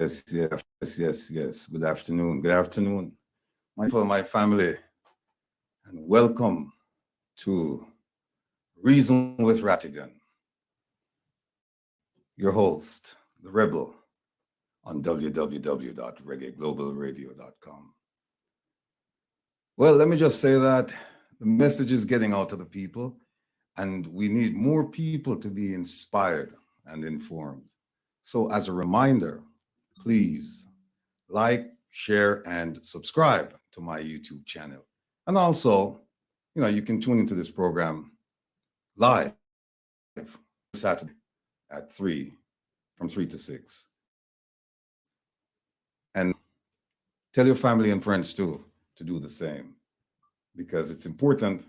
Yes. Good afternoon. Good afternoon, my family, and welcome to Reason with Rattigan, your host, the Rebel, on www.reggaeglobalradio.com. Well, let me just say that the message is getting out to the people, and we need more people to be inspired and informed. So, as a reminder, please like, share, and subscribe to my YouTube channel. And also, you can tune into this program live Saturday at 3, from 3 to 6. And tell your family and friends too to do the same, because it's important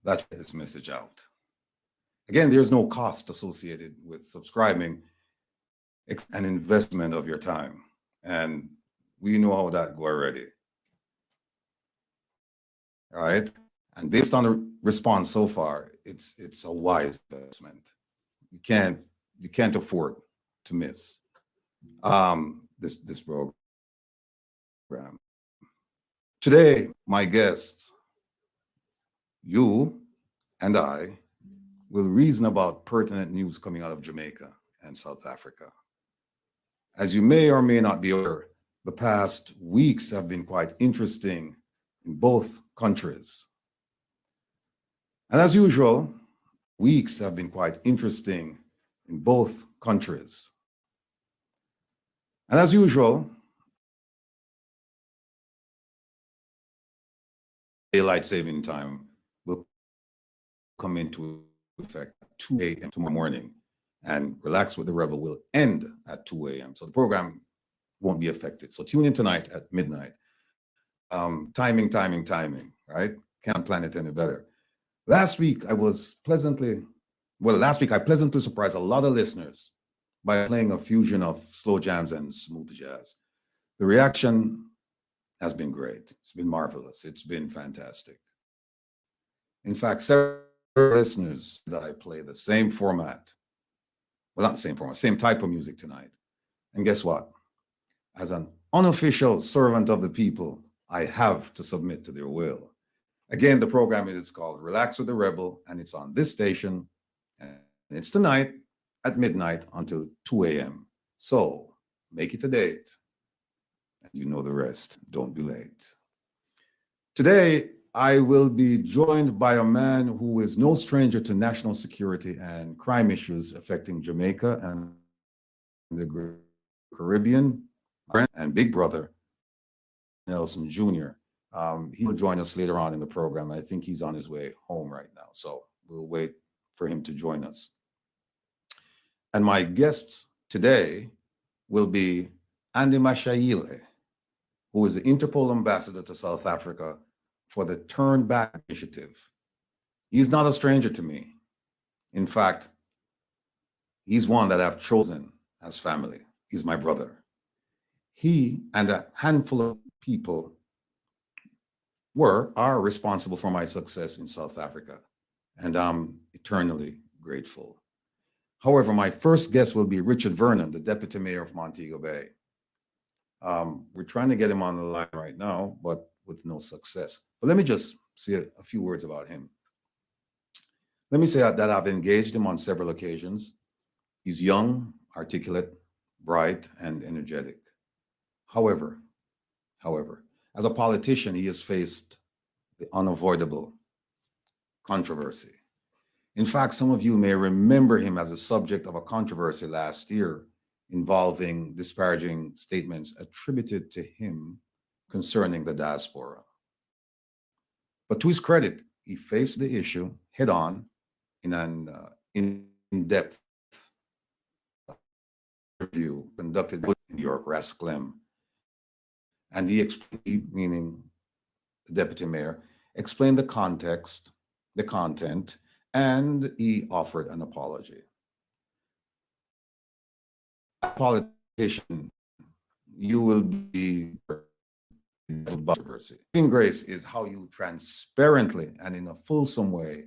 that you get this message out. Again, there's no cost associated with subscribing, an investment of your time. And we know how that go already. All right. And based on the response so far, it's a wise investment. You can't afford to miss this program. Today, my guests, you and I, will reason about pertinent news coming out of Jamaica and South Africa. As you may or may not be aware, the past weeks have been quite interesting in both countries. And as usual, weeks have been quite interesting in both countries. And as usual, daylight saving time will come into effect at 2 a.m. tomorrow morning, and Relax with the Rebel will end at 2 a.m. So the program won't be affected. So tune in tonight at midnight. Timing, right? Can't plan it any better. Last week, I pleasantly surprised a lot of listeners by playing a fusion of slow jams and smooth jazz. The reaction has been great. It's been marvelous. It's been fantastic. In fact, several listeners that I play the same format, well, not the same format, same type of music tonight. And guess what? As an unofficial servant of the people, I have to submit to their will. Again, the program is called Relax with the Rebel, and it's on this station, and it's tonight at midnight until 2 a.m. So make it a date, and you know the rest. Don't be late. Today, I will be joined by a man who is no stranger to national security and crime issues affecting Jamaica and the Caribbean, and Big Brother Nelson Jr. He will join us later on in the program. I think he's on his way home right now, so we'll wait for him to join us. And my guests today will be Andy Mashayle, who is the Interpol ambassador to South Africa for the Turn Back initiative. He's not a stranger to me. In fact, he's one that I've chosen as family. He's my brother. He and a handful of people are responsible for my success in South Africa, and I'm eternally grateful. However, my first guest will be Richard Vernon, the Deputy Mayor of Montego Bay. We're trying to get him on the line right now, but with no success. But let me just say a few words about him. Let me say that I've engaged him on several occasions. He's young, articulate, bright, and energetic. However, as a politician, he has faced the unavoidable controversy. In fact, some of you may remember him as a subject of a controversy last year involving disparaging statements attributed to him concerning the diaspora. But to his credit, he faced the issue head on in an in-depth interview conducted in New York, Rasclem. And he explained, meaning the deputy mayor, explained the context, the content, and he offered an apology. As a politician, you will be controversy. Saving grace is how you transparently and in a fulsome way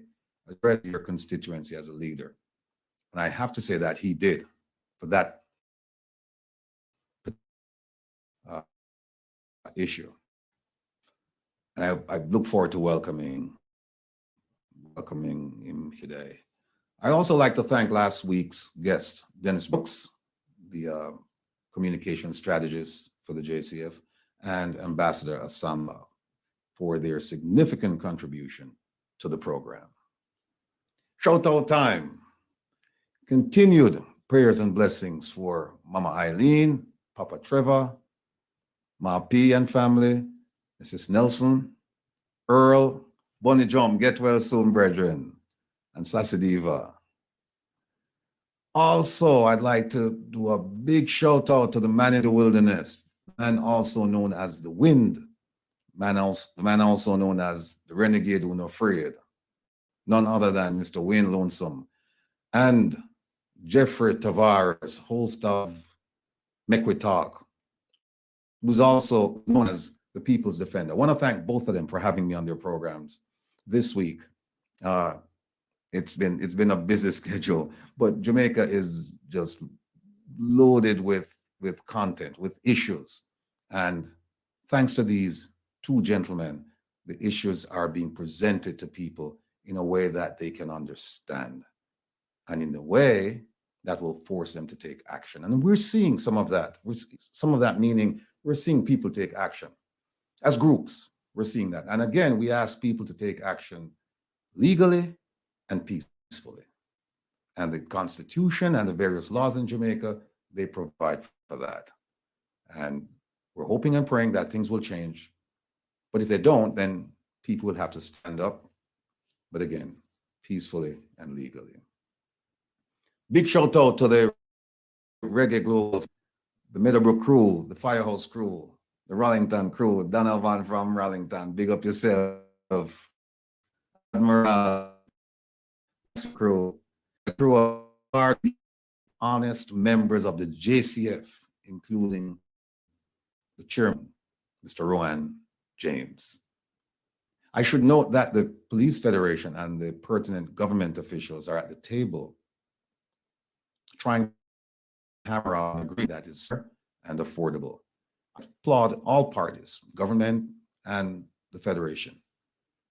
address your constituency as a leader. And I have to say that he did. For that issue. And I look forward to welcoming him today. I'd also like to thank last week's guest, Dennis Brooks, the communication strategist for the JCF, and Ambassador Asamba for their significant contribution to the program. Shout out time. Continued prayers and blessings for Mama Eileen, Papa Trevor, Ma P and family, Mrs. Nelson, Earl, Bonnie Jom, get well soon, brethren, and Sassy Diva. Also, I'd like to do a big shout out to the man in the wilderness, and also known as the Wind, the man also known as the Renegade Who No Afraid, none other than Mr. Wayne Lonesome, and Jeffrey Tavares, host of Make We Talk, who's also known as the People's Defender. I want to thank both of them for having me on their programs this week. It's been a busy schedule, but Jamaica is just loaded with content, with issues. And thanks to these two gentlemen, the issues are being presented to people in a way that they can understand, and in a way that will force them to take action. And we're seeing some of that. Some of that meaning we're seeing people take action. As groups, we're seeing that. And again, we ask people to take action legally and peacefully. And the Constitution and the various laws in Jamaica, they provide for that. And we're hoping and praying that things will change. But if they don't, then people will have to stand up. But again, peacefully and legally. Big shout out to the Reggae Global, the Meadowbrook crew, the Firehouse crew, the Rallington crew, Donald Van from Rallington, big up yourself. Admiral crew, the crew of our honest members of the JCF, including the chairman, Mr. Rowan James. I should note that the Police Federation and the pertinent government officials are at the table trying to hammer out an agreement that is fair and affordable. I applaud all parties, government and the Federation,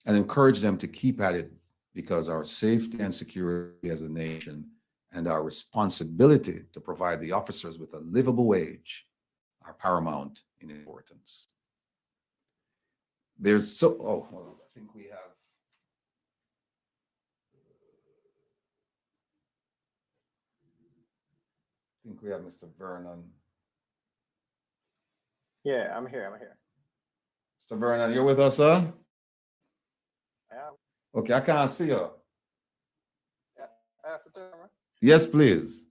and encourage them to keep at it, because our safety and security as a nation and our responsibility to provide the officers with a livable wage are paramount in importance. There's hold on, I think we have Mr. Vernon. Yeah, I'm here. Mr. Vernon, you're with us, sir? Yeah. Okay, I can't see you. Yeah, I have to turn around. Yes, please.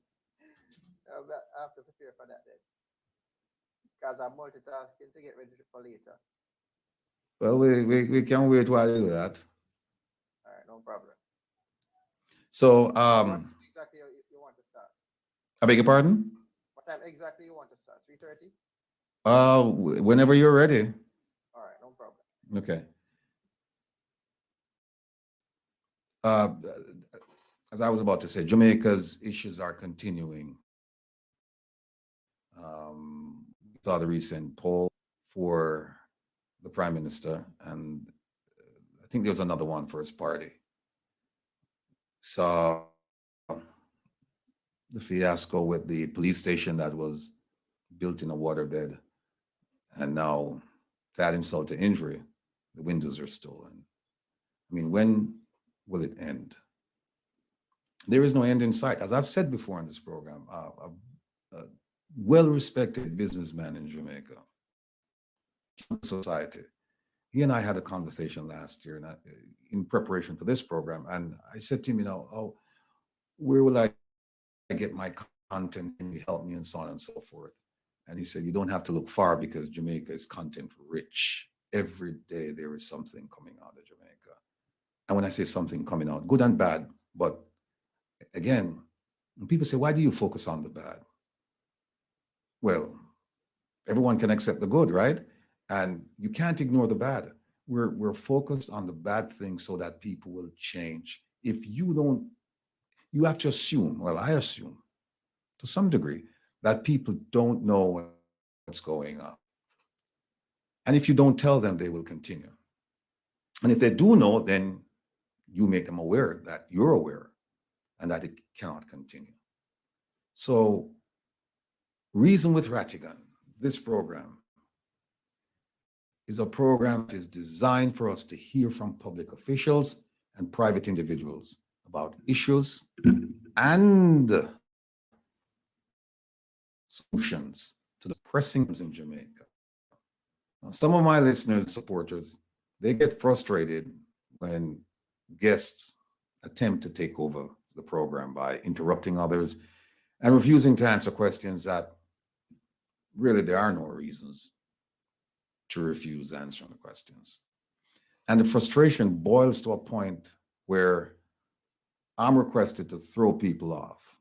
I have to prepare for that then, because I'm multitasking to get ready for later. Well, we can wait while you do that. All right, no problem. So, What time exactly you want to start? I beg your pardon? What time exactly you want to start? 3:30? Whenever you're ready. All right, no problem. Okay. As I was about to say, Jamaica's issues are continuing. We saw the recent poll for the Prime Minister, and I think there was another one for his party. Saw the fiasco with the police station that was built in a waterbed, and now, to add insult to injury, the windows are stolen. I mean, when will it end? There is no end in sight. As I've said before in this program, a well-respected businessman in Jamaica, society, he and I had a conversation last year in preparation for this program, and I said to him, where will I get my content? Can you help me, and so on and so forth? And he said, you don't have to look far, because Jamaica is content rich. Every day there is something coming out of Jamaica. And when I say something coming out, good and bad, but again, when people say, why do you focus on the bad? Well, everyone can accept the good, right? And you can't ignore the bad. We're focused on the bad things so that people will change. If you don't, you have to assume, well, I assume to some degree, that people don't know what's going on. And if you don't tell them, they will continue. And if they do know, then you make them aware that you're aware and that it cannot continue. So, Reason with Rattigan, this program, is a program that is designed for us to hear from public officials and private individuals about issues and solutions to the pressing problems in Jamaica. Now, some of my listeners and supporters, they get frustrated when guests attempt to take over the program by interrupting others and refusing to answer questions that really there are no reasons to refuse answering the questions. And the frustration boils to a point where I'm requested to throw people off.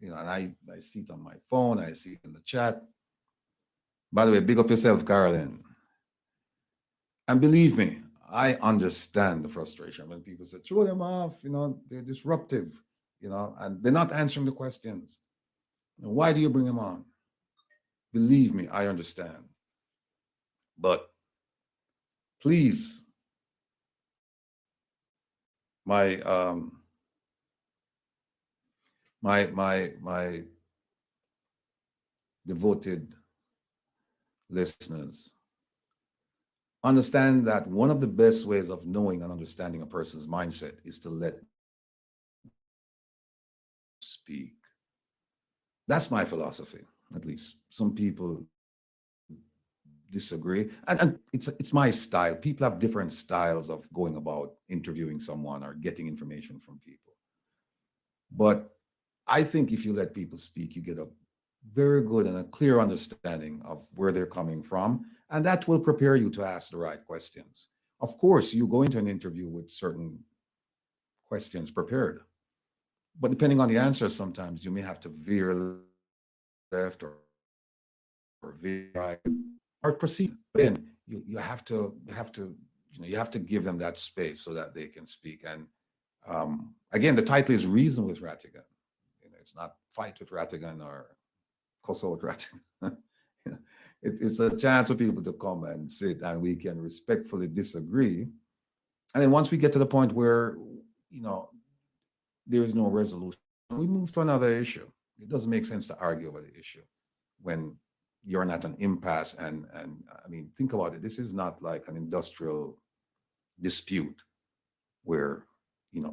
And I see it on my phone, I see it in the chat. By the way, big up yourself, Carolyn. And believe me, I understand the frustration when people say, throw them off, they're disruptive, and they're not answering the questions. Why do you bring them on? Believe me, I understand. But please, my devoted listeners, understand that one of the best ways of knowing and understanding a person's mindset is to let speak. That's my philosophy, at least. Some people disagree, and it's my style. People have different styles of going about interviewing someone or getting information from people. But I think if you let people speak, you get a very good and a clear understanding of where they're coming from, and that will prepare you to ask the right questions. Of course, you go into an interview with certain questions prepared, but depending on the answer, sometimes you may have to veer left or veer right or proceed. Then you have to give them that space so that they can speak. And again, the title is Reason with Rattigan. It's not Fight with Rattigan or Cuss out Rattigan. It's a chance for people to come and sit and we can respectfully disagree. And then once we get to the point where, there is no resolution, we move to another issue. It doesn't make sense to argue over the issue when you're not an impasse. And I mean, think about it. This is not like an industrial dispute where,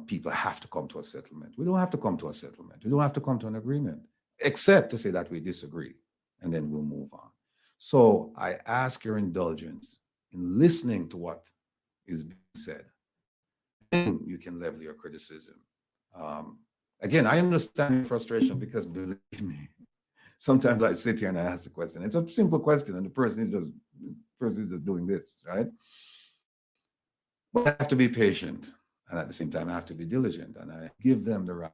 people have to come to a settlement. We don't have to come to a settlement. We don't have to come to an agreement, except to say that we disagree, and then we'll move on. So I ask your indulgence in listening to what is being said. Then you can level your criticism. Again, I understand your frustration because believe me, sometimes I sit here and I ask the question. It's a simple question, and the person is just doing this, right? But I have to be patient, and at the same time, I have to be diligent, and I give them the right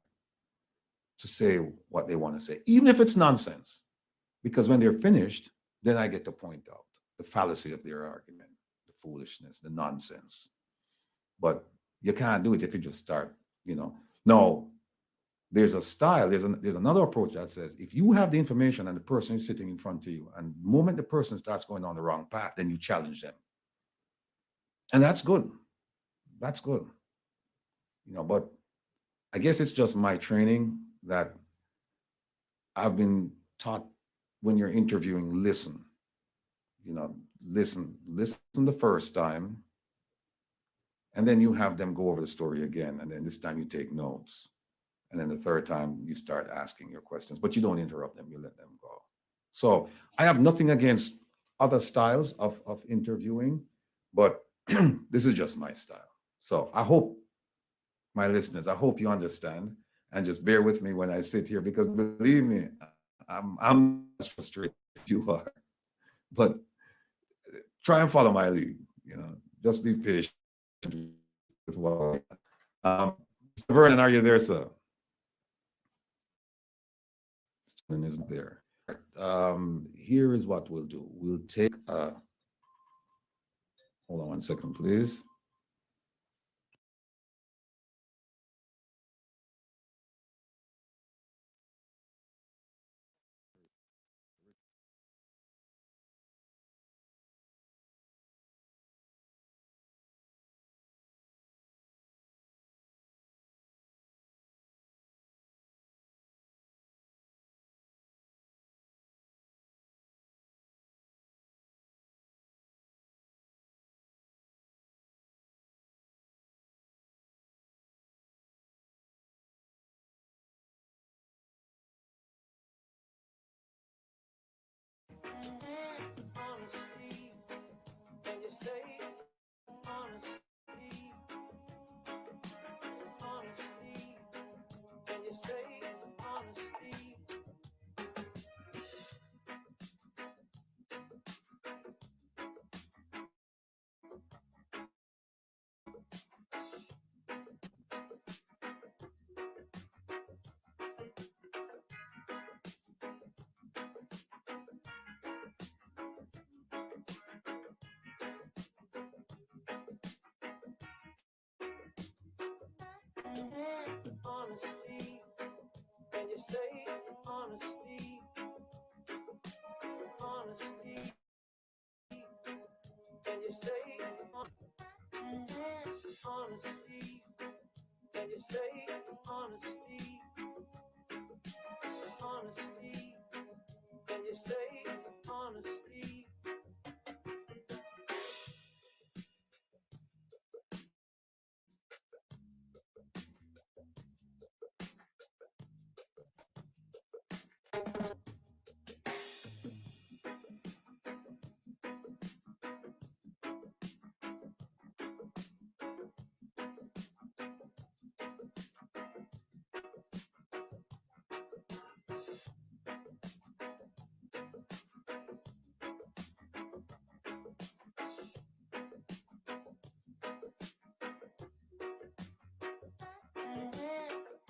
to say what they want to say, even if it's nonsense. Because when they're finished, then I get to point out the fallacy of their argument, the foolishness, the nonsense. But you can't do it if you just start, No, there's a style, there's another approach that says, if you have the information and the person is sitting in front of you, and the moment the person starts going on the wrong path, then you challenge them. And that's good. That's good. But I guess it's just my training that I've been taught when you're interviewing, listen. Listen the first time, and then you have them go over the story again, and then this time you take notes. And then the third time you start asking your questions, but you don't interrupt them, you let them go. So I have nothing against other styles of interviewing, but this is just my style. So I hope, my listeners, I hope you understand and just bear with me when I sit here, because believe me, I'm as frustrated as you are. But try and follow my lead, just be patient with what Mr. Vernon, are you there, sir? Isn't there. Here is what we'll do. We'll take hold on one second, please. honesty, and you say honesty, honesty, and you say honesty. Honesty, and you say honesty, honesty, and you say honesty, and you say honesty, honesty, and you say honesty.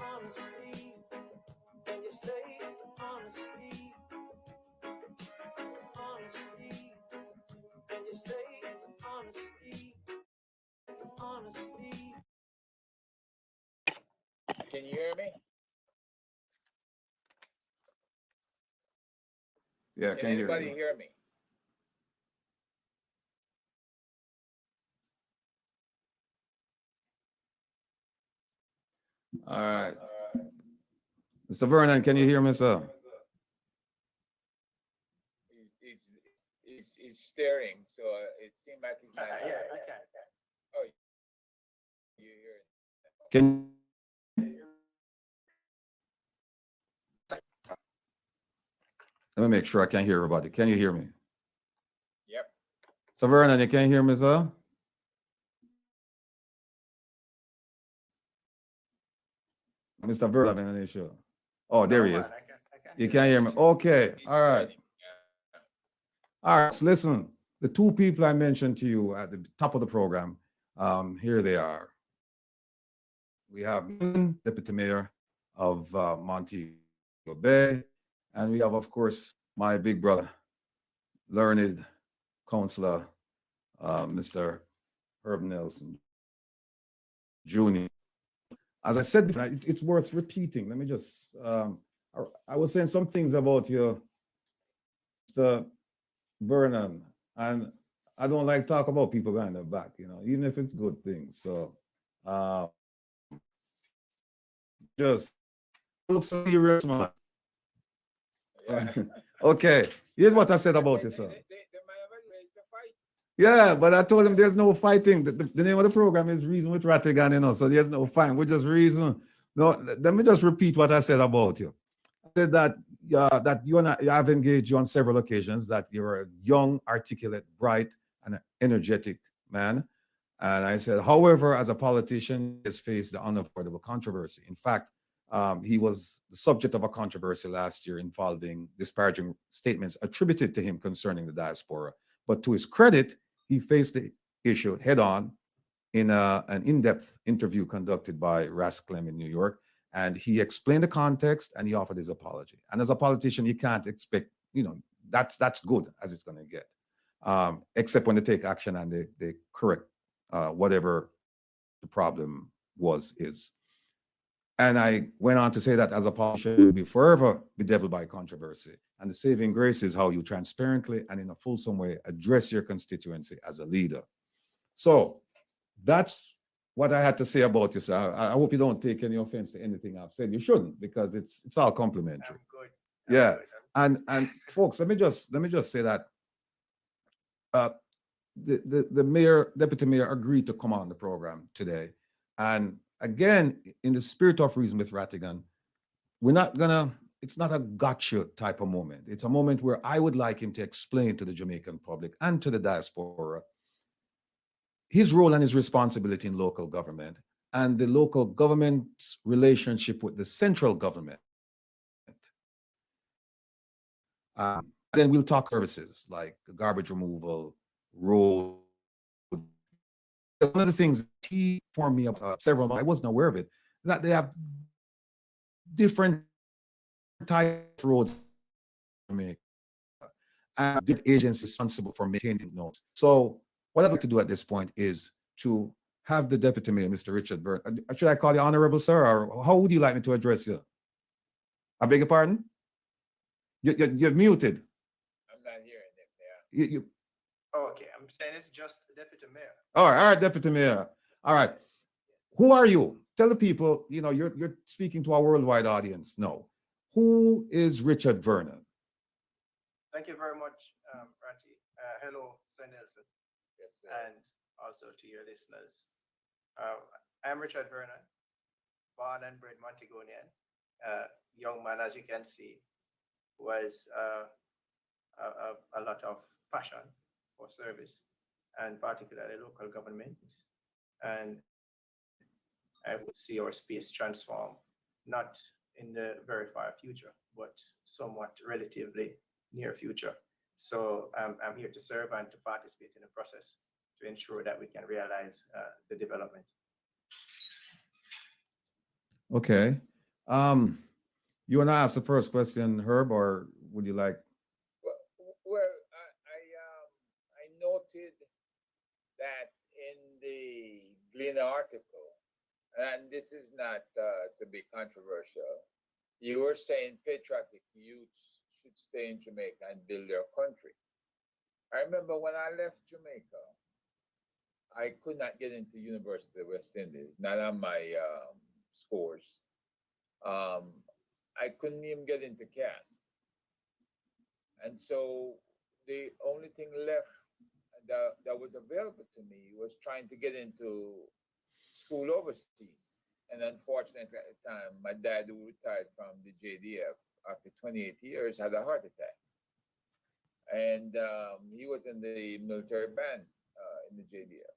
Honesty, and you say honesty, honesty, and you say honesty, honesty. Can you hear me? Yeah, Can can you hear anybody me? hear me? All right. Mr. Vernon, can you hear me, sir? He's staring, so it seemed like he's not. Yeah, I can. Oh, you hear it? Can let me make sure I can hear everybody. Can you hear me? Yep. So Vernon, you can hear me, sir? Mr. Vernon, having an issue. Oh, there he is. You can hear me. Okay. He's All right. waiting. Yeah. All right. So listen, the two people I mentioned to you at the top of the program, here they are. We have Deputy Mayor of Montego Bay, and we have, of course, my big brother, learned Councillor, Mr. Herb Nelson Jr. As I said before, it's worth repeating. Let me just, I was saying some things about you, Mr. Vernon, and I don't like talk about people behind their back, you know, even if it's good things. So just look serious, man. Yeah. Okay, here's what I said about you, sir. They might have been ready to fight. Yeah, but I told him there's no fighting. The name of the program is Reason with Rattigan, you know, so there's no fight. We're just reason. No, let me just repeat what I said about you. I said that that you and I have engaged you on several occasions, that you're a young, articulate, bright, and energetic man. And I said, however, as a politician, he has faced the unavoidable controversy. In fact, he was the subject of a controversy last year involving disparaging statements attributed to him concerning the diaspora. But to his credit, he faced the issue head on in an in-depth interview conducted by Rattigan in New York. And he explained the context and he offered his apology. And as a politician, you can't expect, you know, that's good as it's going to get, except when they take action and they correct whatever the problem is. And I went on to say that as a politician, you'll be forever bedeviled by controversy. And the saving grace is how you transparently and in a fulsome way address your constituency as a leader. So that's what I had to say about you, sir. I hope you don't take any offense to anything I've said. You shouldn't, because it's all complimentary. Good. Yeah. And folks, let me just say that the mayor, deputy mayor, agreed to come on the program today. And again, in the spirit of Reason with Rattigan, we're not gonna it's not a gotcha type of moment. It's a moment where I would like him to explain to the Jamaican public and to the diaspora his role and his responsibility in local government and the local government's relationship with the central government. Then we'll talk services like garbage removal, road. One of the things he informed me of several months, I wasn't aware of it, that they have different types of roads to make, and the agency responsible for maintaining those. So what I'd like to do at this point is to have the Deputy Mayor, Mr. Richard Vernon. Should I call you Honorable Sir, or how would you like me to address you? I beg your pardon? You're muted. I'm not hearing it. Yeah. Okay, I'm saying it's just the deputy mayor. All right, Deputy Mayor. All right. Yes. Who are you? Tell the people, you're speaking to a worldwide audience. No. Who is Richard Vernon? Thank you very much, Ratty. Hello, Sir Nelson, Yes, sir. and also to your listeners. I'm Richard Vernon, born and bred Montegonian. Young man, as you can see, was a lot of passion for service, and particularly local government. And I would see our space transform, not in the very far future, but somewhat relatively near future. So I'm here to serve and to participate in the process to ensure that we can realize the development. Okay. You want to ask the first question, Herb, or would you like? Well, I noted that in the Gleaner article, and this is not to be controversial, you were saying patriotic youths should stay in Jamaica and build their country. I remember when I left Jamaica, I could not get into University of West Indies, not on my scores. I couldn't even get into CAS. And so the only thing left that was available to me was trying to get into school overseas. And unfortunately, at the time, my dad, who retired from the JDF after 28 years, had a heart attack. And he was in the military band in the JDF.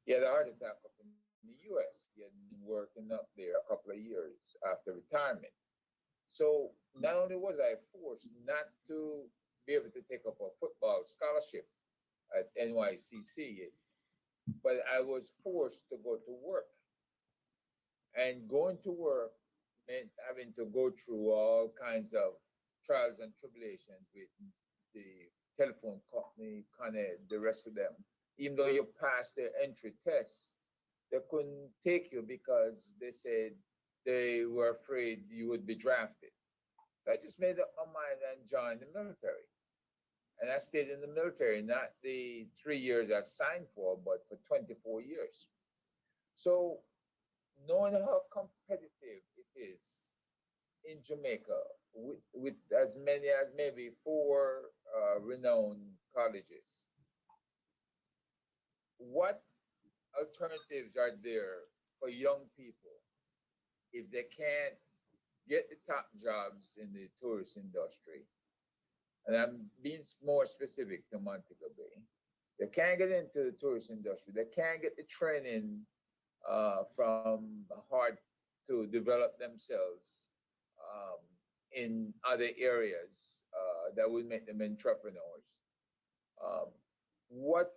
He had a heart attack up in the US. He had been working up there a couple of years after retirement. So not only was I forced not to be able to take up a football scholarship at NYCC, but I was forced to go to work. And going to work meant having to go through all kinds of trials and tribulations with the telephone company, Con Ed, the rest of them. Even though you passed their entry tests, they couldn't take you because they said they were afraid you would be drafted. So I just made up my mind and joined the military. And I stayed in the military, not the 3 years I signed for, but for 24 years. So knowing how competitive it is in Jamaica with as many as maybe 4 renowned colleges, what alternatives are there for young people if they can't get the top jobs in the tourist industry? And I'm being more specific to Montego Bay. They can't get into the tourist industry. They can't get the training from hard to develop themselves in other areas that would make them entrepreneurs. What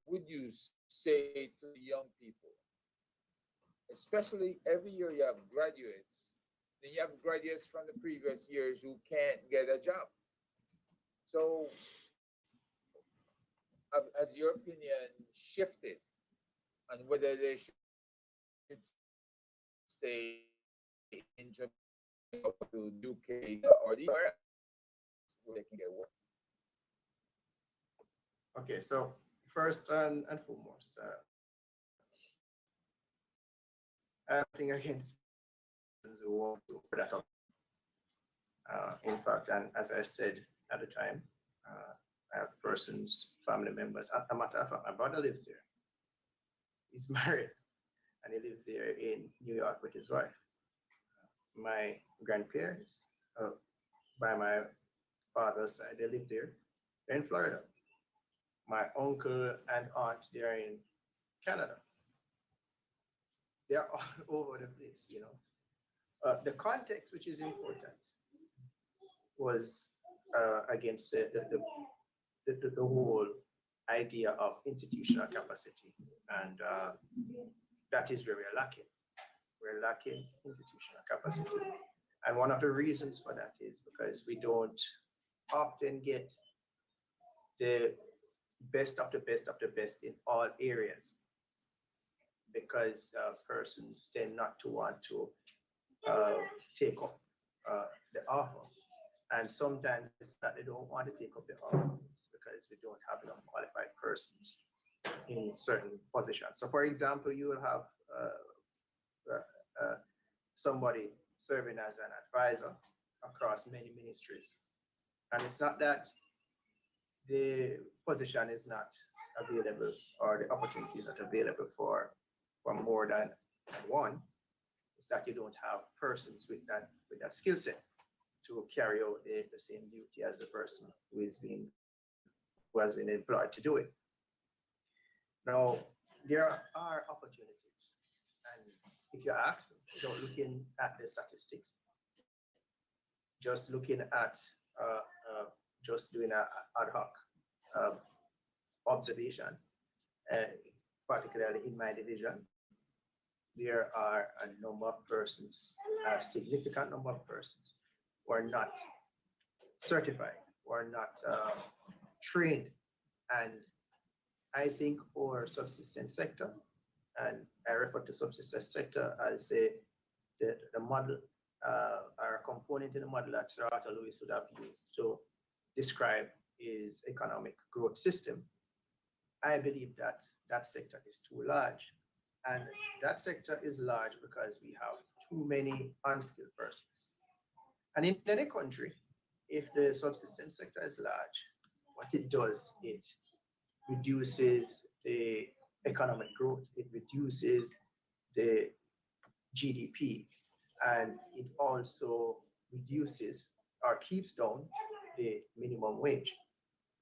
would you say to the young people? Especially every year you have graduates, then you have graduates from the previous years who can't get a job. So has your opinion shifted on whether they should stay in Jamaica or to UK or the US where they can get work? Okay, so first and foremost, nothing against persons who want to put that up. In fact, and as I said at the time, I have persons, family members. As a matter of fact, my brother lives there. He's married, and he lives here in New York with his wife. My grandparents by my father's side, they live there. They're in Florida. My uncle and aunt, they're in Canada. They're all over the place, you know. The context, which is important, was against the whole idea of institutional capacity. And that is where we're lacking. We're lacking institutional capacity. And one of the reasons for that is because we don't often get the best of the best of the best in all areas, because persons tend not to want to take up the offer. And sometimes it's that they don't want to take up the offer because we don't have enough qualified persons in certain positions. So for example, you will have somebody serving as an advisor across many ministries. And it's not that the position is not available or the opportunity is not available for more than one. It's that you don't have persons with that skill set to carry out the same duty as the person who has been employed to do it. Now, there are opportunities, and if you ask me, without looking at the statistics, just looking at just doing an ad hoc observation, particularly in my division, there are a number of persons, a significant number of persons who are not certified, who are not trained. And I think our subsistence sector, and I refer to subsistence sector as the model, or a component in the model that Sir Arthur Lewis would have used to describe his economic growth system. I believe that that sector is too large. And that sector is large because we have too many unskilled persons. And in any country, if the subsistence sector is large, what it does, it reduces the economic growth, it reduces the GDP, and it also reduces or keeps down the minimum wage.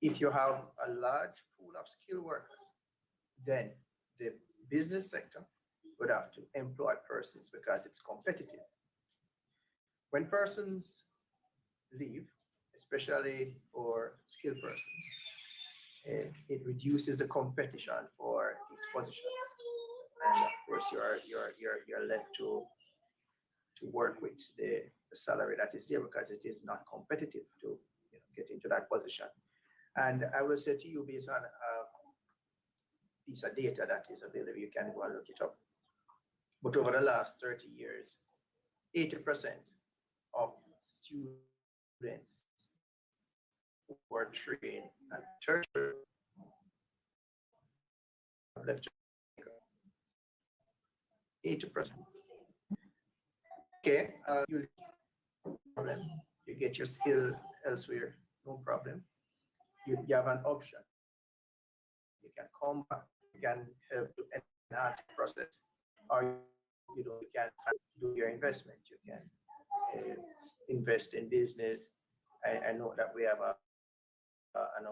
If you have a large pool of skilled workers, then the business sector would have to employ persons because it's competitive. When persons leave, especially for skilled persons, it reduces the competition for these positions. And of course, you're left to work with the salary that is there because it is not competitive to get into that position. And I will say to you, based on a piece of data that is available, you can go and look it up. But over the last 30 years, 80% of students who were trained at tertiary have left 80%. Okay, you get your skill elsewhere, no problem. You have an option. You can come back, you can help to enhance the process, or you can do your investment. You can invest in business. I know that we have an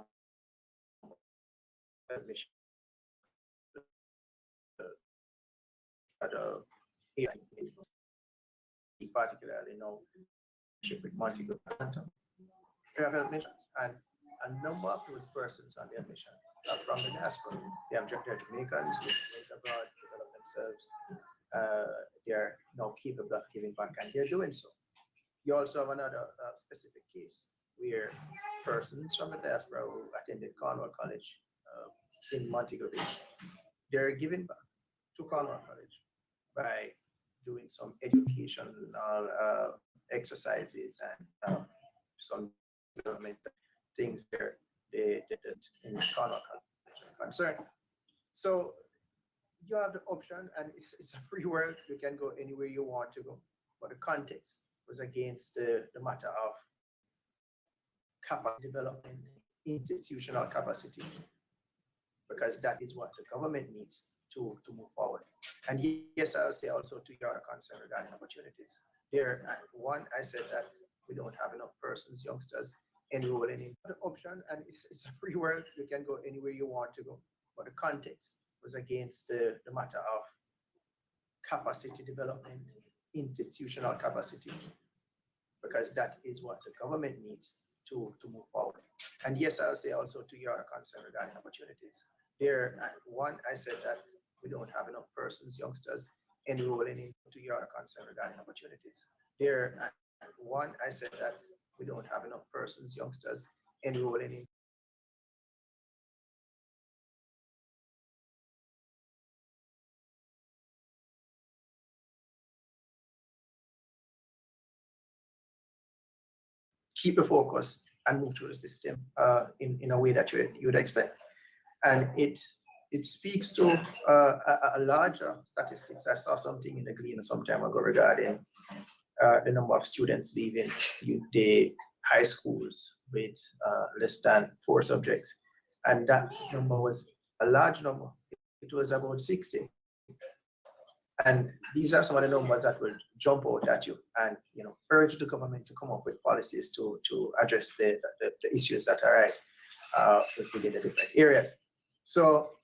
admission particularly now with Montego. We have admissions, and a number of those persons on the admission are from the diaspora. They have their Dominicans, they went abroad, develop themselves. They're now capable of giving back, and they're doing so. You also have another specific case where persons from the diaspora who attended Cornwall College in Montego Bay, they're giving back to Cornwall College by doing some educational exercises and some development things where they did in Cornwall College are concerned. So you have the option, and it's a free world. You can go anywhere you want to go. But the context was against the matter of capacity development, institutional capacity, because that is what the government needs to move forward. And yes, I'll say also to your concern regarding opportunities. There, one, I said that we don't have enough persons, youngsters enrolling in the option, and it's a free world. You can go anywhere you want to go. But the context was against the matter of capacity development, institutional capacity, because that is what the government needs to move forward. And yes, I'll say also to your concern regarding opportunities. One, I said that we don't have enough persons, youngsters enrolling into your concern regarding opportunities. One, I said that we don't have enough persons, youngsters enrolling in. Keep the focus and move through the system in a way that you would expect. And it speaks to a larger statistics. I saw something in the Gleaner some time ago regarding the number of students leaving the high schools with less than 4 subjects. And that number was a large number. It was about 60. And these are some of the numbers that will jump out at you and urge the government to come up with policies to address the issues that arise within the different areas. So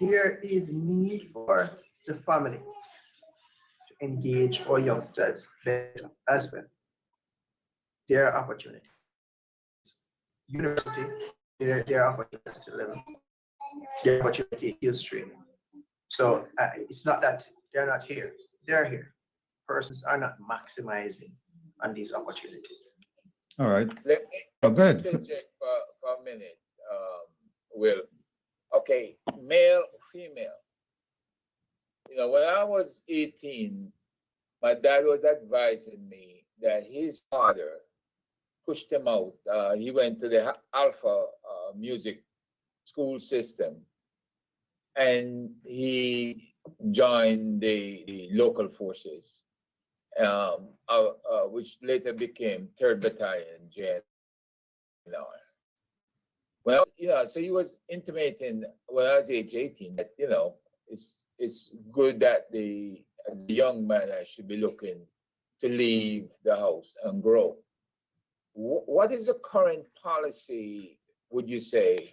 there is need for the family to engage our youngsters better as well. There are opportunities. University, there are opportunities to level. There are opportunities to stream. So it's not that they're not here, they're here. Persons are not maximizing on these opportunities. All right. Let Oh, me go ahead. interject for a minute, Will. Okay, male, female. When I was 18, my dad was advising me that his father pushed him out. He went to the Alpha music school system, and he joined the local forces, which later became 3rd Battalion, JNR. Well, so he was intimating when I was age 18 that, it's good that as a young man, I should be looking to leave the house and grow. What is the current policy, would you say,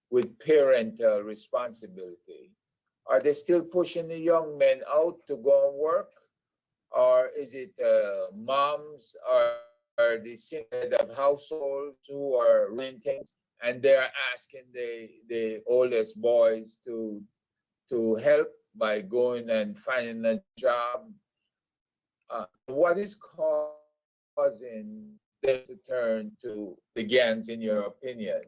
with parental responsibility? Are they still pushing the young men out to go and work? Or is it moms or the single head of households who are renting, and they're asking the oldest boys to help by going and finding a job? What is causing them to turn to the gangs, in your opinion,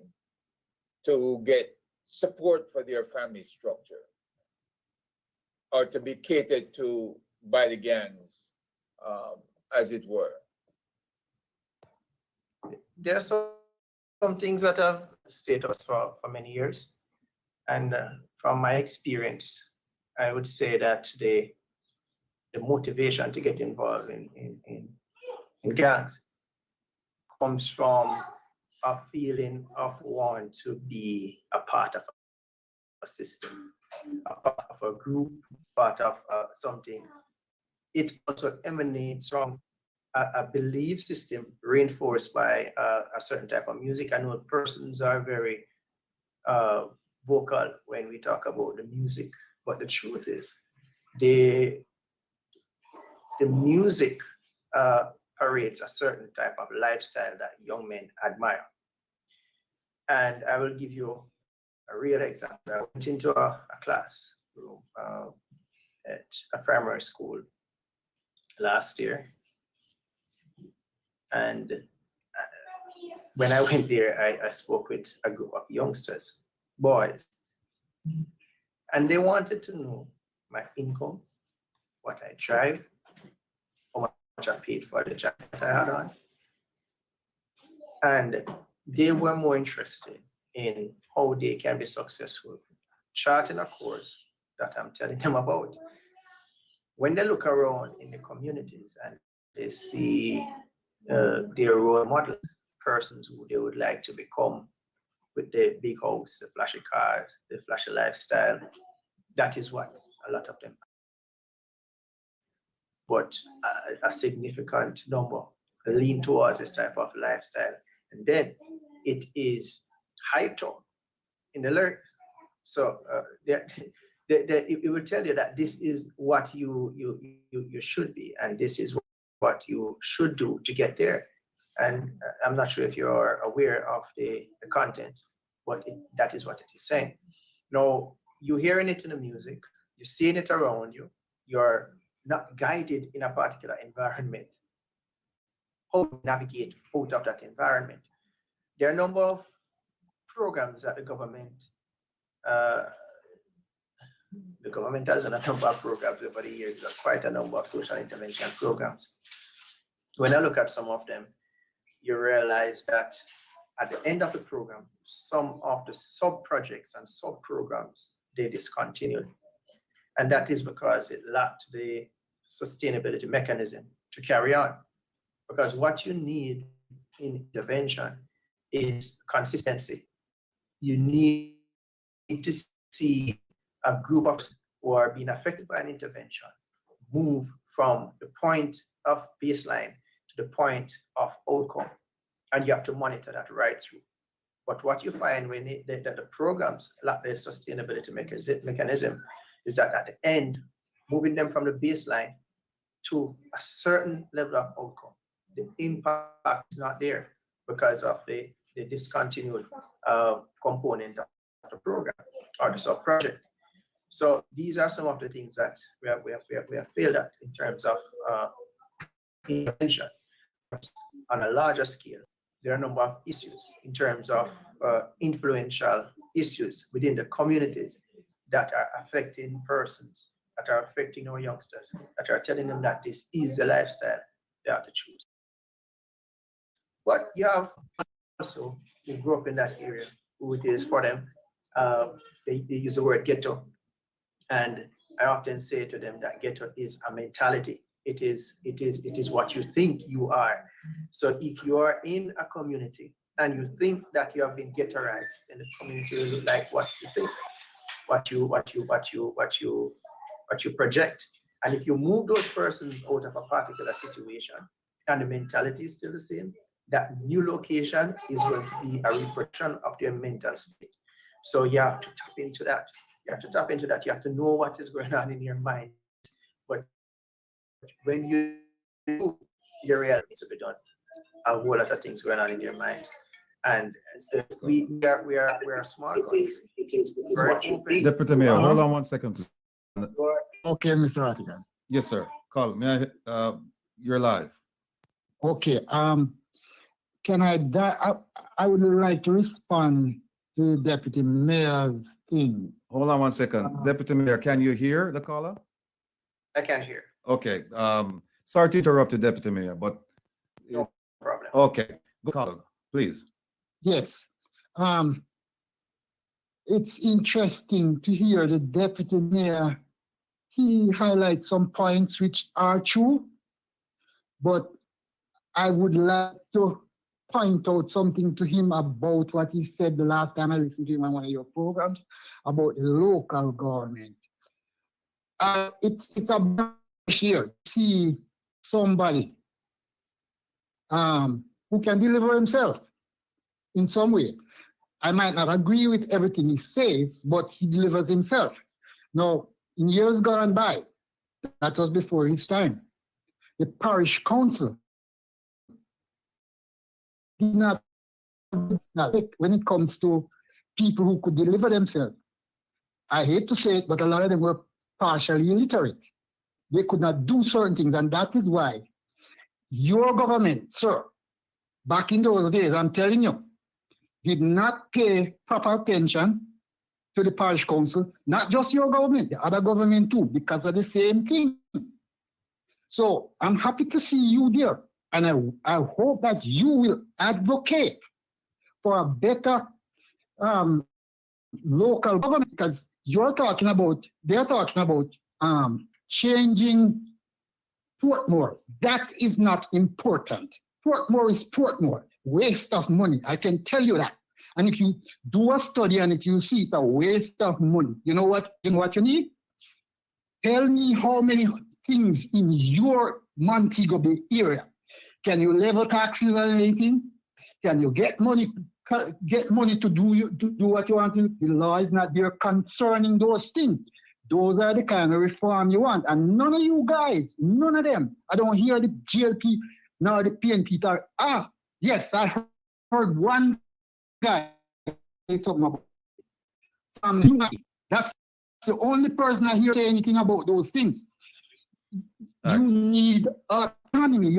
to get support for their family structure, or to be catered to by the gangs, as it were? There are some things that have stayed us for many years. And from my experience, I would say that the motivation to get involved in gangs comes from a feeling of want to be a part of a system, a part of a group, part of something. It also emanates from a belief system reinforced by a certain type of music. I know persons are very vocal when we talk about the music, but the truth is the music parades a certain type of lifestyle that young men admire. And I will give you a real example. I went into a classroom at a primary school last year. And when I went there, I spoke with a group of youngsters, boys, and they wanted to know my income, what I drive, how much I paid for the jacket I had on. And they were more interested in how they can be successful, charting a course that I'm telling them about. When they look around in the communities and they see their role models, persons who they would like to become with the big house, the flashy cars, the flashy lifestyle, that is what a lot of them. But a significant number lean towards this type of lifestyle. And then it is hyped up in the lyrics. So it will tell you that this is what you should be, and this is what you should do to get there. And I'm not sure if you're aware of the content, but that is what it is saying. Now, you're hearing it in the music, you're seeing it around you, you're not guided in a particular environment. How to navigate out of that environment? There are a number of programs that the government has done a number of programs over the years. There are quite a number of social intervention programs. When I look at some of them, you realize that at the end of the program, some of the sub-projects and sub-programs, they discontinued. And that is because it lacked the sustainability mechanism to carry on. Because what you need in intervention is consistency. You need to see a group of who are being affected by an intervention move from the point of baseline to the point of outcome. And you have to monitor that right through. But what you find when the programs lack the sustainability mechanism is that at the end, moving them from the baseline to a certain level of outcome, the impact is not there because of the discontinued component of the program or the sub-project. So these are some of the things that we have failed at in terms of intervention. On a larger scale, there are a number of issues in terms of influential issues within the communities that are affecting persons, that are affecting our youngsters, that are telling them that this is the lifestyle they have to choose. But you have also who grew up in that area, who it is for them, they use the word ghetto. And I often say to them that ghetto is a mentality. It is what you think you are. So if you are in a community and you think that you have been ghettoized, then the community will look like what you think, what you project. And if you move those persons out of a particular situation and the mentality is still the same, that new location is going to be a reflection of their mental state. So you have to tap into that. You have to tap into that. You have to know what is going on in your mind. But when you do, your reality needs to be done. A whole lot of things going on in your minds. And so we are smart. It is Deputy Mayor, hold on 1 second, please. Okay, Mr. Rattigan. Yes, sir. Call. May I? You're live. Okay. Can I would like to respond to the Deputy Mayor's thing. Hold on 1 second. Deputy Mayor, can you hear the caller? I can hear. Okay. Sorry to interrupt the Deputy Mayor, but No problem. okay. Go caller, please. Yes. It's interesting to hear the Deputy Mayor. He highlights some points which are true, but I would like to point out something to him about what he said the last time I listened to him on one of your programs about the local government. It's a here to see somebody who can deliver himself in some way. I might not agree with everything he says, but he delivers himself. Now, in years gone by, that was before his time, the parish council did not when it comes to people who could deliver themselves. I hate to say it, but a lot of them were partially illiterate. They could not do certain things, and that is why your government, sir, back in those days, I'm telling you, did not pay proper attention to the parish council, not just your government, the other government too, because of the same thing. So I'm happy to see you there, and I hope that you will advocate for a better local government, because they're talking about changing Portmore. That is not important. Portmore is Portmore. Waste of money. I can tell you that. And if you do a study and if you see it's a waste of money, you know what you need? Tell me how many things in your Montego Bay area Can you level taxes or anything? Can you get money to do what you want to do? The law is not there concerning those things. Those are the kind of reform you want. And none of you guys, none of them, I don't hear the GLP nor the PNP talk. Yes, I heard one guy say something about that's the only person I hear say anything about those things. You need autonomy.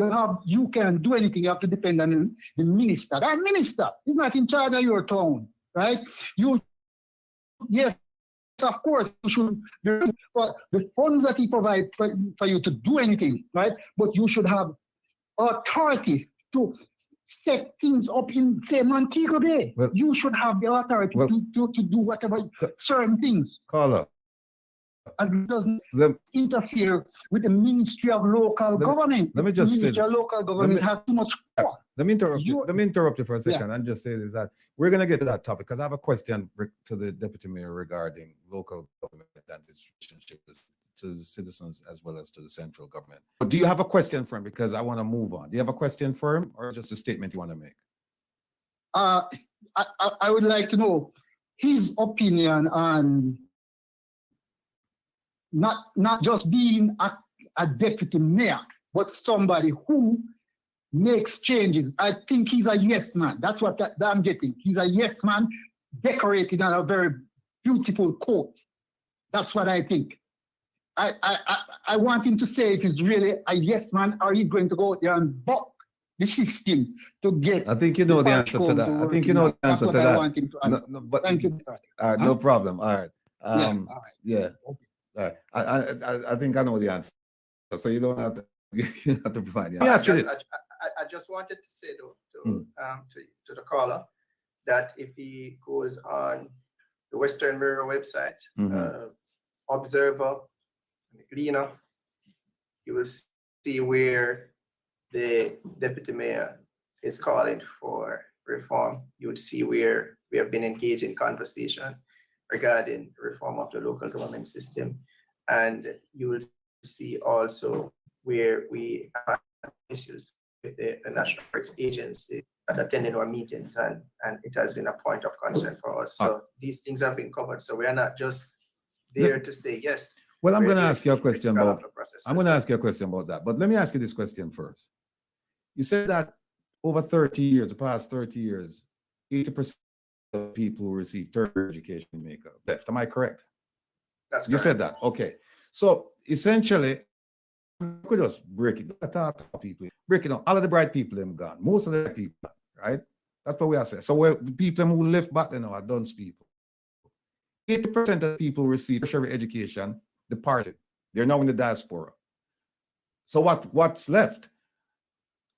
You can't do anything. You have to depend on the minister. That minister is not in charge of your town, right? Yes, of course, you should. For the funds that he provides for you to do anything, right? But you should have authority to set things up in, say, Montego Bay. Well, you should have the authority to do whatever certain things. Caller. And it doesn't interfere with the Ministry of Local Government. Let me just say Ministry of this. Local Government has too much power. Let me interrupt you for a second and just say this, that we're going to get to that topic because I have a question to the Deputy Mayor regarding local government and its relationship to the citizens as well as to the central government. But do you have a question for him? Because I want to move on. Do you have a question for him or just a statement you want to make? I would like to know his opinion on not just being a deputy mayor, but somebody who makes changes. I think he's a yes man. That's what I'm getting. He's a yes man, decorated on a very beautiful coat. That's what I think. I want him to say if he's really a yes man or he's going to go out there and buck the system to get. I think you know the answer to that. I think you know the answer to that. I want him to answer. No, but, thank you. All right, no problem. All right. All right. Yeah. Okay. All right. I think I know the answer. So you don't have to, you have to provide the I answer. just wanted to say to the caller that if he goes on the Western Mirror website, Observer, Gleaner, you will see where the deputy mayor is calling for reform. You would see where we have been engaged in conversation regarding reform of the local government system. And you will see also where we have issues with the National Parks Agency at attending our meetings, and it has been a point of concern for us. So these things have been covered. So we are not just there to say yes. Well, I'm going to ask you a question about. I'm going to ask you a question about that. But let me ask you this question first. You said that over 30 years, the past 30 years, 80% of people who receive tertiary education in Jamaica left. Am I correct? That's correct. You said that. Okay. So essentially, we could just break it down. Break it down. All of the bright people have gone. Most of the people, right? That's what we are saying. So the people who left back then are dunce people. 80% of the people who receive tertiary education departed. They're now in the diaspora. So what's left?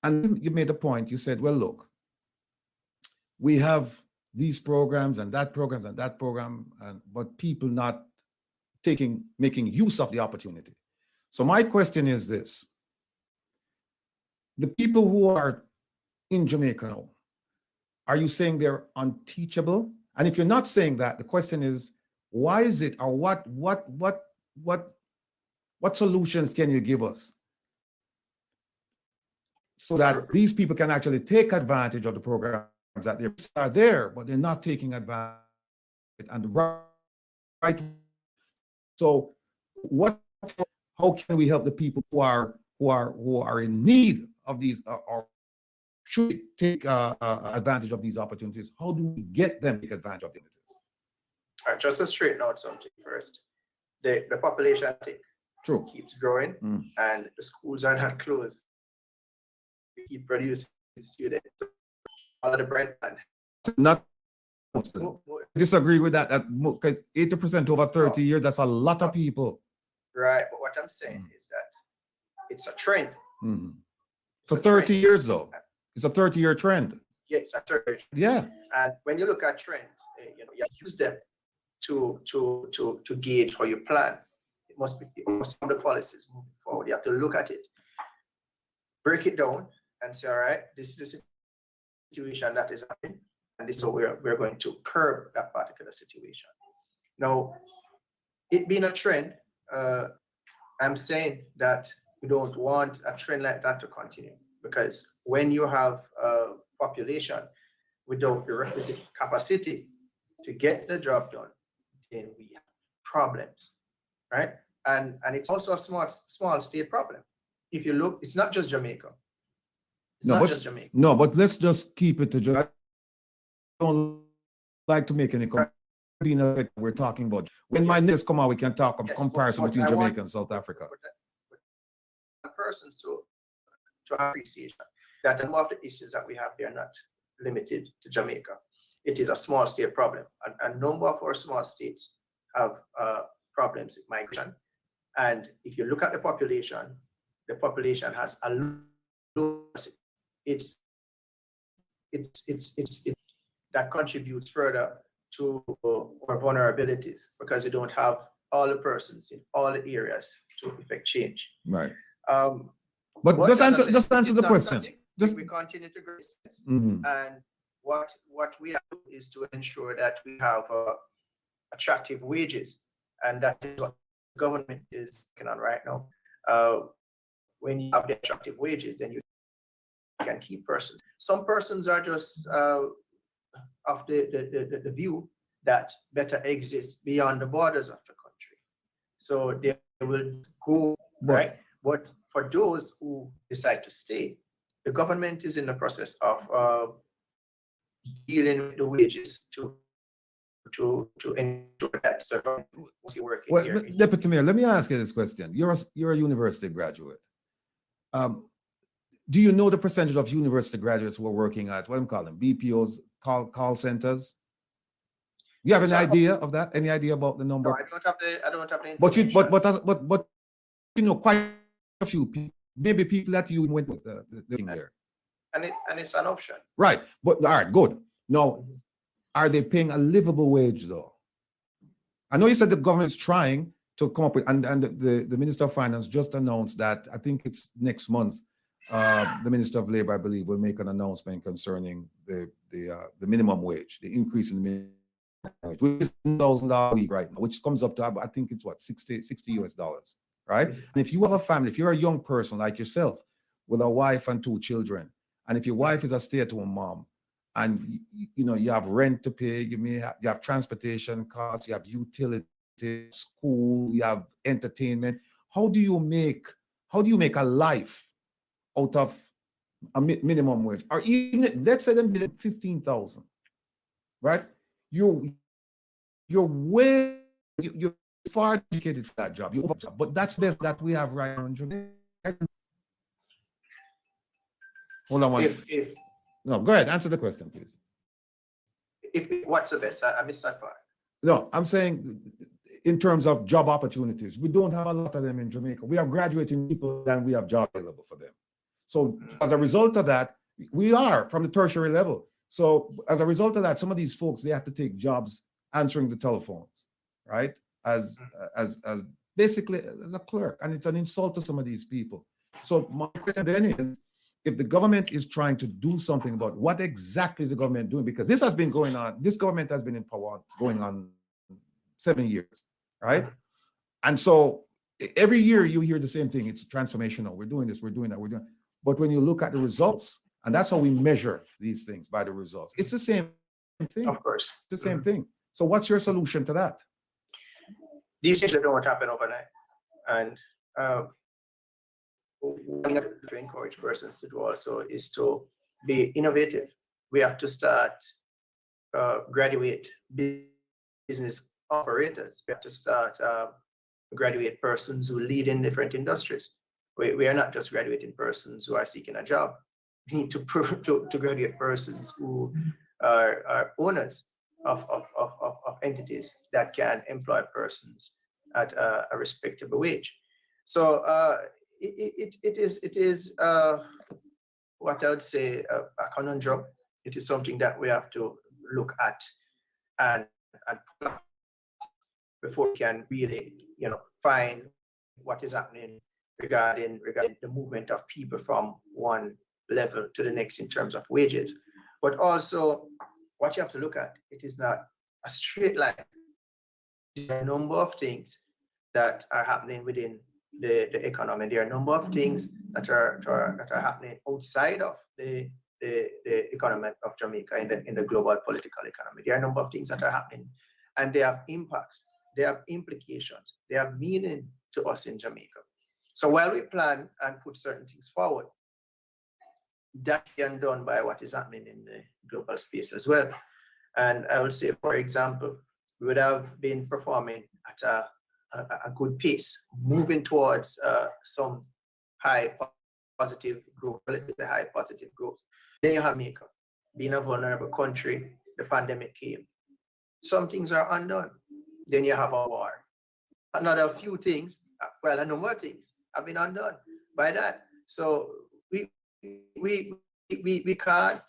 And you made a point. You said, well, look, we have these programs and that programs and that program, but people not making use of the opportunity. So my question is this. The people who are in Jamaica now, are you saying they're unteachable? And if you're not saying that, the question is, why is it, or what solutions can you give us so that these people can actually take advantage of the programs that are there, but they're not taking advantage and the right. So how can we help the people who are in need of these or should take advantage of these opportunities? How do we get them to take advantage of them? All right, just to straighten out something first. The population keeps growing and the schools are not closed. We keep producing students. All of the bread. Not disagree with that. Because 80% over 30 years, that's a lot of people. Right, but what I'm saying is that it's a trend. For 30 years though. It's a 30-year trend. Yeah, it's a trend. Yeah. And when you look at trends, you use them to gauge how you plan. It must be some of the policies moving forward. You have to look at it, break it down, and say, all right, this is a situation that is happening, and this is how we're going to curb that particular situation. Now, it being a trend, I'm saying that we don't want a trend like that to continue. because when you have a population without the requisite capacity to get the job done, then we have problems, right? And it's also a small state problem. If you look, it's not just Jamaica. It's not just Jamaica. No, but let's just keep it to Jamaica. I don't like to make any we're talking about. When my next come out, we can talk of comparison between Jamaica and South Africa. Persons to appreciation that a number of the issues that we have, they are not limited to Jamaica. It is a small state problem. A number of our small states have problems with migration. And if you look at the population has a low, it's that contributes further to our vulnerabilities because you don't have all the persons in all the areas to effect change. Right. But just answer the question. We continue to grow, and what we have to do is to ensure that we have attractive wages, and that is what the government is working on right now. When you have the attractive wages, then you can keep persons. Some persons are just of the view that better exists beyond the borders of the country, so they will go right. But for those who decide to stay, the government is in the process of dealing with the wages to ensure that working well, here. Deputy Mayor, let me ask you this question. You're a university graduate. Do you know the percentage of university graduates who are working at what I'm calling BPOs, call centers? You have an idea of that? Any idea about the number? No, I don't have the information. But you know, quite a few people, maybe people that you went with the thing there. And it's an option. Right. But all right, good. Now, are they paying a livable wage though? I know you said the government's trying to come up with, and the Minister of Finance just announced that, I think it's next month, the Minister of Labor, I believe, will make an announcement concerning the minimum wage, the increase in the minimum wage, which is $1,000 a week right now, which comes up to, I think it's what, $60 US, right? And if you have a family, if you're a young person like yourself with a wife and 2 children, and if your wife is a stay-at-home mom, and you know you have rent to pay, you have transportation costs, you have utility, school, you have entertainment. How do you make a life out of a minimum wage, or even let's say them 15,000, right? You're far educated for that job. But that's the best that we have right now in Jamaica. Hold on one. No, go ahead. Answer the question, please. What's the best? I missed that part. No, I'm saying in terms of job opportunities, we don't have a lot of them in Jamaica. We are graduating people and we have jobs available for them. So as a result of that, we are from the tertiary level. So as a result of that, some of these folks, they have to take jobs answering the telephones, right? As basically as a clerk, and it's an insult to some of these people. So my question then is, if the government is trying to do something about what exactly is the government doing, because this has been going on, this government has been in power going on 7 years, right? And so every year you hear the same thing. It's transformational. We're doing this, we're doing that, we're doing. But when you look at the results, and that's how we measure these things, by the results, it's the same thing. Of course. It's the same thing. So what's your solution to that? These things don't happen overnight. And one thing to encourage persons to do also is to be innovative. We have to start graduate business operators. We have to start graduate persons who lead in different industries. We are not just graduating persons who are seeking a job. We need to graduate persons who are owners of entities that can employ persons at a respectable wage. So it is what I would say a conundrum. It is something that we have to look at and pull up before we can really, find what is happening regarding the movement of people from one level to the next in terms of wages. But also, what you have to look at, it is not a straight line. There are a number of things that are happening within the economy. There are a number of things that are happening outside of the economy of Jamaica in the global political economy. There are a number of things that are happening, and they have impacts, they have implications, they have meaning to us in Jamaica. So while we plan and put certain things forward, that can be done by what is happening in the global space as well. And I would say, for example, we would have been performing at a good pace, moving towards some high positive growth, relatively high positive growth. Then you have Jamaica, being a vulnerable country, the pandemic came. Some things are undone. Then you have a war. Another few things, well, a number of things have been undone by that. So we can't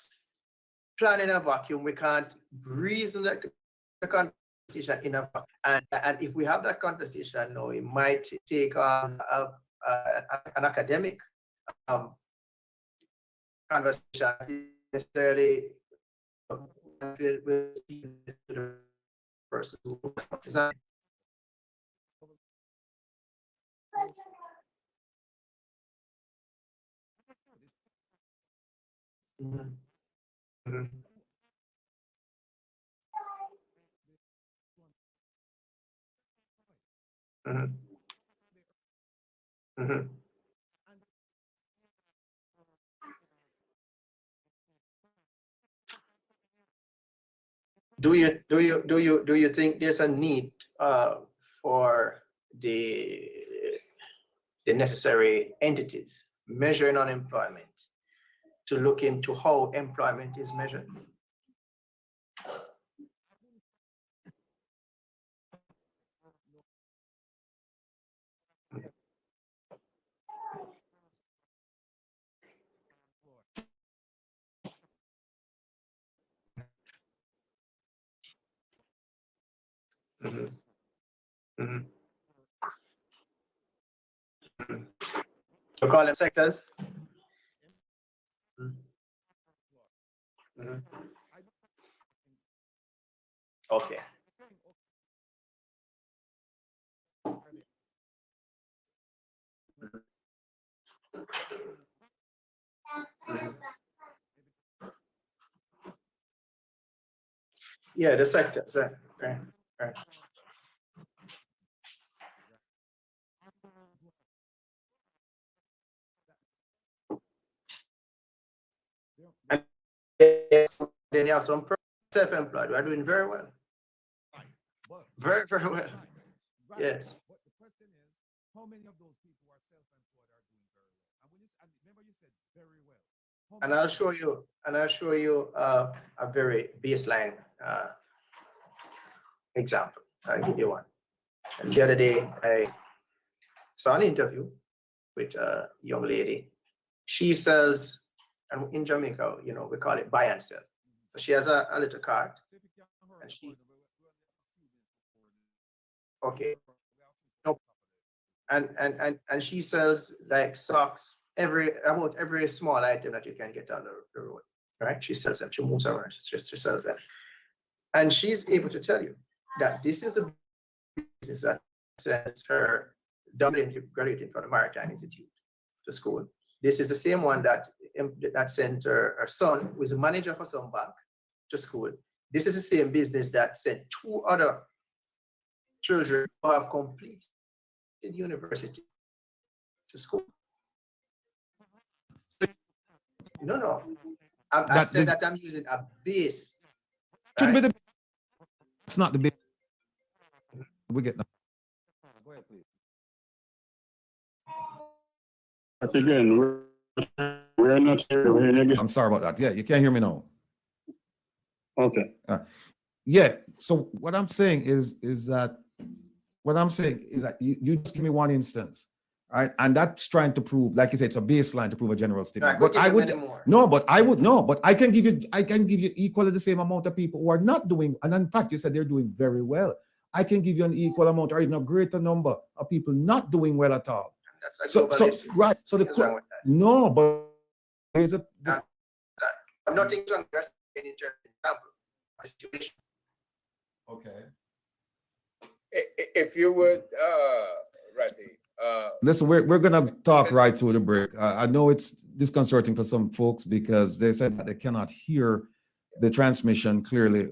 plan in a vacuum. We can't reason the conversation in a vacuum. And if we have that conversation now, it might take on an academic conversation necessarily with the person who is Do you think there's a need for the necessary entities measuring unemployment to look into how employment is measured? So call them sectors. Okay. Yeah, the sectors, right. And then you have some self-employed who are doing very well. Very well. Yes. But the question is, how many of those people who are self-employed are doing very well? And when remember you said very well. And I'll show you a very baseline example. I'll give you one. And the other day I saw an interview with a young lady. She sells, and in Jamaica, you know, we call it buy and sell. So she has a little cart, and she, okay, no, and she sells like socks, about every small item that you can get on the road, right? She sells them. She moves around. She sells them, and she's able to tell you that this is a business that sends her graduating from the Maritime Institute to school. This is the same one that sent her son, who is a manager for some bank, to school. This is the same business that sent 2 other children who have completed university to school. No. I said that I'm using a base. Right? It's not the base. We get. Go ahead, please. Again, we're not here. I'm sorry about that. Yeah, you can't hear me now. Okay. Yeah. So what I'm saying is that you just give me one instance, right? And that's trying to prove, like you said, it's a baseline to prove a general statement. Right, but I can give you equally the same amount of people who are not doing, and in fact, you said they're doing very well. I can give you an equal amount or even a greater number of people not doing well at all. That's a global issue. Right. So no, but there's a I'm not thinking wrong. There's an example situation. Okay. If you would, Ratty, Listen, we're gonna talk right through the break. I know it's disconcerting for some folks because they said that they cannot hear the transmission clearly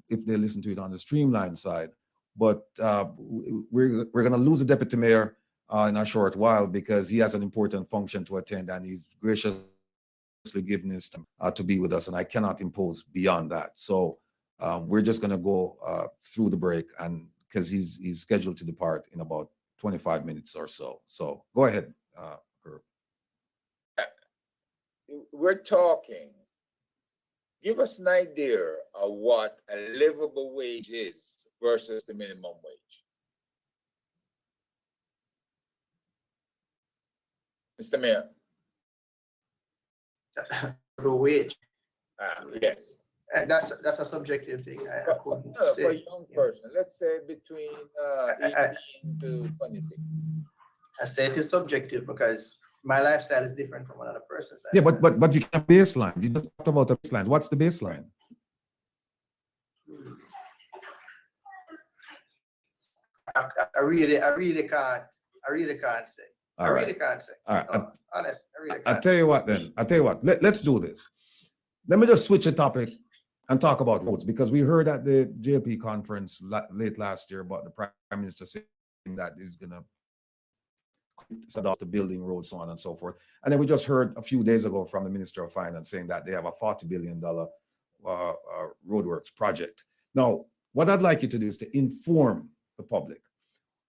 if they listen to it on the streamline side. But we're gonna lose the deputy mayor in a short while because he has an important function to attend, and he's graciously given his time to be with us, and I cannot impose beyond that. So we're just gonna go through the break, and because he's scheduled to depart in about 25 minutes or so. So go ahead. Herb. We're talking. Give us an idea of what a livable wage is versus the minimum wage. Mr. Mayor. The wage. Yes. And that's a subjective thing. I couldn't For say. a young person, let's say between 18 to 26. I say it is subjective because my lifestyle is different from another person's Yeah, lifestyle. but you can't baseline. You just talked about the baseline. What's the baseline? I really can't say. All I right. really can't say. All right. No, honest, I really I'll can't. tell you what then. I'll tell you what. Let's do this. Let me just switch the topic and talk about roads, because we heard at the JP conference late last year about the Prime Minister saying that he's going to start off the building roads, so on and so forth. And then we just heard a few days ago from the Minister of Finance saying that they have a $40 billion roadworks project. Now, what I'd like you to do is to inform the public.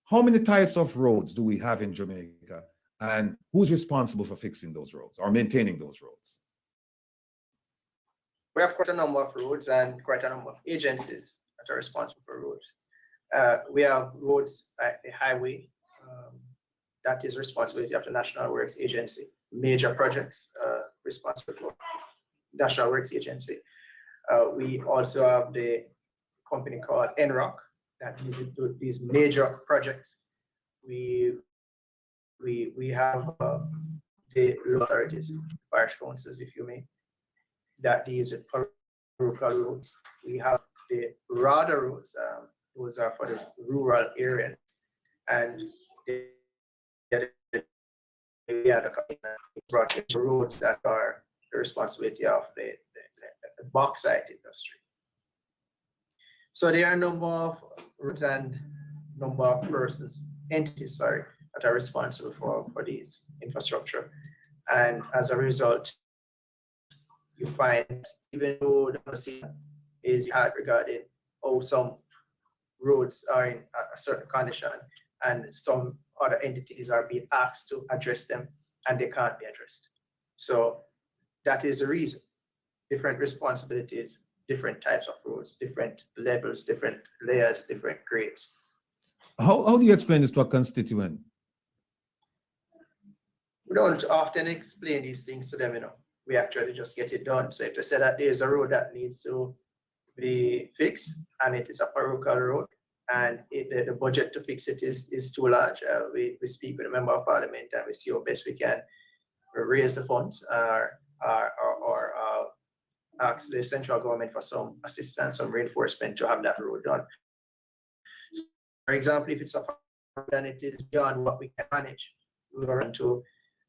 How many types of roads do we have in Jamaica, and who's responsible for fixing those roads or maintaining those roads? We have quite a number of roads and quite a number of agencies that are responsible for roads. We have roads like the highway, that is responsibility of the National Works Agency. Major projects responsible for National Works Agency. We also have the company called NROC that uses these major projects. We have the local authorities, parish councils, if you may, that deals with parochial roads. We have the RADA roads, those are for the rural areas, and the roads that are the responsibility of the bauxite industry. So there are a number of roads and number of entities, that are responsible for these infrastructure. And as a result, you find, even though the policy is hard regarding how some roads are in a certain condition and some other entities are being asked to address them and they can't be addressed. So that is the reason. Different responsibilities, different types of roads, different levels, different layers, different grades. How do you explain this to a constituent? We don't often explain these things to them, we actually just get it done. So if they say that there's a road that needs to be fixed and it is a parochial road and the budget to fix it is too large, we speak with a member of parliament and we see how best we can raise the funds or ask the central government for some assistance, some reinforcement to have that road done. So, for example, if it's a road and it is beyond what we can manage, we will run to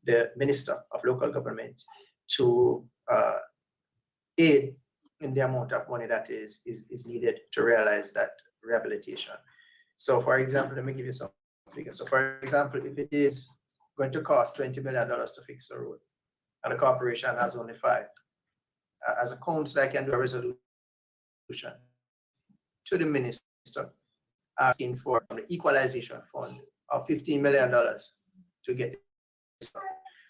the Minister of Local Government to aid in the amount of money that is needed to realize that rehabilitation. So for example, let me give you some figures. So for example, if it is going to cost $20 million to fix the road and the corporation has only 5, as a council, I can do a resolution to the minister asking for the equalization fund of $15 million to get this done.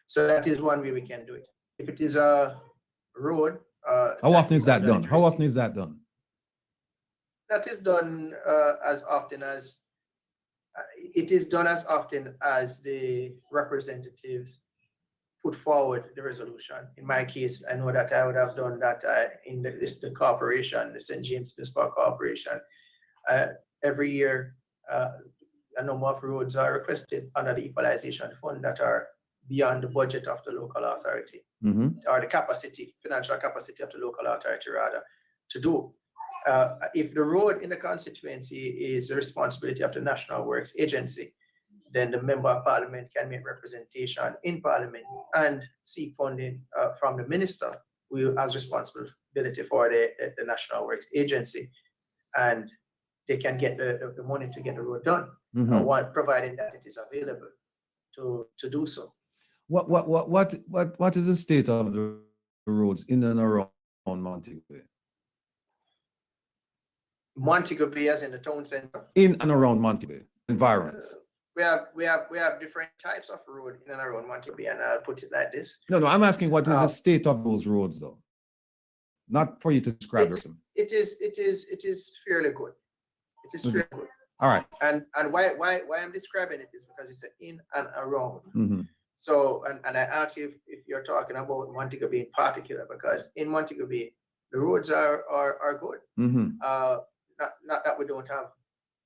So that is one way we can do it. If it is a road, How often is that done? How often is that done? That is done as often as it is done as often as the representatives put forward the resolution. In my case, I know that I would have done that in the corporation, the St. James Municipal Corporation. Every year, a number of roads are requested under the equalization fund that are beyond the budget of the local authority, or the capacity, financial capacity of the local authority rather, to do. If the road in the constituency is the responsibility of the National Works Agency, then the member of parliament can make representation in parliament and seek funding from the minister who has responsibility for the National Works Agency. And they can get the money to get the road done, providing that it is available to do so. What is the state of the roads in and around Montego Bay? Montego Bay, as in the town center. In and around Montego Bay environs. We have different types of road in and around Montego Bay, and I'll put it like this. No, I'm asking what is the state of those roads, though? Not for you to describe them. It is fairly good. It is fairly good. All right. And why I'm describing it is because it's in and around. So, and I asked you if you're talking about Montego Bay in particular, because in Montego Bay, the roads are good. Not that we don't have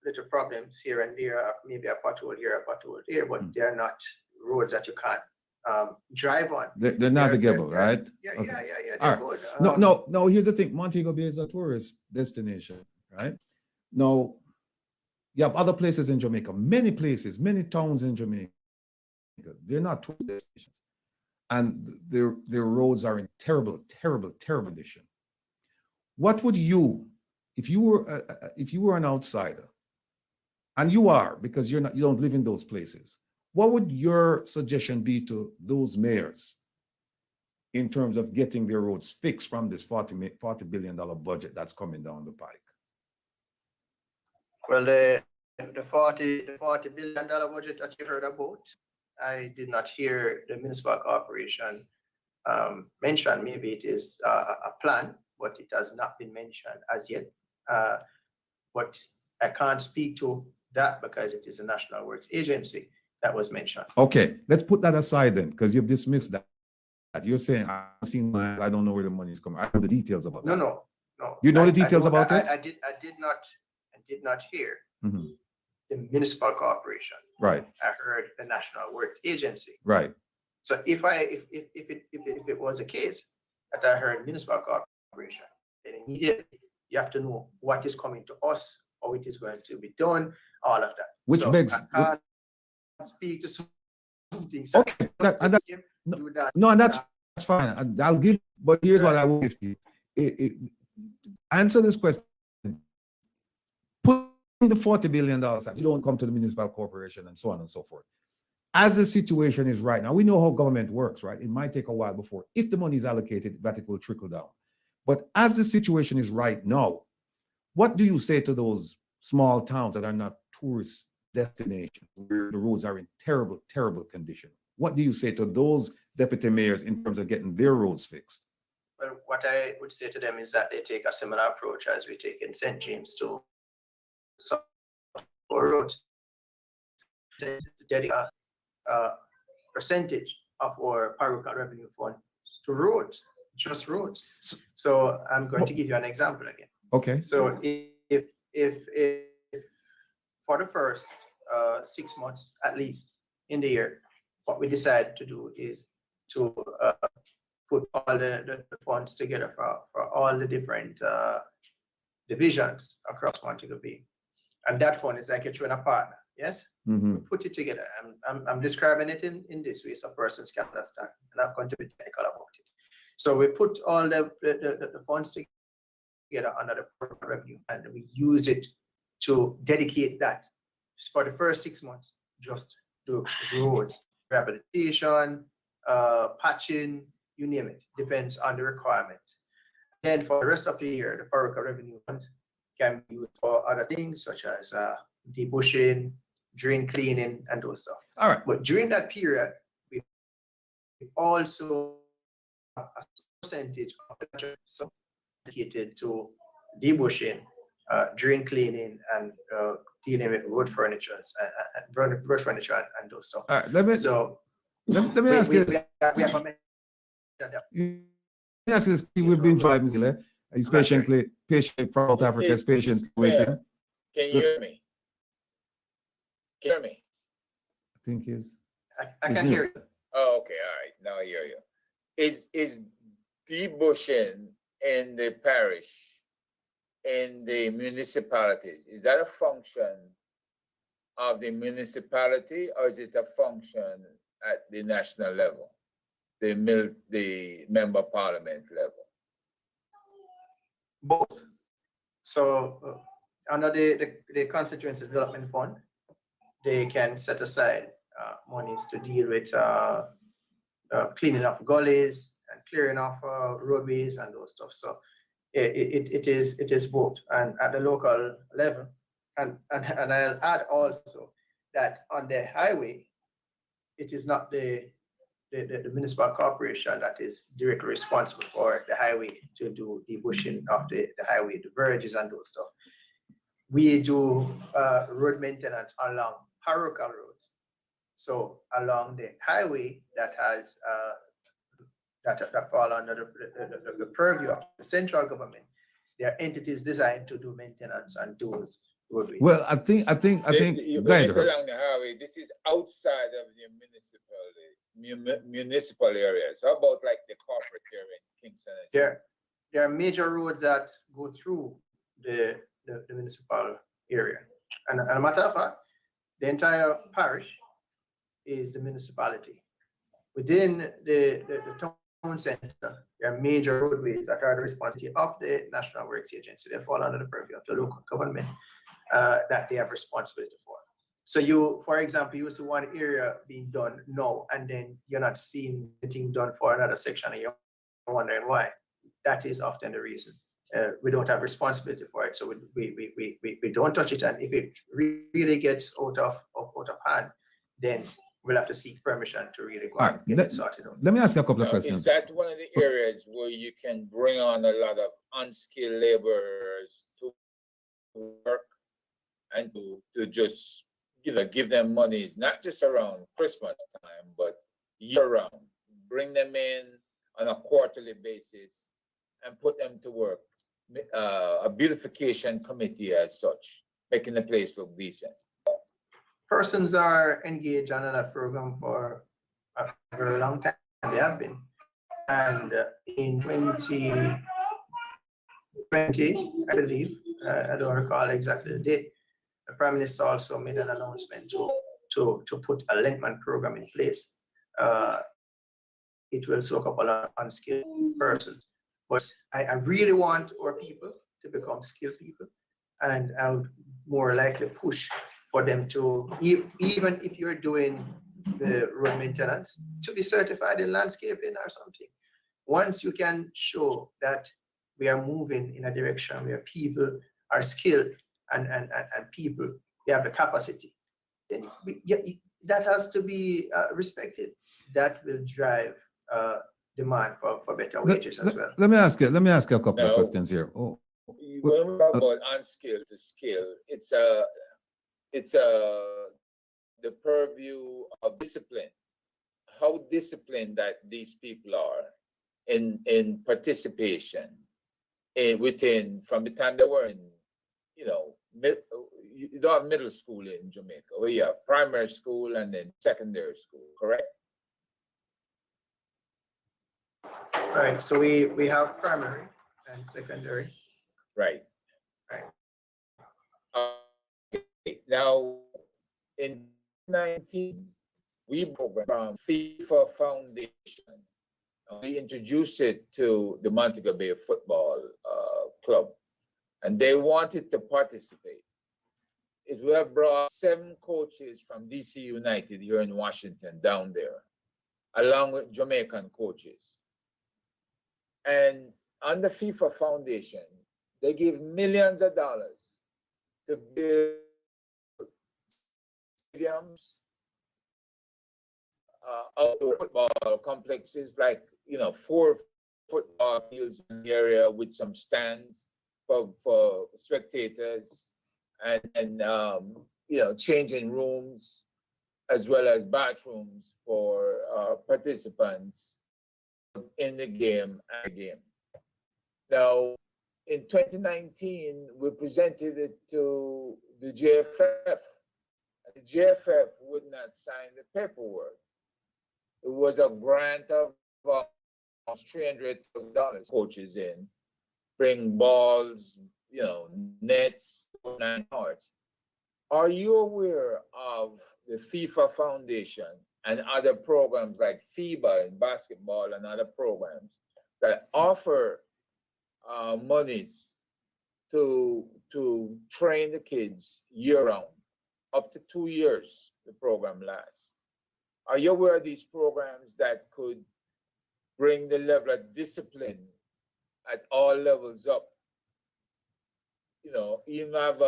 little problems here and there, maybe a pothole here, a pothole there, but they're not roads that you can't drive on. They're navigable, right? Yeah, Okay. yeah, All they're right. good. No, here's the thing. Montego Bay is a tourist destination, right? Now, you have other places in Jamaica, many places, many towns in Jamaica. They're not tourist destinations. And their roads are in terrible condition. What would you, if you were an outsider, and you are, because you don't live in those places, what would your suggestion be to those mayors in terms of getting their roads fixed from this $40 billion budget that's coming down the pike? Well, the $40 billion budget that you heard about, I did not hear the municipal corporation mention. Maybe it is a plan, but it has not been mentioned as yet. But I can't speak to that because it is a National Works Agency that was mentioned. Okay, let's put that aside then, because you've dismissed that. You're saying, I've seen that, I don't know where the money is coming. I know the details about that. No. You know the details about it? I did not hear the municipal corporation. Right. I heard the National Works Agency. Right. So if it was a case that I heard municipal corporation, then immediately you have to know what is coming to us, how it is going to be done, all of that. Which so begs. I can't speak to something. Okay. And that's fine. I'll give, but here's what I will give you. Answer this question. Put the $40 billion that you don't come to the municipal corporation and so on and so forth. As the situation is right now, we know how government works, right? It might take a while before, if the money is allocated, that it will trickle down. But as the situation is right now, what do you say to those small towns that are not tourist destinations, where the roads are in terrible condition? What do you say to those deputy mayors in terms of getting their roads fixed? Well, what I would say to them is that they take a similar approach as we take in St. James to some roads. To dedicate a percentage of our parochial revenue fund to roads, just roads. So I'm going to give you an example again. Okay. So if for the first 6 months at least in the year, what we decide to do is to put all the funds together for all the different divisions across Montego Bay. And that fund is like you're a partner, yes? We put it together. I'm describing it in this way so persons can understand. I'm not going to be technical about it. So we put all the funds together under the program revenue, and we use it to dedicate that for the first 6 months, just to roads, rehabilitation, patching, you name it, depends on the requirement. Then for the rest of the year, the parochial revenue fund can be used for other things such as debushing, drain cleaning, and those stuff. All right. But during that period, we also have a percentage of the budget dedicated to debushing, drain cleaning, and dealing with road furniture and those stuff. All right. Let me ask you. We have a Yes, we've been driving, Zile. He's patient from South Africa, is patient waiting. Can you hear me? Can you hear me? I think he's. I can hear you. Oh, okay, all right. Now I hear you. Is debushing in the parish, in the municipalities, is that a function of the municipality, or is it a function at the national level, the member parliament level? Both. So under the Constituency Development Fund, they can set aside monies to deal with cleaning up gullies and clearing off roadways and those stuff. So it is both, and at the local level, and I'll add also that on the highway, it is not the municipal corporation that is directly responsible for the highway to do the bushing of the highway, the verges and those stuff. We do road maintenance along parochial roads. So along the highway that has that fall under the purview of the central government, there are entities designed to do maintenance on those roadways. Well, I think. When Go ahead, you say along the highway, this is outside of the municipal areas. How about like the corporate area in Kingston? There are major roads that go through the municipal area, and a matter of fact, the entire parish is the municipality. Within the town center, there are major roadways that are the responsibility of the National Works Agency. They fall under the purview of the local government that they have responsibility for. So you, for example, you see one area being done now, and then you're not seeing anything done for another section, and you're wondering why. That is often the reason. We don't have responsibility for it, so we don't touch it. And if it really gets out of hand, then we'll have to seek permission to really go and get it sorted out. Let me ask you a couple of Now, questions. is that one of the areas where you can bring on a lot of unskilled laborers to work and to just give them monies, not just around Christmas time, but year round? Bring them in on a quarterly basis and put them to work. A beautification committee as such, making the place look decent. Persons are engaged under that program for a very long time. They have been. And in 2020, I believe, I don't recall exactly the date, the Prime Minister also made an announcement to put a Lentman program in place. It will soak up a lot of unskilled persons. But I really want our people to become skilled people, and I would more likely push for them to, even if you're doing the road maintenance, to be certified in landscaping or something. Once you can show that we are moving in a direction where people are skilled and people, they have the capacity, then that has to be respected. That will drive demand for better wages as well. Let me ask you a couple of questions here. When we talk about unskilled to skill, it's the purview of discipline. How disciplined that these people are in participation within, from the time they were in, you don't have middle school in Jamaica. We have primary school and then secondary school, correct? Right, so we have primary and secondary. Right. Right. Now, in 2019, we programmed FIFA Foundation. We introduced it to the Montego Bay Football Club, and they wanted to participate. It will have brought 7 coaches from DC United here in Washington down there, along with Jamaican coaches. And on the FIFA Foundation, they give millions of dollars to build stadiums, outdoor football complexes, like 4 football fields in the area with some stands for spectators, and changing rooms as well as bathrooms for participants in the game and the game. Now, in 2019, we presented it to the JFF. The JFF would not sign the paperwork. It was a grant of almost $300,000. Coaches in, bring balls, nets, 9 yards. Are you aware of the FIFA Foundation and other programs like FIBA in basketball and other programs that offer monies to train the kids year-round, up to 2 years the program lasts? Are you aware of these programs that could bring the level of discipline at all levels up? You know, even have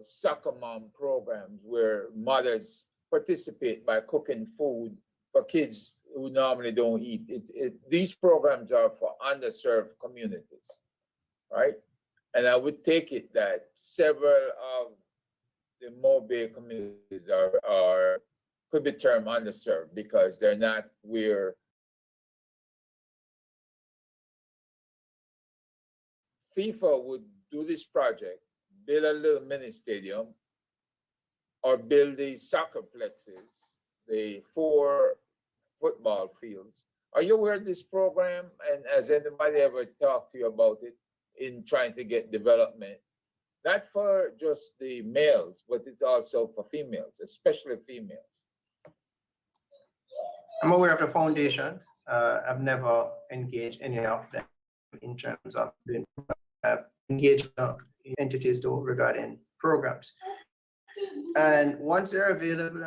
soccer mom programs where mothers participate by cooking food for kids who normally don't eat. These programs are for underserved communities, right? And I would take it that several of the Mobile communities could be termed underserved because they're not where FIFA would do this project, build a little mini stadium or build these soccer plexes, the 4 football fields. Are you aware of this program? And has anybody ever talked to you about it in trying to get development? Not for just the males, but it's also for females, especially females. I'm aware of the foundations. I've never engaged any of them in terms of doing. I've engaged entities though regarding programs. And once they're available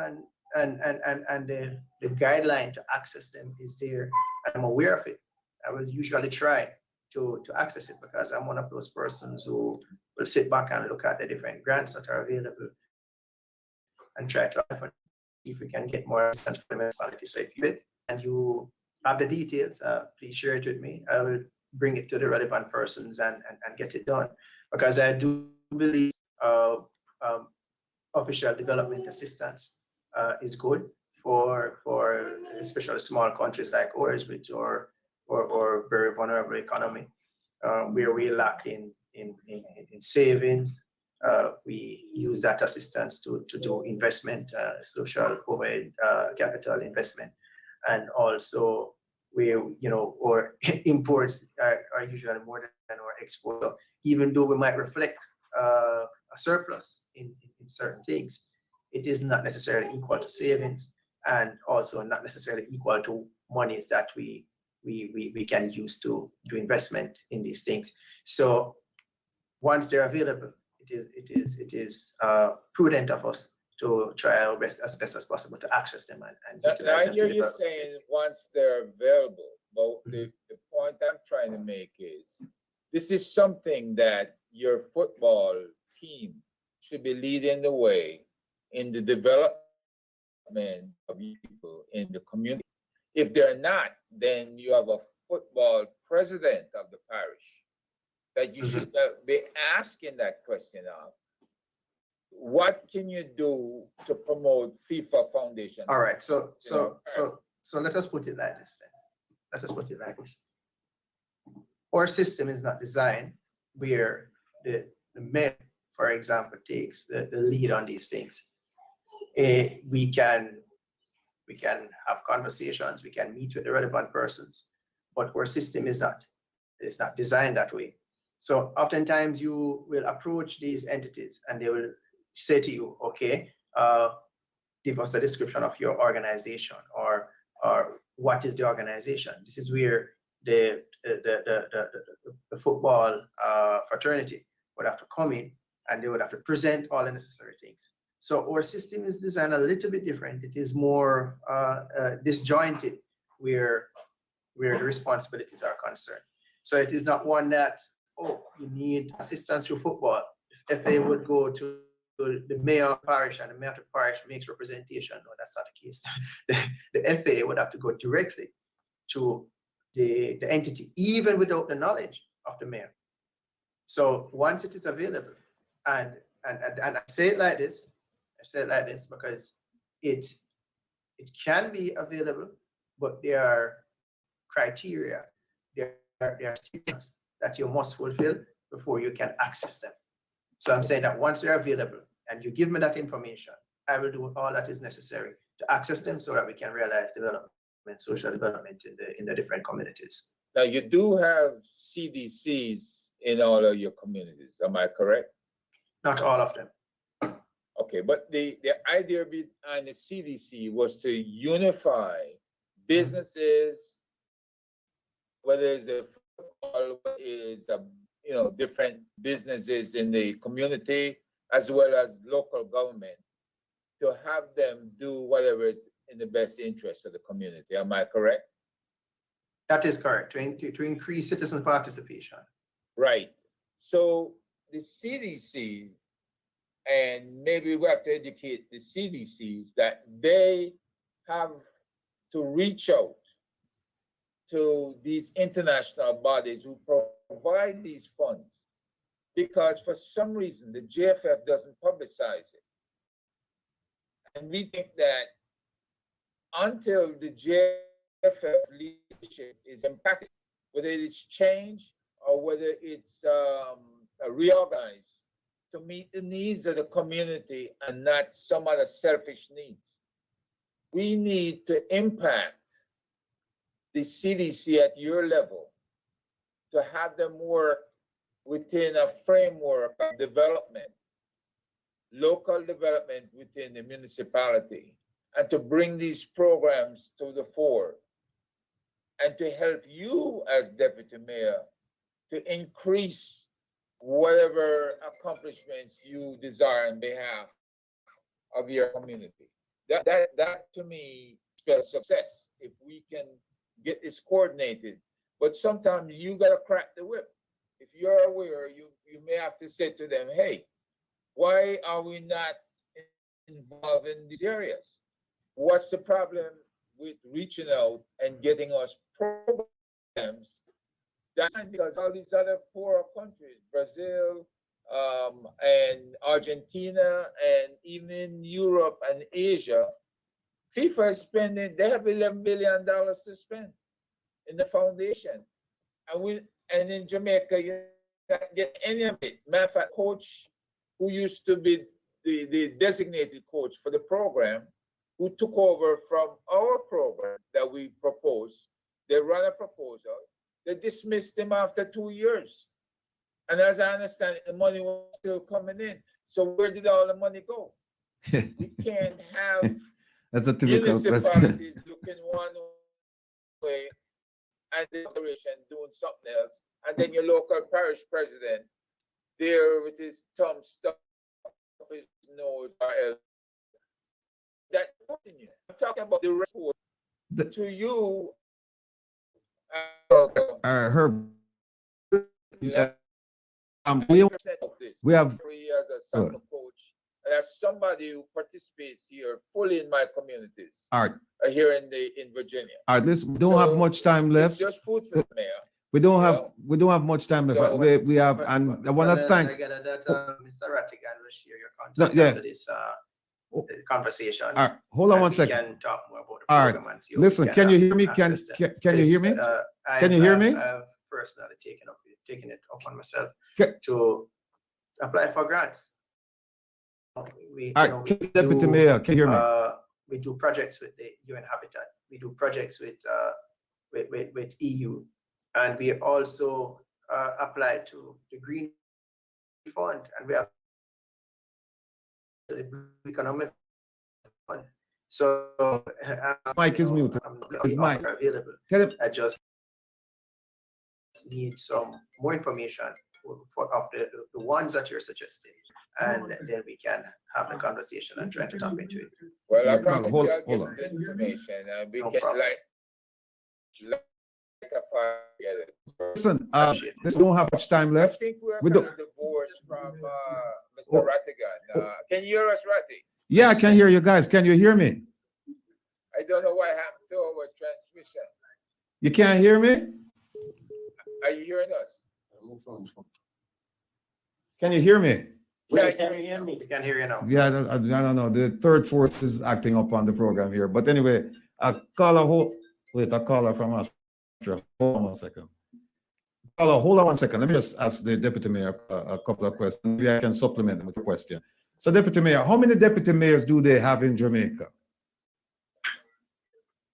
and the guideline to access them is there, I'm aware of it. I will usually try to access it because I'm one of those persons who will sit back and look at the different grants that are available and try to see if we can get more assistance for the municipality. So if you bid and you have the details, please share it with me. I will bring it to the relevant persons and get it done. Because I do believe official development assistance is good for especially small countries like ours, which are or very vulnerable economy, where we lack in savings. We use that assistance to do investment, social overhead capital investment, and also our imports are usually more than our exports. So even though we might reflect a surplus in certain things, it is not necessarily equal to savings, and also not necessarily equal to monies that we can use to do investment in these things. So once they're available, it is prudent of us to try our best as possible to access them and utilize them. I hear you saying once they're available, but the point I'm trying to make is this is something that your football team should be leading the way in the development of people in the community. If they're not, then you have a football president of the parish that you should be asking that question of. What can you do to promote FIFA Foundation? All right, so let us put it like this then. Let us put it like this. Our system is not designed where the mayor, for example, takes the lead on these things. We can have conversations, we can meet with the relevant persons, but our system is not designed that way. So oftentimes you will approach these entities and they will say to you, okay, give us a description of your organization, or what is the organization. This is where the football fraternity would have to come in and they would have to present all the necessary things. So our system is designed a little bit different. It is more disjointed where the responsibilities are concerned. So it is not one that, oh, you need assistance through football. If FA would go to the mayor of parish and the mayor of the parish makes representation, no, that's not the case. The FA would have to go directly to the entity, even without the knowledge of the mayor. So once it is available, and I say it like this, because it can be available, but there are criteria, there are statements that you must fulfill before you can access them. So I'm saying that once they're available and you give me that information, I will do all that is necessary to access them so that we can realize development, social development in the different communities. Now you do have CDCs in all of your communities, am I correct? Not all of them. Okay. Okay, but the idea behind the CDC was to unify businesses, whether it's a football, whether it's a, different businesses in the community, as well as local government, to have them do whatever is in the best interest of the community. Am I correct? That is correct, to increase citizen participation. Right. So the CDC, and maybe we have to educate the CDCs that they have to reach out to these international bodies who provide these funds, because for some reason the JFF doesn't publicize it. And we think that until the JFF leadership is impacted, whether it's changed or whether it's reorganized to meet the needs of the community and not some other selfish needs, we need to impact the CDC at your level to have them work within a framework of development, local development within the municipality, and to bring these programs to the fore, and to help you as deputy mayor to increase whatever accomplishments you desire on behalf of your community. That to me spells success, if we can get this coordinated. But sometimes you gotta crack the whip. If you're aware, you may have to say to them, hey, why are we not involved in these areas? What's the problem with reaching out and getting us programs? That's because all these other poorer countries, Brazil, and Argentina, and even Europe and Asia, FIFA is spending, they have $11 billion to spend in the foundation. And in Jamaica, you can't get any of it. Matter of fact, coach who used to be the designated coach for the program, who took over from our program that we proposed, they ran a proposal, they dismissed him after 2 years. And as I understand it, the money was still coming in. So where did all the money go? We can't have That's a typical question. municipalities looking one way and the operation doing something else, and then your local parish president there with his thumb stuck up his nose or else. That continue. I'm talking about the report to you. Herb, Yeah. we have 3 years as soccer coach, and as somebody who participates here fully in my communities. all right. Here in Virginia. All right, listen, we don't have much time It's left. just food for the mayor. We don't you have know? much time left. So- we have, and I want to thank. Again, that Mr. Rattigan will share your No, contact yeah. after this conversation. All right, hold on and one we second. can talk more about the All right. program and see how we Listen, can you hear me? Can access them. can you hear me? Can you hear me? I've personally taken it upon myself Okay. to apply for grants. We, All you know, right, we Deputy do, Mayor, can you hear me? we do projects with the UN Habitat. We do projects with EU, and we also apply to the Green Fund, and we have the Blue Economic Fund. So Mic is you know, muted. His mic. available. Tell him. I just need some more information of the ones that you're suggesting, and then we can have the conversation and try to tap into it. Well, I Yeah, promise hold- you I'll hold get on. the information, and we No can problem. like a fire together. Listen, Appreciate it. we don't have much time I left. think we're We kind don't- of divorced from Mr. Oh. Rattigan. Can you hear us, Ratty? Yeah, I can hear you guys. Can you hear me? I don't know what happened to our transmission. You can't hear me? Are you hearing us? Can you hear me? Yeah, We can hear you now. Yeah, I don't know. The third force is acting up on the program here. But anyway, a caller from us. Hold on 1 second. Caller, hold on 1 second. Let me just ask the deputy mayor a couple of questions. Maybe I can supplement them with a question. So, deputy mayor, how many deputy mayors do they have in Jamaica?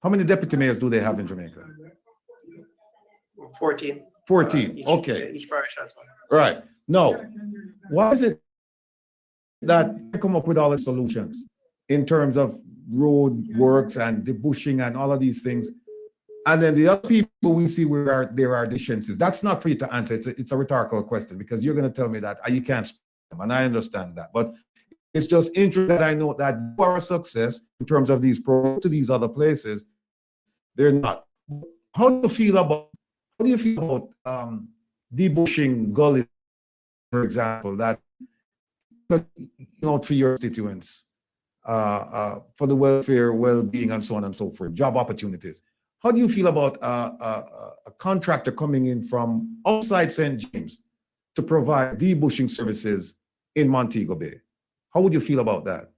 How many deputy mayors do they have in Jamaica? 14. 14. Each- Okay. Each parish has one. Right. No. Why is it that come up with all the solutions in terms of road works and the bushing and all of these things. And then the other people we see where there are deficiencies. That's not for you to answer. It's a rhetorical question because you're going to tell me that you can't speak them, and I understand that. But it's just interesting that I know that you are a success in terms of these programs to these other places. They're not. How do you feel about debushing gullies, for example, that for your constituents, for the welfare, well-being, and so on and so forth, job opportunities? How do you feel about a contractor coming in from outside St. James to provide debushing services in Montego Bay? How would you feel about that?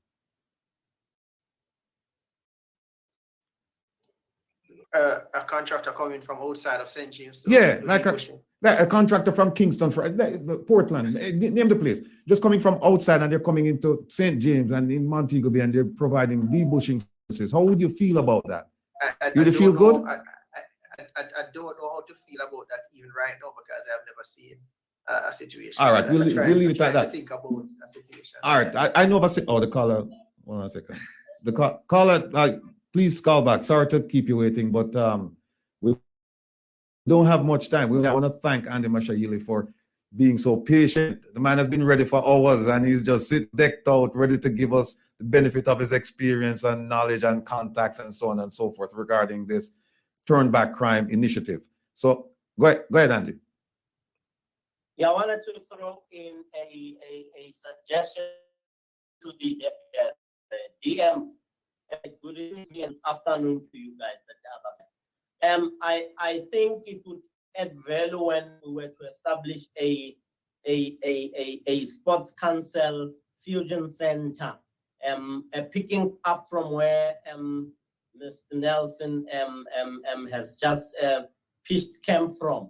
A contractor coming from outside of St. James. Yeah, like a contractor from Kingston, Portland, name the place. Just coming from outside and they're coming into St. James and in Montego Bay and they're providing debushing services. How would you feel about that? You feel good? I don't know how to feel about that even right now because I've never seen a situation. All right, we'll leave it at that. Think about a situation. All right, I know if I say, the caller, hold on a second. The caller, please call back. Sorry to keep you waiting, but we don't have much time. We want to thank Andy Mashayle for being so patient. The man has been ready for hours and he's just decked out, ready to give us the benefit of his experience and knowledge and contacts and so on and so forth regarding this Turn Back Crime initiative. So go ahead, Andy. Yeah, I wanted to throw in a suggestion to the DM. Good evening and afternoon to you guys. I think it would add value when we were to establish a sports council fusion center. Picking up from where Mr. Nelson has just pitched camp from.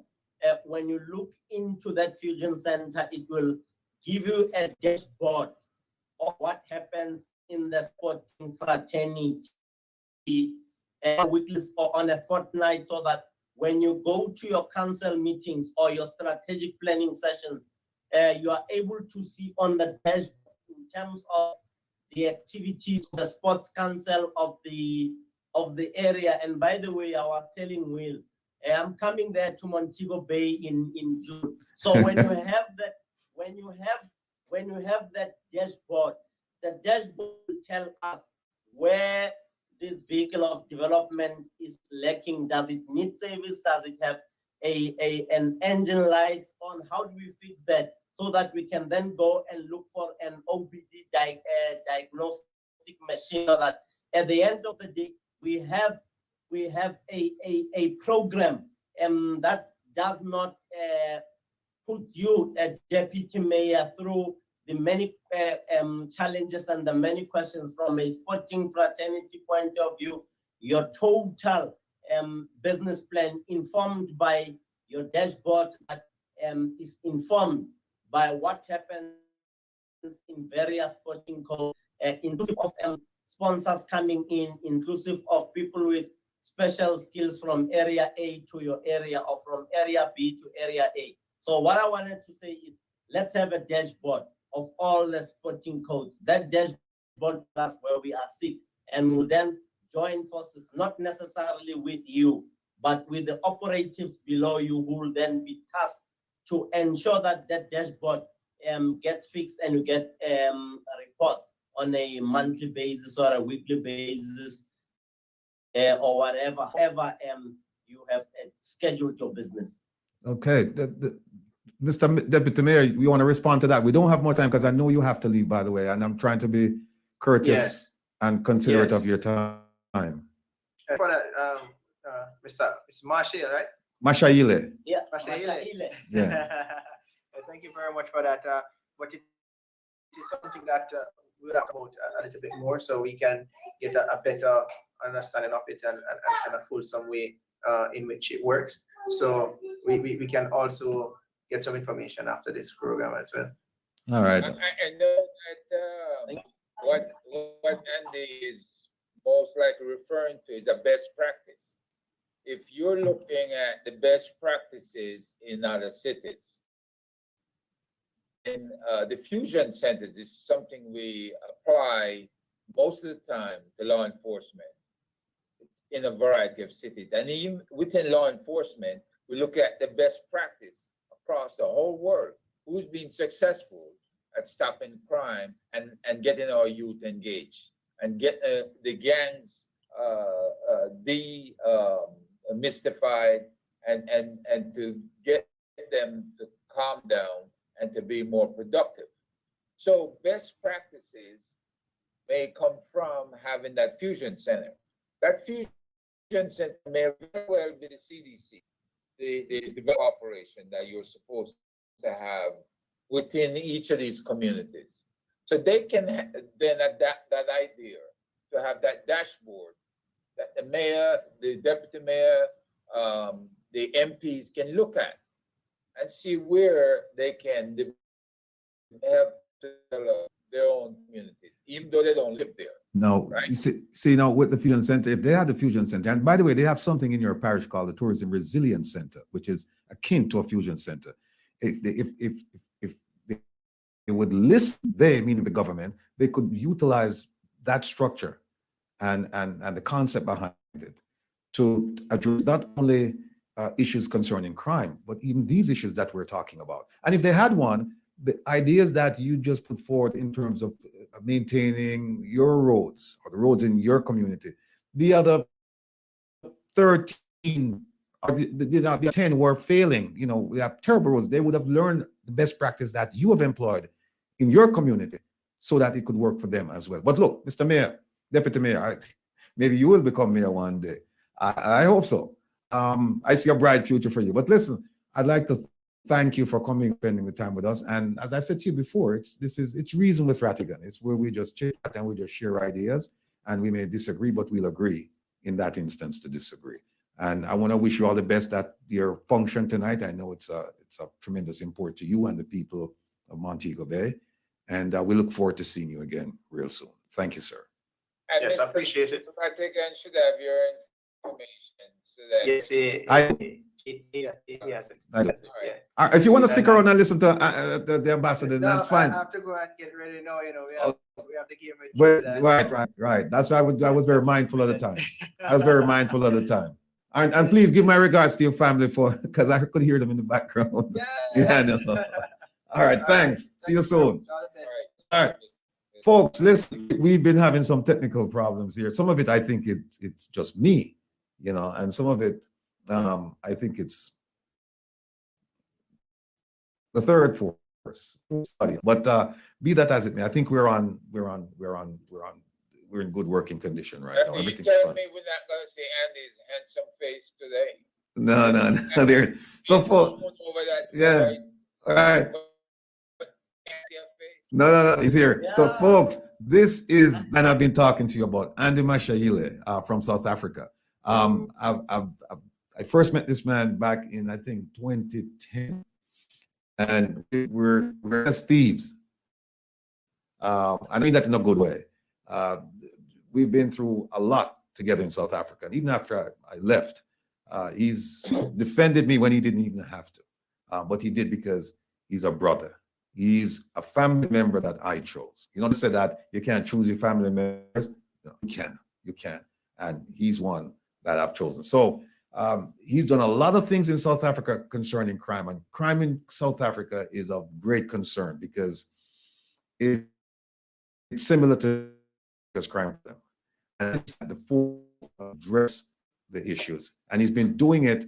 When you look into that fusion center, it will give you a dashboard of what happens in the sporting fraternity weekly or on a fortnight, so that when you go to your council meetings or your strategic planning sessions, you are able to see on the dashboard in terms of the activities of the sports council of the area. And by the way, I was telling Will, I'm coming there to Montego Bay in June. So when you have that, when you have that dashboard, the dashboard will tell us where this vehicle of development is lacking. Does it need service? Does it have an engine lights on? How do we fix that so that we can then go and look for an OBD diagnostic machine, so that at the end of the day we have a program that does not put you, a deputy mayor, through the many challenges and the many questions from a sporting fraternity point of view. Your total business plan informed by your dashboard that is informed by what happens in various sporting codes, inclusive of sponsors coming in, inclusive of people with special skills from area A to your area, or from area B to area A. So what I wanted to say is, let's have a dashboard of all the sporting codes. That dashboard, that's where we are sick, and we'll then join forces, not necessarily with you, but with the operatives below you, who will then be tasked to ensure that that dashboard gets fixed and you get reports on a monthly basis or a weekly basis, or whatever you have scheduled your business. Okay, Mr. Deputy Mayor, we want to respond to that. We don't have more time because I know you have to leave, by the way, and I'm trying to be courteous and considerate of your time. For that, Mr. Mashayle, right? Mashayle. Yeah, Mashayle. Yeah. Thank you very much for that. But it is something that we'll talk about a little bit more, so we can get a better understanding of it and a fulsome way in which it works. So we can also get some information after this program as well. All right. I know that what Andy is most likely referring to is a best practice. If you're looking at the best practices in other cities, the fusion centers is something we apply most of the time to law enforcement in a variety of cities. And even within law enforcement, we look at the best practice across the whole world. Who's been successful at stopping crime and getting our youth engaged and get the gangs mystified and to get them to calm down and to be more productive. So best practices may come from having that fusion center. That fusion center may very well be the CDC, the development operation that you're supposed to have within each of these communities. So they can then adapt that idea to have that dashboard that the mayor, the deputy mayor, the MPs can look at and see where they can help develop their own communities, even though they don't live there. No, Right. you see now with the Fusion Center, if they had the Fusion Center, and by the way, they have something in your parish called the Tourism Resilience Center, which is akin to a Fusion Center. If they would list, they, meaning the government, they could utilize that structure and the concept behind it to address not only issues concerning crime, but even these issues that we're talking about. And if they had one, the ideas that you just put forward in terms of maintaining your roads or the roads in your community, the other 13 or the 10 were failing, you know, we have terrible roads. They would have learned the best practice that you have employed in your community so that it could work for them as well. But look, Mr. Mayor, Deputy Mayor, maybe you will become mayor one day. I hope so. I see a bright future for you. But listen, I'd like to thank you for coming, spending the time with us. And as I said to you before, it's reason with Rattigan. It's where we just chat and we just share ideas, and we may disagree, but we'll agree in that instance to disagree. And I want to wish you all the best at your function tonight. I know it's a tremendous import to you and the people of Montego Bay. And we look forward to seeing you again real soon. Thank you, sir. And Yes, I Mr. appreciate it. Rattigan should have your information so that Yes, he I- has it. I do. Yes, yeah. If you want to stick around and listen to the ambassador, No, that's fine. I have to go and get ready now, you know, we have to give him a But, treat. right. That's why I was very mindful of the time. I was very mindful of the time. And please give my regards to your family because I could hear them in the background. Yeah, I know. All right, thanks. See you soon. All the best. All right. Folks, listen, we've been having some technical problems here. Some of it, I think it's just me, you know, and some of it, I think it's the third force. But be that as it may, I think we're in good working condition right now. you Everything's tell fine. me we're not going to see Andy's handsome face today. No. There. So for Over that, yeah. right? all right. Can't see her face. No, he's here. So, Yeah. folks, this is, and I've been talking to you about Andy Mashayle from South Africa. I first met this man back in, I think, 2010, and we're as thieves. I mean that in a good way. We've been through a lot together in South Africa, and even after I left, he's defended me when he didn't even have to, but he did because he's a brother. He's a family member that I chose. You know, they said that you can't choose your family members. No, you can. And he's one that I've chosen. So he's done a lot of things in South Africa concerning crime. And crime in South Africa is of great concern because it's similar to crime for them. And it's at the full address the issues. And he's been doing it.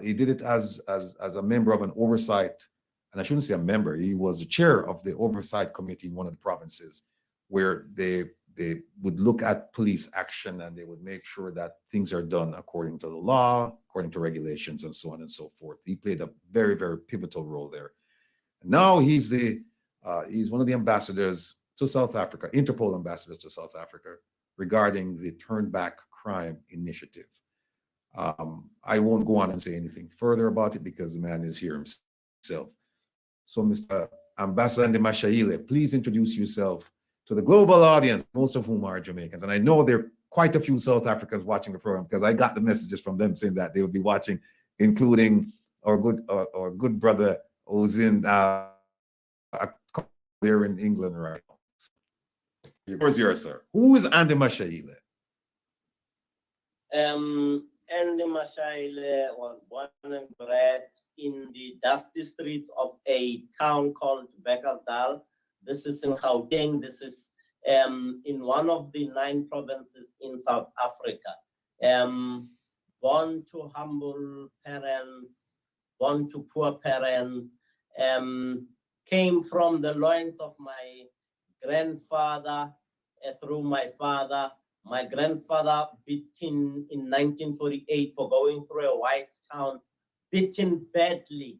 He did it as a member of an oversight. And I shouldn't say a member, he was the chair of the oversight committee in one of the provinces where they would look at police action and they would make sure that things are done according to the law, according to regulations, and so on and so forth. He played a very, very pivotal role there. And now he's one of the ambassadors to South Africa, Interpol ambassadors to South Africa, regarding the Turn Back Crime Initiative. I won't go on and say anything further about it because the man is here himself. So, Mr. Ambassador Andy Mashayle, please introduce yourself to the global audience, most of whom are Jamaicans. And I know there are quite a few South Africans watching the program because I got the messages from them saying that they would be watching, including our good brother who's in there in England right now. Where's yours, sir? Who is Andy Mashayle? Andy Mashayle was born and bred in the dusty streets of a town called Bekkersdal. This is in Gauteng. This is in one of the 9 provinces in South Africa. Born to humble parents, born to poor parents, came from the loins of my grandfather through my father. My grandfather beaten in 1948 for going through a white town, beaten badly,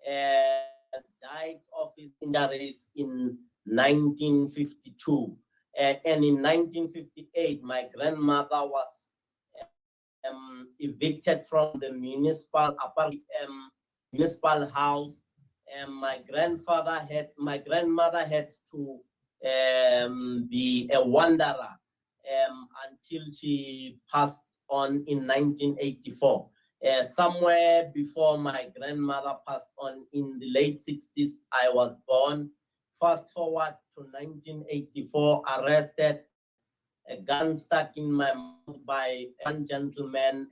died of his injuries in 1952. And in 1958, my grandmother was evicted from the municipal house. And my grandmother had to be a wanderer until she passed on in 1984. Somewhere before my grandmother passed on in the late 60s, I was born. Fast forward to 1984, arrested, a gun stuck in my mouth by one gentleman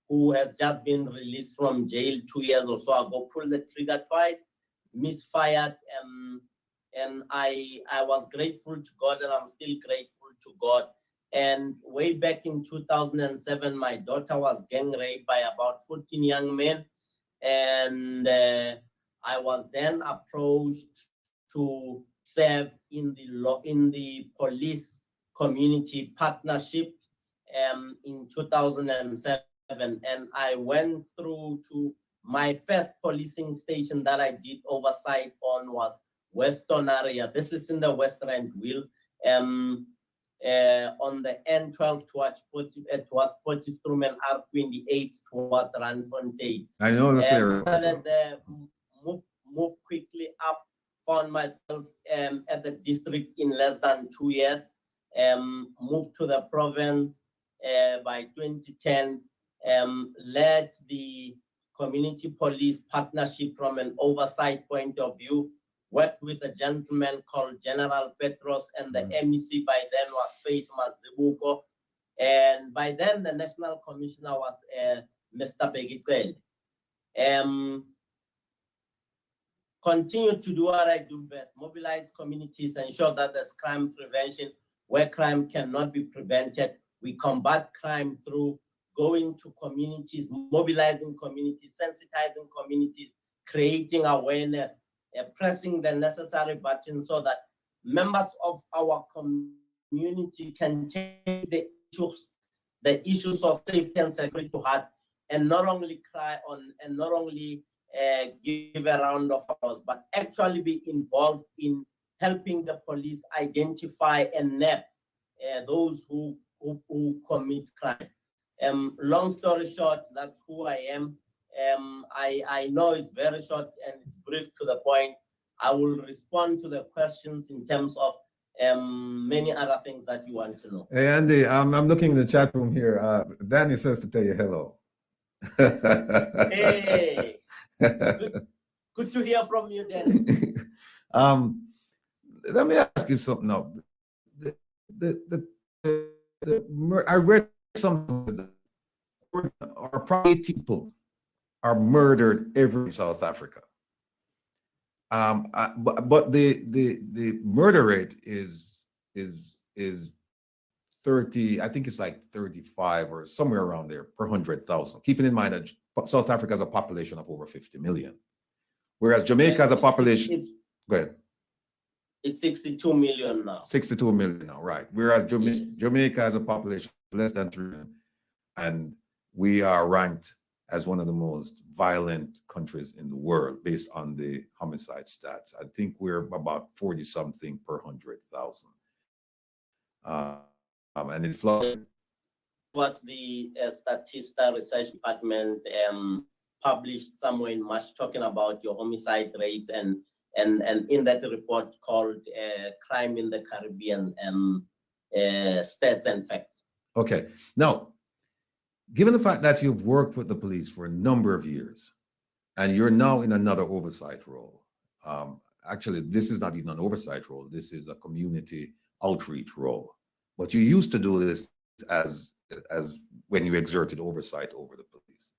who has just been released from jail 2 years or so ago, pulled the trigger twice, misfired, and I was grateful to God, and I'm still grateful to God. And way back in 2007, my daughter was gang raped by about 14 young men. And I was then approached to serve in the police community partnership in 2007. And I went through to my first policing station that I did oversight on was Western area. This is in the West Rand Will, on the N12 towards Potchefstroom and R28 towards Randfontein. I know that area. Moved quickly up, found myself at the district in less than 2 years, moved to the province by 2010, led the community police partnership from an oversight point of view, worked with a gentleman called General Petros, and the MEC by then was Faith Mazibuko. And by then, the National Commissioner was Mr. Begitsel. Continue to do what I do best, mobilize communities, ensure that there's crime prevention. Where crime cannot be prevented, we combat crime through going to communities, mobilizing communities, sensitizing communities, creating awareness, pressing the necessary buttons so that members of our community can take the issues of safety and security to heart, and not only cry on and not only give a round of applause, but actually be involved in helping the police identify and nab those who commit crime. Long story short, that's who I am. I know it's very short and it's brief to the point. I will respond to the questions in terms of many other things that you want to know. Hey, Andy, I'm looking in the chat room here. Danny says to tell you hello. Hey, good to hear from you, Danny. Let me ask you something now. I read something. Our private people are murdered every in South Africa. But the murder rate is 30. I think it's like 35 or somewhere around there per 100,000. Keeping in mind that South Africa has a population of over 50 million, whereas Jamaica has a population. Go ahead. It's 62 million now. 62 million now, right? Whereas Jamaica has a population of less than 3 million, and we are ranked as one of the most violent countries in the world based on the homicide stats. I think we're about 40 something per 100,000. And it flows. What the Statista Research Department published somewhere in March, talking about your homicide rates, and in that report called Crime in the Caribbean, Stats and Facts. Okay. Now, given the fact that you've worked with the police for a number of years, and you're now in another oversight role, actually, this is not even an oversight role. This is a community outreach role. But you used to do this as when you exerted oversight over the police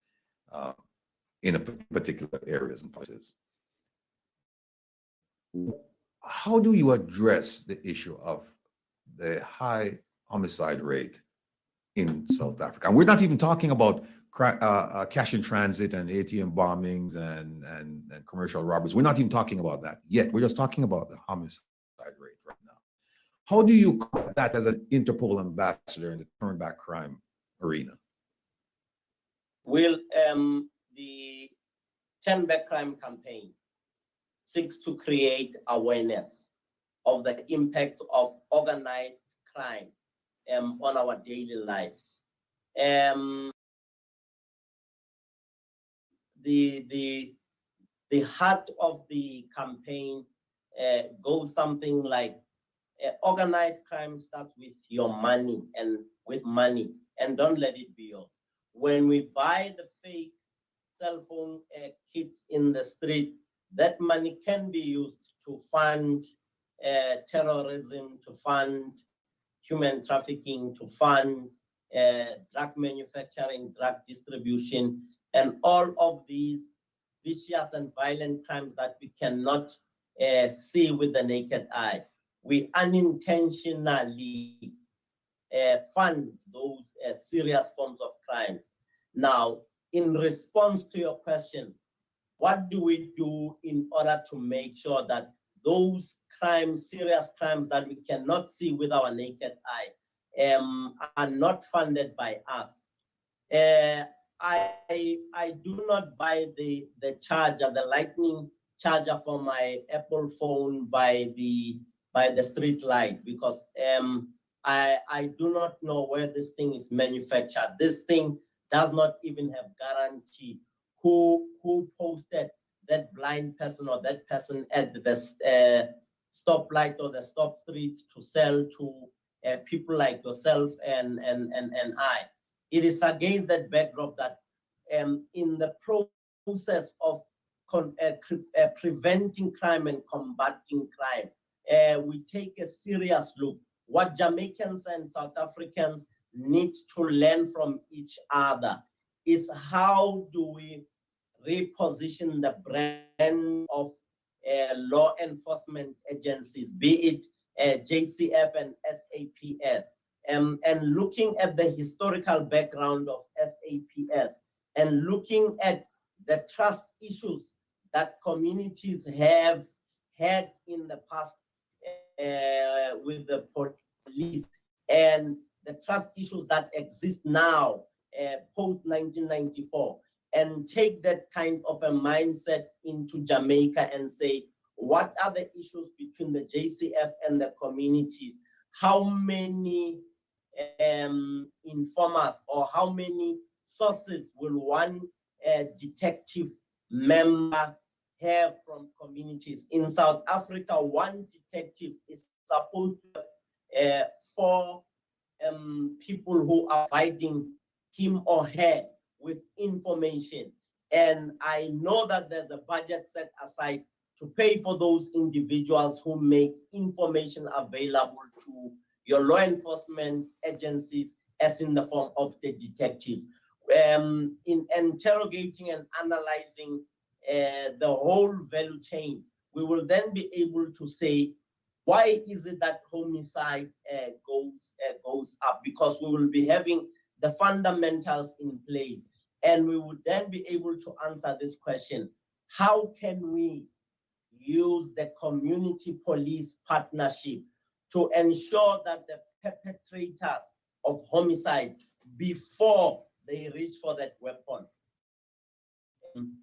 in a particular areas and places. How do you address the issue of the high homicide rate in South Africa? And we're not even talking about cash in transit and ATM bombings and commercial robberies. We're not even talking about that yet. We're just talking about the homicide rate right now. How do you combat that as an Interpol ambassador in the turn back crime arena? Well, the Turn Back Crime campaign seeks to create awareness of the impacts of organized crime on our daily lives. The heart of the campaign goes something like organized crime starts with your money and don't let it be yours. When we buy the fake cell phone kits in the street, that money can be used to fund terrorism, to fund human trafficking, to fund drug manufacturing, drug distribution, and all of these vicious and violent crimes that we cannot see with the naked eye. We unintentionally fund those serious forms of crimes. Now, in response to your question, what do we do in order to make sure that those crimes, serious crimes that we cannot see with our naked eye, are not funded by us? I do not buy the charger, the lightning charger for my Apple phone by the street light, because I do not know where this thing is manufactured. This thing does not even have guarantee who posted that blind person or that person at the stoplight or the stop street to sell to people like yourself and I. It is against that backdrop that in the process of preventing crime and combating crime, we take a serious look. What Jamaicans and South Africans need to learn from each other is how do we reposition the brand of law enforcement agencies, be it JCF and SAPS, and looking at the historical background of SAPS and looking at the trust issues that communities have had in the past with the police and the trust issues that exist now post-1994, and take that kind of a mindset into Jamaica and say, what are the issues between the JCF and the communities? How many informers or how many sources will one detective member have from communities? In South Africa, one detective is supposed to have 4 people who are fighting him or her with information. And I know that there's a budget set aside to pay for those individuals who make information available to your law enforcement agencies, as in the form of the detectives. In interrogating and analyzing the whole value chain, we will then be able to say, why is it that homicide goes up? Because we will be having the fundamentals in place. And we would then be able to answer this question: how can we use the community police partnership to ensure that the perpetrators of homicides, before they reach for that weapon,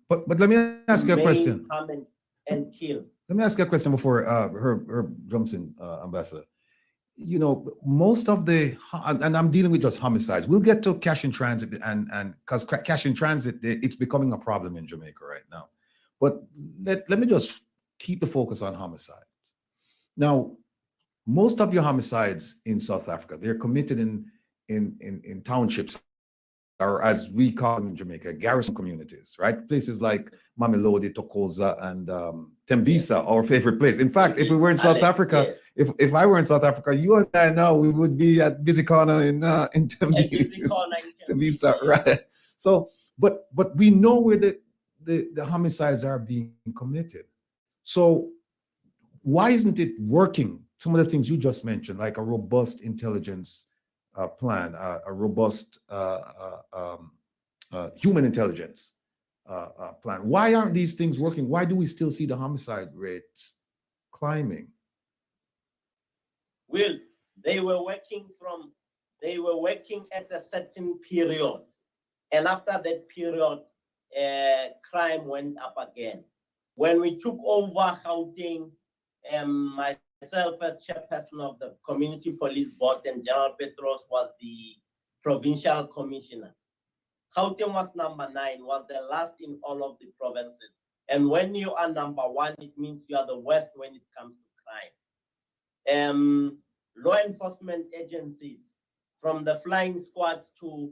But let me ask you a question. Come and kill. Let me ask you a question before Herb jumps in, Ambassador. You know, most of the, and I'm dealing with just homicides. We'll get to cash in transit, and because cash in transit, it's becoming a problem in Jamaica right now. But let me just keep the focus on homicides. Now, most of your homicides in South Africa, they're committed in townships, or as we call them in Jamaica, garrison communities, right? Places like Mamelodi, Tokoza, and Tembisa, our favorite place. In fact, if we were in South Alex, Africa, yes. if I were in South Africa, you and I now, we would be at Busy Corner in A Tembisa. busy corner in Tembisa, Tembisa, right? So, but we know where the homicides are being committed. So why isn't it working? Some of the things you just mentioned, like a robust intelligence plan, a robust human intelligence plan. Why aren't these things working? Why do we still see the homicide rates climbing? Well, they were working at a certain period. And after that period, crime went up again. When we took over Gauteng, myself as chairperson of the Community Police Board and General Petros was the provincial commissioner. Gauteng was number 9, was the last in all of the provinces. And when you are number 1, it means you are the worst when it comes to crime. Law enforcement agencies, from the flying squad to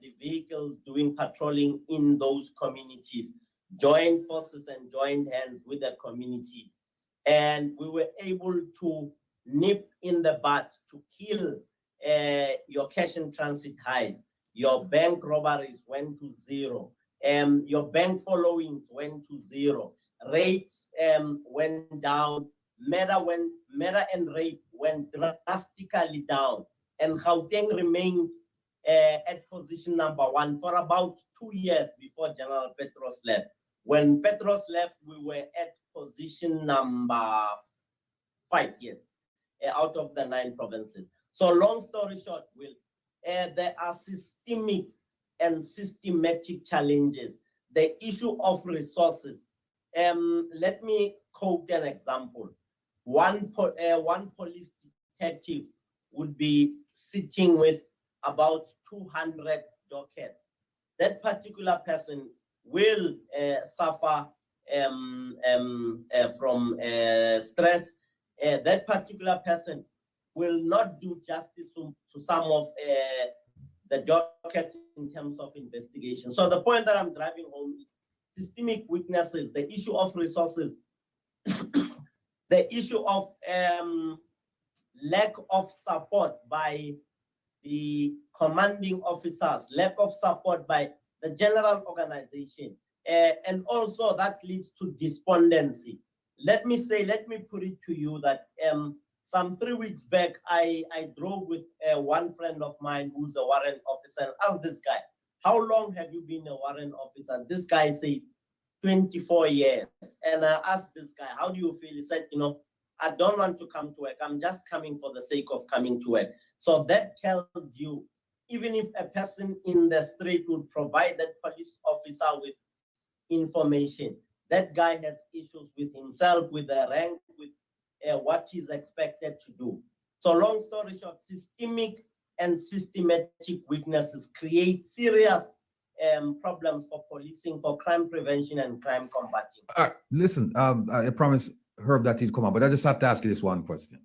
the vehicles doing patrolling in those communities, joined forces and joined hands with the communities. And we were able to nip in the bud to kill your cash and transit highs. Your bank robberies went to 0. Your bank followings went to 0. Rates went down. Murder and rape went drastically down. And Gauteng remained at position number 1 for about 2 years before General Petros left. When Petros left, we were at position number 5 years out of the 9 provinces. So long story short, Will, there are systemic and systematic challenges. The issue of resources. Let me quote an example. One police detective would be sitting with about 200 dockets. That particular person will suffer from stress. That particular person will not do justice to some of the dockets in terms of investigation. So the point that I'm driving home is systemic weaknesses, the issue of resources, the issue of lack of support by the commanding officers, lack of support by the general organization, and also that leads to despondency. Let me put it to you that some 3 weeks back, I drove with one friend of mine who's a warrant officer and asked this guy, how long have you been a warrant officer? This guy says, 24 years. And I asked this guy, how do you feel? He said, I don't want to come to work. I'm just coming for the sake of coming to work. So that tells you, even if a person in the street would provide that police officer with information, that guy has issues with himself, with the rank, with what he's expected to do. So long story short, systemic and systematic weaknesses create serious problems for policing, for crime prevention and crime combating. Listen, I promised Herb that he'd come on, but I just have to ask you this one question.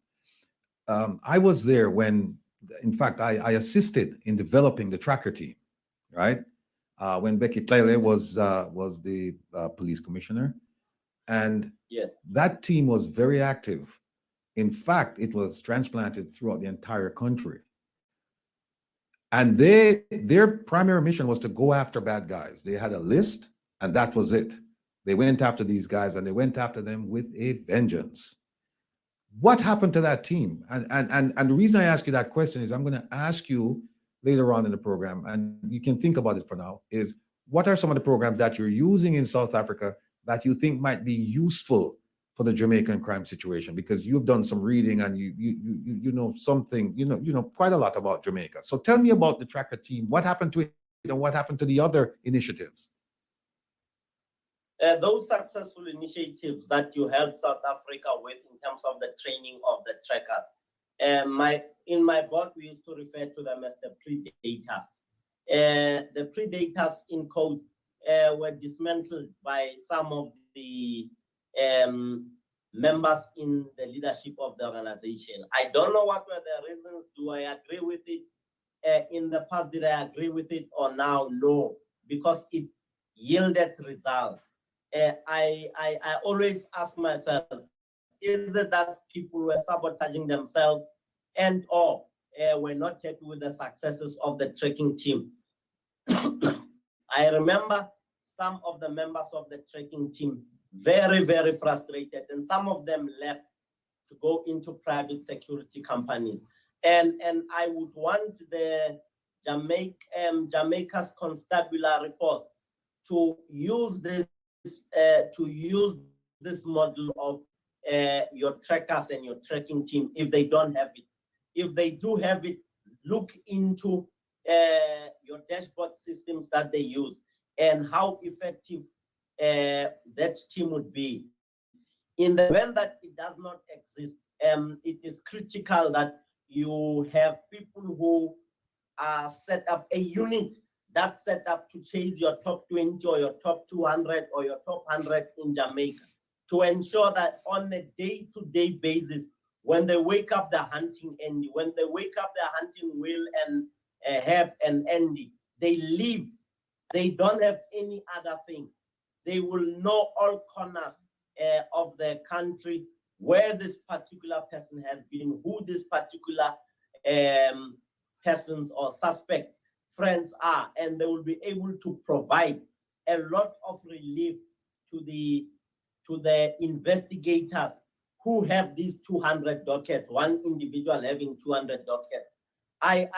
I was there when, in fact, I assisted in developing the tracker team, right? When Becky Tlele was the police commissioner. And yes, that team was very active. In fact, it was transplanted throughout the entire country. And their primary mission was to go after bad guys. They had a list, and that was it. They went after these guys, and they went after them with a vengeance. What happened to that team? And the reason I ask you that question is I'm going to ask you later on in the program, and you can think about it for now, is what are some of the programs that you're using in South Africa that you think might be useful for the Jamaican crime situation? Because you've done some reading and you know something, you know quite a lot about Jamaica. So tell me about the tracker team. What happened to it and what happened to the other initiatives? Those successful initiatives that you helped South Africa with in terms of the training of the trackers, in my book, we used to refer to them as the predators. The predators in code were dismantled by some of the members in the leadership of the organization. I don't know what were the reasons. Do I agree with it? In the past, did I agree with it or now? No, because it yielded results. I always ask myself, is it that people were sabotaging themselves and or were not happy with the successes of the trekking team? I remember some of the members of the trekking team very, very frustrated, and some of them left to go into private security companies. And I would want the Jamaica's constabulary force to use this model of your trackers and your trekking team if they don't have it. If they do have it, look into your dashboard systems that they use and how effective that team would be. In the event that it does not exist, it is critical that you have people who are set up, a unit that's set up to chase your top 20 or your top 200 or your top 100 in Jamaica, to ensure that on a day-to-day basis, when they wake up, the hunting Andy, when they wake up, the hunting Will and Heb and Andy, they leave. They don't have any other thing. They will know all corners of the country where this particular person has been, who this particular persons or suspects friends are, and they will be able to provide a lot of relief to the investigators who have these 200 dockets, one individual having 200 dockets. I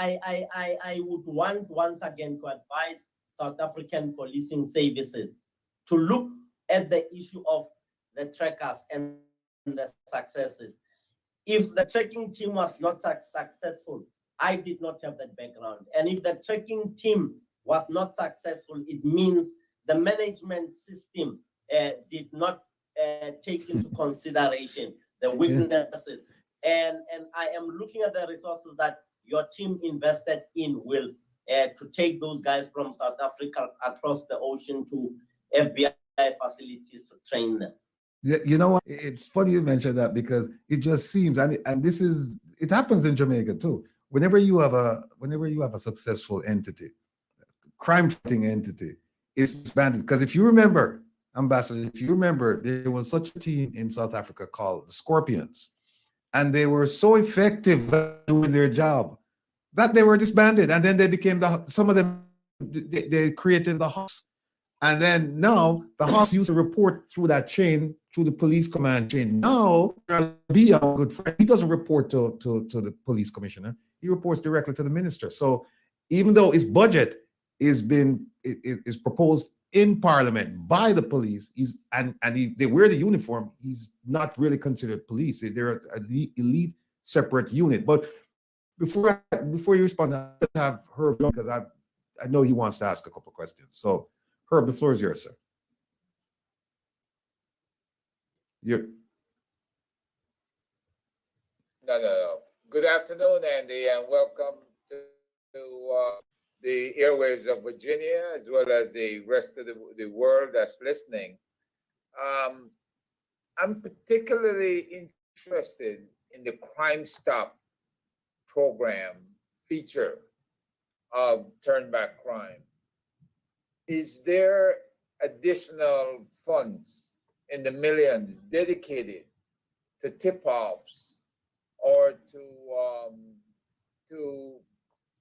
would want once again to advise South African policing services to look at the issue of the trackers and the successes. If the tracking team was not successful, I did not have that background. And if the tracking team was not successful, it means the management system did not take into consideration the weaknesses. And I am looking at the resources that your team invested in, Will, to take those guys from South Africa across the ocean to FBI facilities to train them. You know what? It's funny you mentioned that, because it just seems, and this is, it happens in Jamaica too. Whenever you have a successful entity, crime fighting entity, it's expanded. Because if you remember, Ambassador, if you remember, there was such a team in South Africa called the Scorpions, and they were so effective at doing their job that they were disbanded, and then they became some of them, they created the Hawks. And then now the Hawks used to report through that chain, through the police command chain. Now, be a good friend. He doesn't report to the police commissioner. He reports directly to the minister. So even though his budget is proposed in Parliament by the police, they wear the uniform, he's not really considered police. They're an elite separate unit. But before you respond, I have Herb, because I know he wants to ask a couple of questions. So Herb, the floor is yours, sir. No. Good afternoon, Andy, and welcome to the airwaves of Virginia, as well as the rest of the world that's listening. I'm particularly interested in the Crime Stop program feature of Turn Back Crime. Is there additional funds in the millions dedicated to tip-offs or to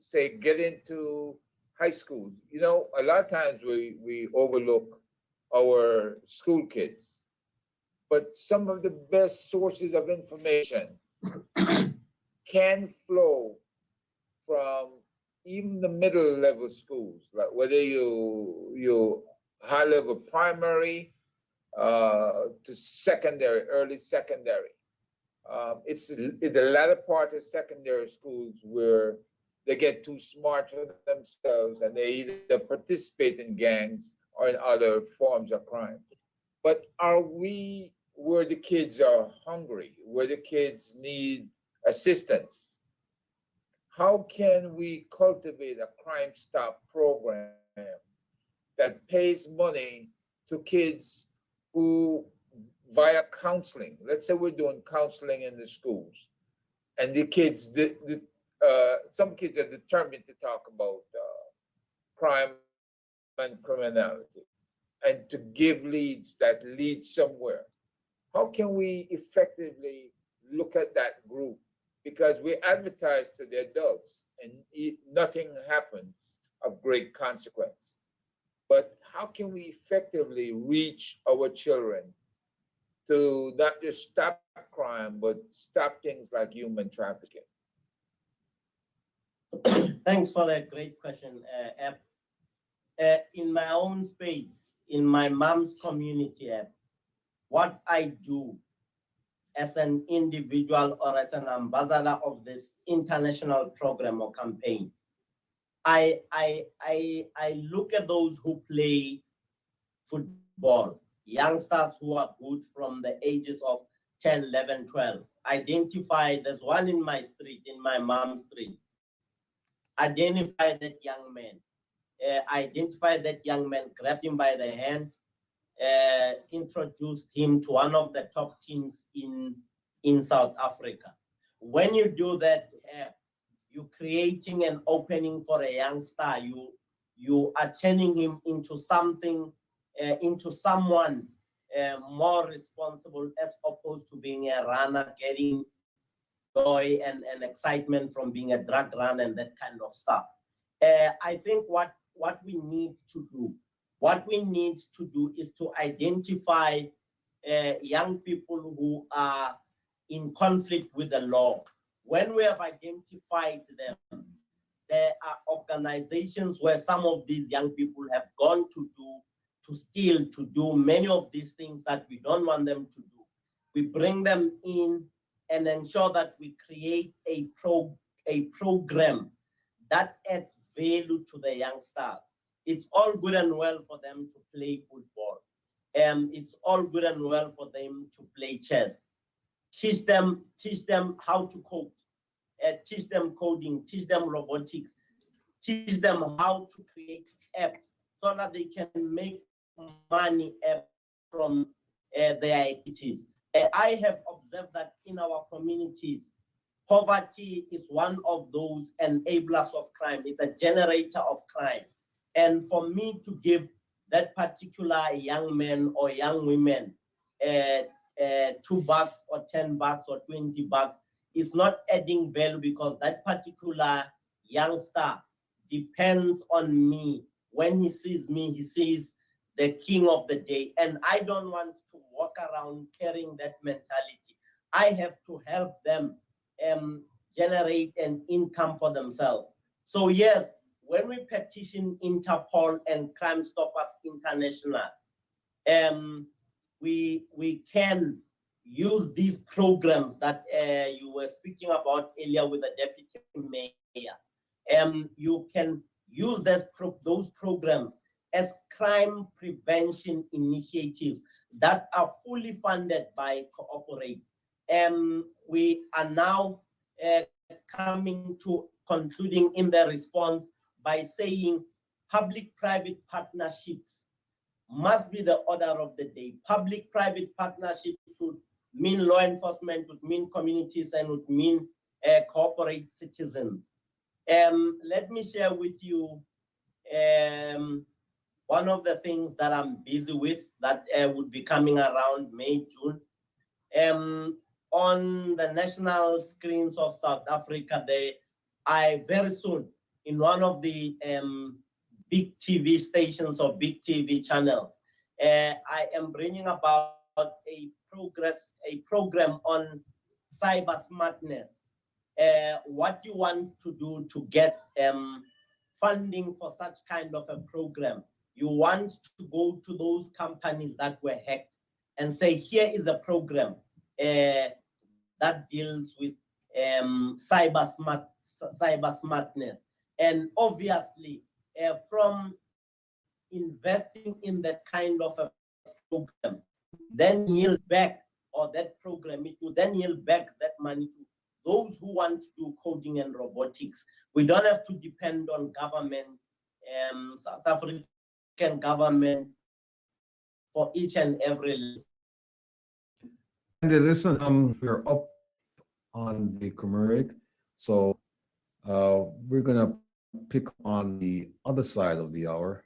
say get into high schools? You know, a lot of times we overlook our school kids, but some of the best sources of information can flow from even the middle level schools, like whether you high level primary to secondary, early secondary. It's the latter part of secondary schools where they get too smart for themselves and they either participate in gangs or in other forms of crime. But are we where the kids are hungry, where the kids need assistance? How can we cultivate a Crime Stop program that pays money to kids who, via counseling, let's say we're doing counseling in the schools, and the kids, some kids are determined to talk about crime and criminality. and to give leads that lead somewhere. How can we effectively look at that group? Because we advertise to the adults and nothing happens of great consequence. But how can we effectively reach our children to not just stop crime, but stop things like human trafficking? Thanks for that great question, Eb. In my own space, in my mom's community, Eb, what I do as an individual or as an ambassador of this international program or campaign, I look at those who play football, youngsters who are good from the ages of 10, 11, 12. Identify, there's one in my street, in my mom's street. Identify that young man. Identify that young man, grabbed him by the hand, introduced him to one of the top teams in South Africa. When you do that, you're creating an opening for a young star. You are turning him into something, into someone more responsible, as opposed to being a runner, getting joy and excitement from being a drug runner and that kind of stuff. I think what we need to do is to identify young people who are in conflict with the law. When we have identified them, there are organizations where some of these young people have gone to steal, to do many of these things that we don't want them to do. We bring them in and ensure that we create a program that adds value to the youngsters. It's all good and well for them to play football. It's all good and well for them to play chess. Teach them how to code. Teach them coding, teach them robotics, teach them how to create apps so that they can make money from their activities. I have observed that in our communities, poverty is one of those enablers of crime. It's a generator of crime. And for me to give that particular young man or young women $2 or $10 or $20 is not adding value, because that particular youngster depends on me. When he sees me, he sees the king of the day. And I don't want to walk around carrying that mentality. I have to help them generate an income for themselves. So yes, when we petition Interpol and Crime Stoppers International, we can use these programs that you were speaking about earlier with the deputy mayor. You can use those programs as crime prevention initiatives that are fully funded by Cooperate. We are now coming to concluding in the response by saying public-private partnerships must be the order of the day. Public-private partnerships would mean law enforcement, would mean communities, and would mean corporate citizens. Let me share with you one of the things that I'm busy with that would be coming around May, June. On the national screens of South Africa, very soon, in one of the big TV stations or big TV channels, I am bringing about a program on cyber smartness. What you want to do to get funding for such kind of a program, you want to go to those companies that were hacked and say, here is a program that deals with cyber smartness. And obviously, from investing in that kind of a program, then yield back, or that program, it will then yield back that money to those who want to do coding and robotics. We don't have to depend on government, South African government, for each and every. And listen, we're up on the commercial, so we're gonna pick on the other side of the hour.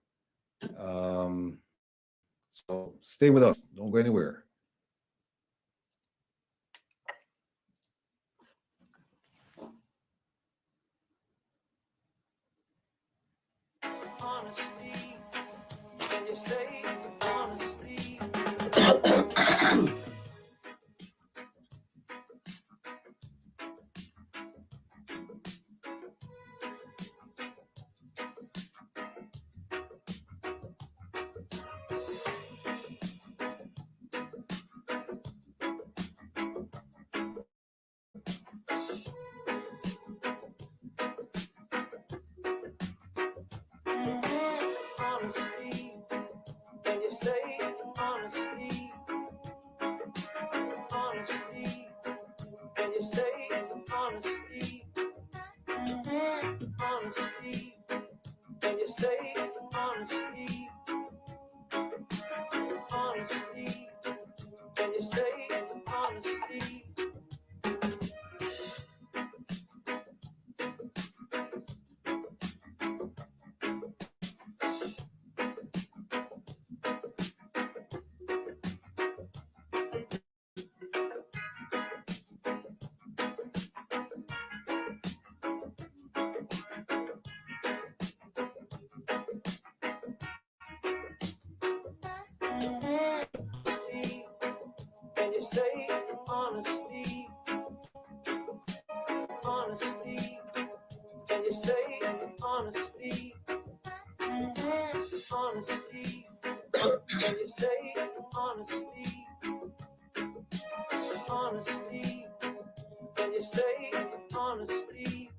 So stay with us. Don't go anywhere. Honesty, can you say honesty? Honesty, can you say honesty? Honesty, can you say honesty? Honesty, can you say honesty? Honesty, can you say honesty? Honesty, can you say honesty? Honesty, can you say honesty? Honesty, can you say honesty? Honesty, can you say honesty?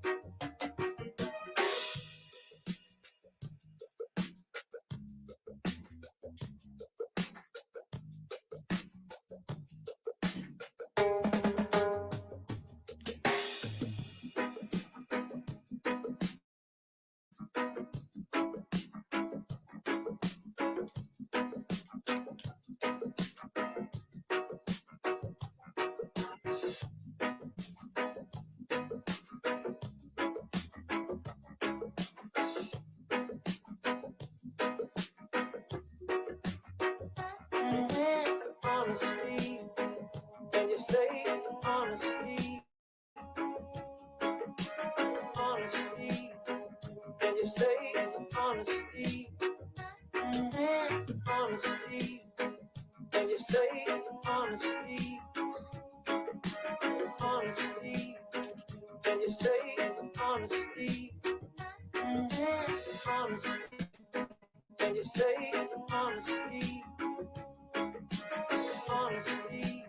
Honesty, can you say honesty? Honesty, can you say honesty? Honesty, can you say honesty? Honesty, can you say honesty? Honesty, can you say honesty? Honesty,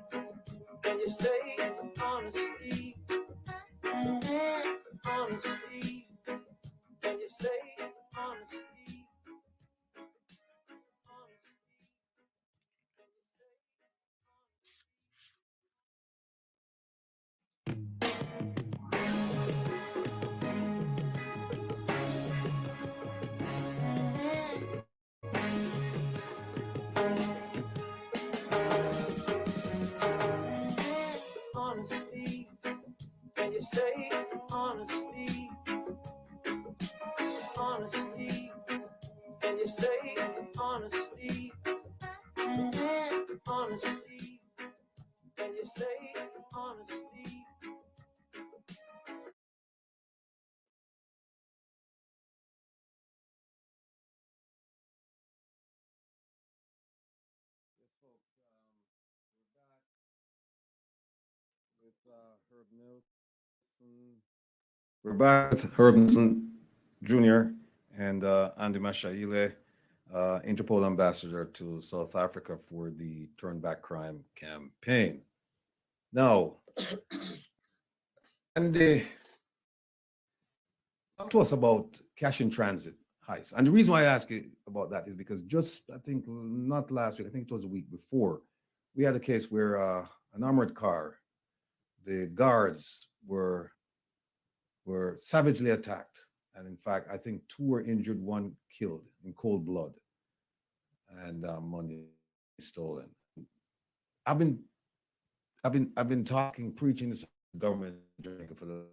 can you say honesty? Honesty, can you say honesty? Honesty, can you say honesty? Honesty, can you say honesty? Honesty, can you say honesty? Yes, folks. We're back with Herb Nelson. We're back with Herb Nelson Jr. and Andy Mashayle, Interpol ambassador to South Africa for the Turn Back Crime campaign. Now, Andy, talk to us about cash in transit heist. And the reason why I ask you about that is because just, I think, not last week, I think it was the week before, we had a case where an armored car, the guards were savagely attacked. And in fact, I think 2 were injured, 1 killed in cold blood, and money stolen. I've been preaching this government for the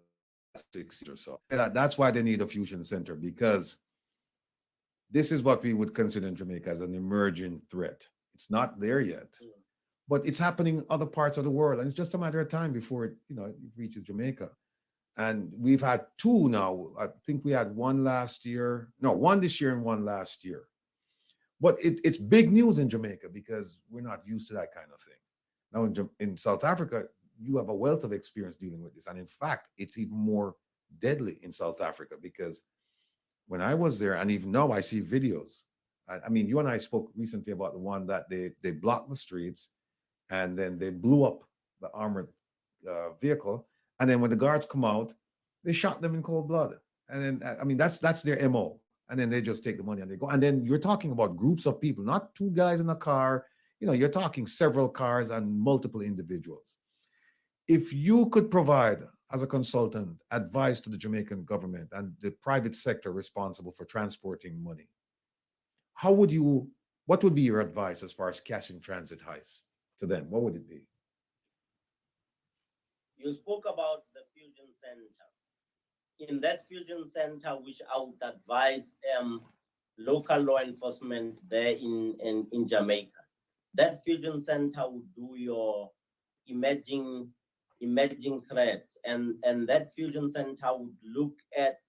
last 6 years or so. And that's why they need a fusion center, because this is what we would consider in Jamaica as an emerging threat. It's not there yet, but it's happening in other parts of the world, and it's just a matter of time before it, it reaches Jamaica. And we've had two now. I think we had one last year. No, one this year and one last year. But it's big news in Jamaica because we're not used to that kind of thing. Now in South Africa, you have a wealth of experience dealing with this. And in fact, it's even more deadly in South Africa because when I was there, and even now I see videos. I mean, you and I spoke recently about the one that they blocked the streets and then they blew up the armored vehicle. And then when the guards come out, they shot them in cold blood. And then, I mean, that's their MO. And then they just take the money and they go. And then you're talking about groups of people, not two guys in a car. You're talking several cars and multiple individuals. If you could provide, as a consultant, advice to the Jamaican government and the private sector responsible for transporting money, what would be your advice as far as cash in transit heists to them? What would it be? You spoke about the fusion center. In that fusion center, which I would advise local law enforcement there in Jamaica, that fusion center would do your emerging threats, and that fusion center would look at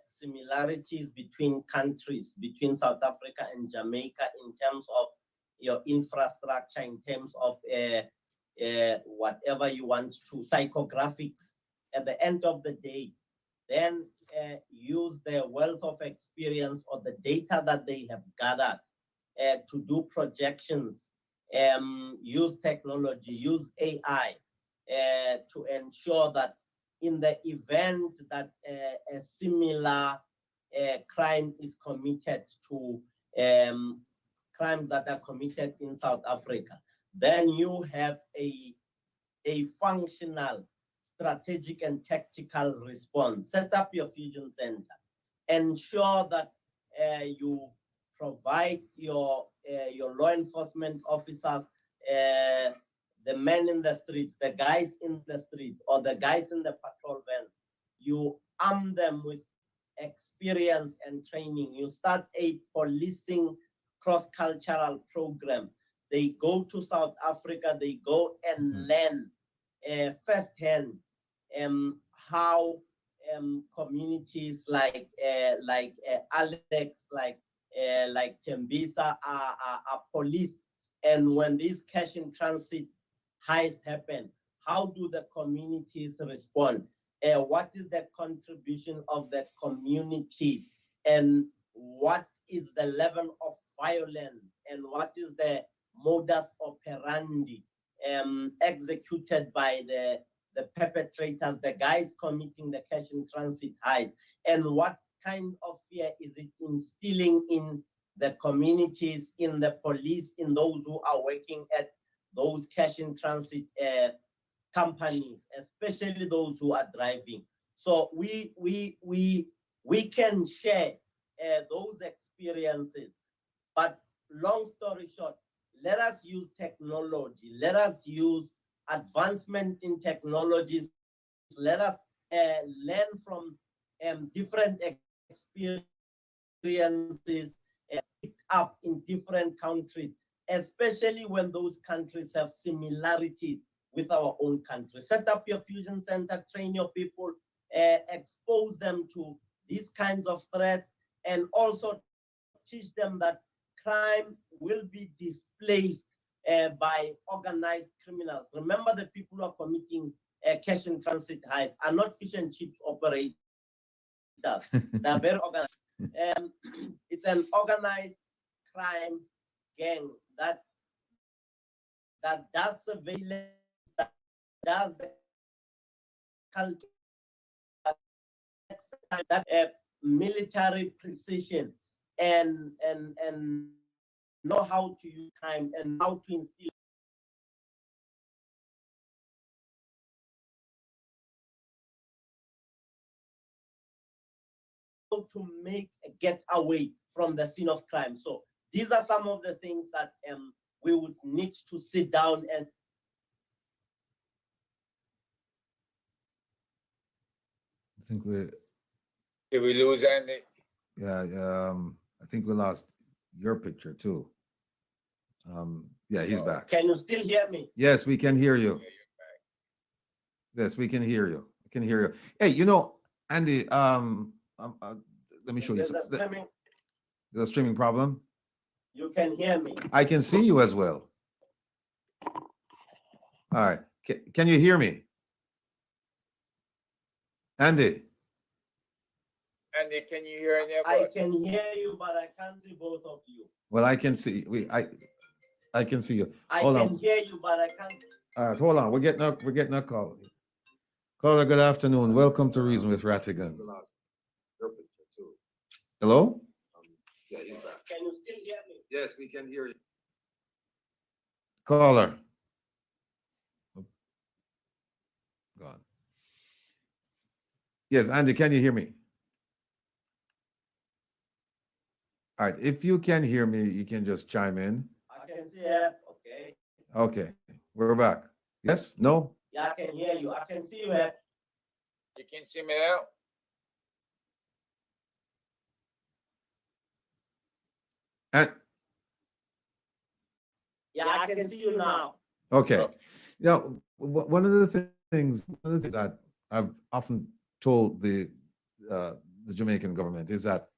similarities between countries, between South Africa and Jamaica, in terms of your infrastructure, in terms of whatever you want to, psychographics. At the end of the day, then use their wealth of experience or the data that they have gathered to do projections, use technology, use AI to ensure that in the event that a similar crime is committed to crimes that are committed in South Africa, then you have a functional, strategic and tactical response. Set up your fusion center. Ensure that you provide your law enforcement officers, the men in the streets, the guys in the streets, or the guys in the patrol van. You arm them with experience and training. You start a policing cross-cultural program. They go to South Africa, they go and learn firsthand how communities like Alex, like Tembisa are policed. And when these cash in transit heists happen, how do the communities respond? What is the contribution of the communities? And what is the level of violence? And what is the modus operandi executed by the perpetrators, the guys committing the cash in transit heists? And what kind of fear is it instilling in the communities, in the police, in those who are working at those cash in transit companies, especially those who are driving? So we can share those experiences. But long story short, let us use technology. Let us use advancement in technologies. Let us learn from different experiences picked up in different countries, especially when those countries have similarities with our own country. Set up your fusion center, train your people, expose them to these kinds of threats, and also teach them that crime will be displaced by organized criminals. Remember, the people who are committing cash in transit heists are not fish and chips operators. They are very organized. It's an organized crime gang that does surveillance, that does the culture, that military precision, and know how to use time and how to instill how to make a getaway from the scene of crime. So these are some of the things that we would need to sit down and I think Did we lose Andy? I think we lost your picture too. Yeah, he's back. Can you still hear me? Yes, we can hear you. Yeah, you're back. Yes, we can hear you. We can hear you. Hey, you know, Andy, let me show you. There's a streaming. There's a streaming problem. You can hear me. I can see you as well. All right. Can you hear me? Andy? Andy, can you hear any of I us? can hear you, but I can't see both of you. Well, I can see. I can see you. I Hold can on. hear you, but I can't. All right, hold on. We're getting a call. Caller, good afternoon. Welcome to Reason with Rattigan. Hello? Yeah, he's back. Can you still hear me? Yes, we can hear you. Caller. Gone. Yes, Andy, can you hear me? All right, if you can hear me, you can just chime in. I can see you. Okay. Okay, we're back. Yes? No? Yeah, I can hear you. I can see you. Here. You can see me now? And Yeah, I can see you now. okay. Now, one of the things that I've often told the Jamaican government is that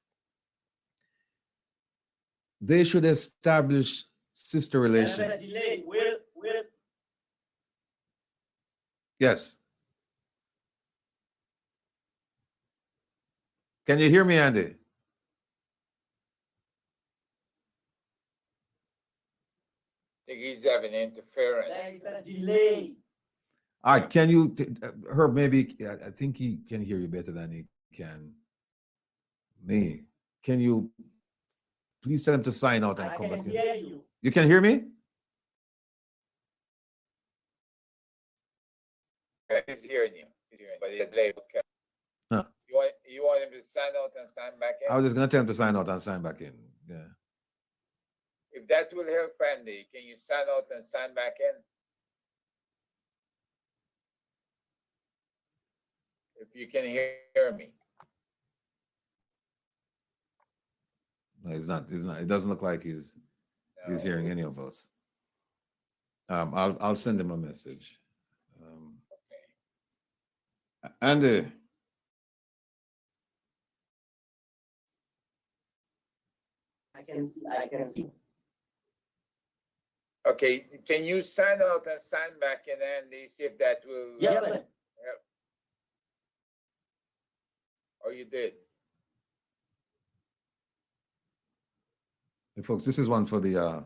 they should establish sister There's relations. a delay. Will. Yes. Can you hear me, Andy? I think he's having interference. There is a delay. All right. Can you, Herb? Maybe I think he can hear you better than he can me. Can you please tell him to sign out and I come can back in? hear you. You can hear me? He's hearing you. He's hearing you, but he's delayed. Okay. Huh. You want him to sign out and sign back in? I was just going to tell him to sign out and sign back in. Yeah. If that will help, Andy, can you sign out and sign back in? If you can hear me. No, he's not. He's not. It doesn't look like he's No. hearing any of us. I'll send him a message. Okay. Andy. I can see. Okay, can you sign out and sign back in, Andy, see if that will Yes, help? sir. Or you did? Hey, folks, this is one for the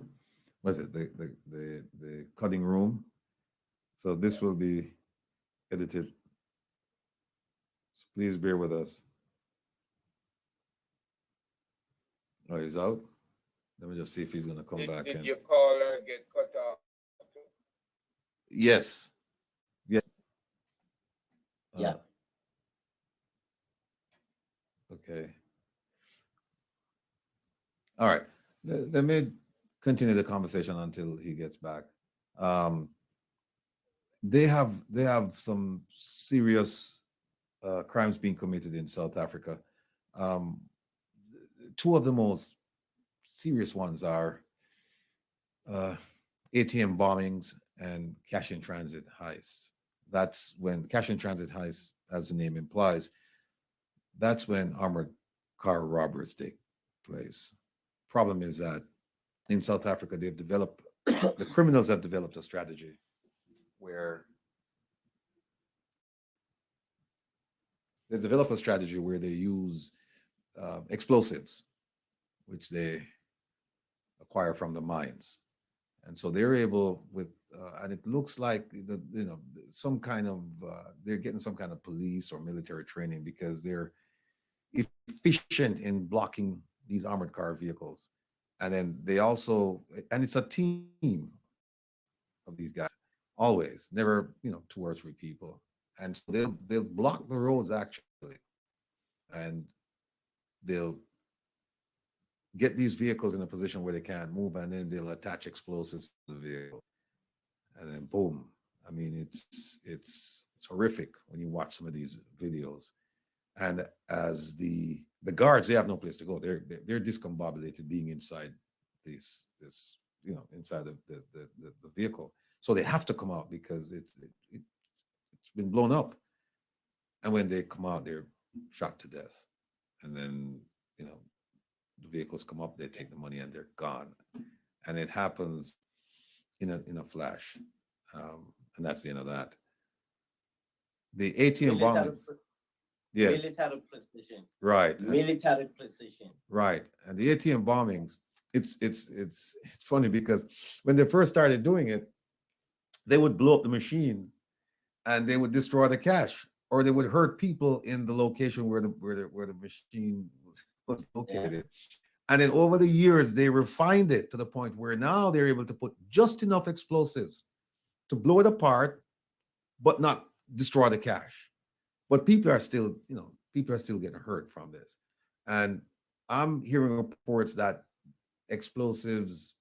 what's it, the cutting room. So this will be edited. So please bear with us. Oh, he's out. Let me just see if he's gonna come back Did in. your caller get cut off? Yes. Yes. Yeah. Okay. All right. Let me continue the conversation until he gets back. They have some serious crimes being committed in South Africa. Two of the most serious ones are ATM bombings and cash in transit heists. That's when cash in transit heists, as the name implies, that's when armored car robberies take place. Problem is that in South Africa, they've developed, the criminals have developed a strategy where they use explosives, which they acquire from the mines. And so they're able with, and it looks like some kind of, they're getting some kind of police or military training because they're efficient in blocking these armored car vehicles. And then they also, and it's a team of these guys, always, never, 2 or 3 people. And so they'll block the roads actually, and they'll get these vehicles in a position where they can't move, and then they'll attach explosives to the vehicle, and then boom. I mean, it's horrific when you watch some of these videos. And as the guards, they have no place to go. They're discombobulated being inside this inside the vehicle. So they have to come out because it's been blown up. And when they come out, they're shot to death. And then, the vehicles come up, they take the money and they're gone. And it happens in a flash. And that's the end of that. The ATM bombings. Yeah. Military precision. Right. Military precision. Right. And the ATM bombings, it's funny because when they first started doing it, they would blow up the machines and they would destroy the cash, or they would hurt people in the location where the machine was located. Yeah. And then over the years, they refined it to the point where now they're able to put just enough explosives to blow it apart, but not destroy the cash. But people are still getting hurt from this. And I'm hearing reports that explosives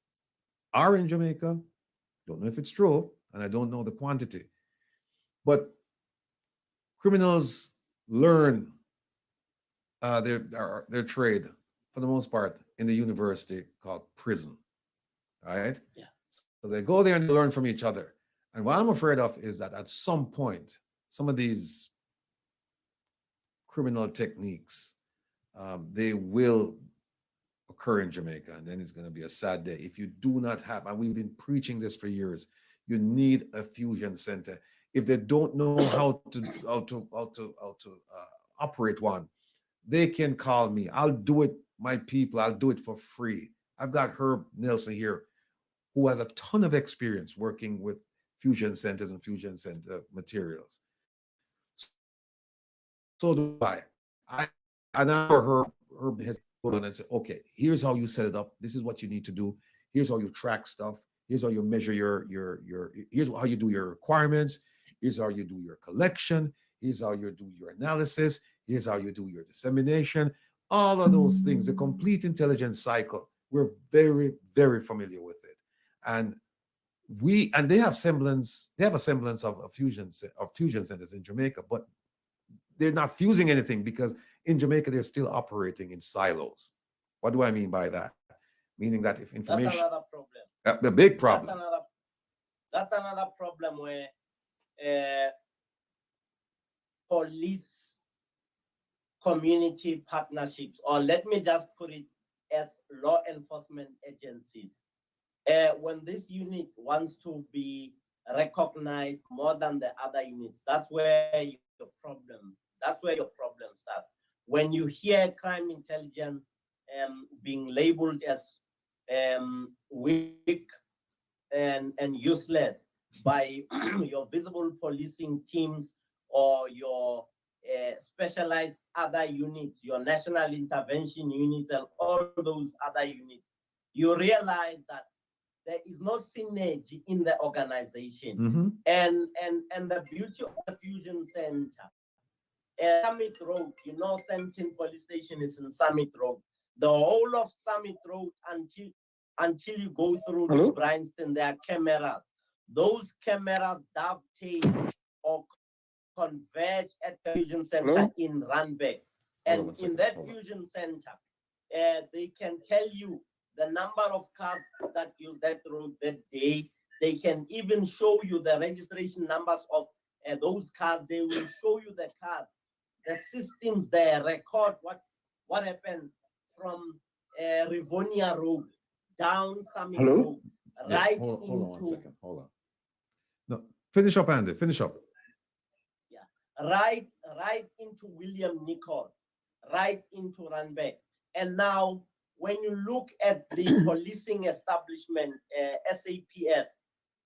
are in Jamaica. Don't know if it's true, and I don't know the quantity. But criminals learn their trade, for the most part, in the university called prison, right? Yeah. So they go there and they learn from each other. And what I'm afraid of is that at some point, some of these criminal techniques, they will occur in Jamaica, and then it's going to be a sad day. If you do not have, and we've been preaching this for years, you need a fusion center. If they don't know how to operate one, they can call me. I'll do it, my people. I'll do it for free. I've got Herb Nelson here, who has a ton of experience working with fusion centers and fusion center materials. So do I. And now Herb has put on and said, okay, here's how you set it up. This is what you need to do. Here's how you track stuff. Here's how you measure here's how you do your requirements. Here's how you do your collection. Here's how you do your analysis. Here's how you do your dissemination. All of those things, the complete intelligence cycle, we're very, very familiar with it. And they have a semblance of fusion centers in Jamaica, but they're not fusing anything because in Jamaica, they're still operating in silos. What do I mean by that? Meaning that if information... That's another problem. The big problem. That's another problem where police community partnerships, or let me just put it as law enforcement agencies, when this unit wants to be recognized more than the other units, that's where your problem starts. When you hear crime intelligence being labeled as weak and useless by your visible policing teams or your specialized other units, your national intervention units and all those other units, you realize that there is no synergy in the organization. Mm-hmm. And the beauty of the Fusion Center, Summit Road, Sentin Police Station is in Summit Road. The whole of Summit Road until you go through to Bryanston, there are cameras. Those cameras dovetail or converge at the Fusion Center in Randburg. And in that Fusion Center, they can tell you the number of cars that use that road that day. They can even show you the registration numbers of those cars. They will show you the cars. The systems there record what happens from Rivonia Road down Summit Road, right hold into... on 1 second. Hold on. No, finish up, Andy. Finish up. Yeah, right into William Nicol, right into Randburg. And now, when you look at the policing establishment, SAPS,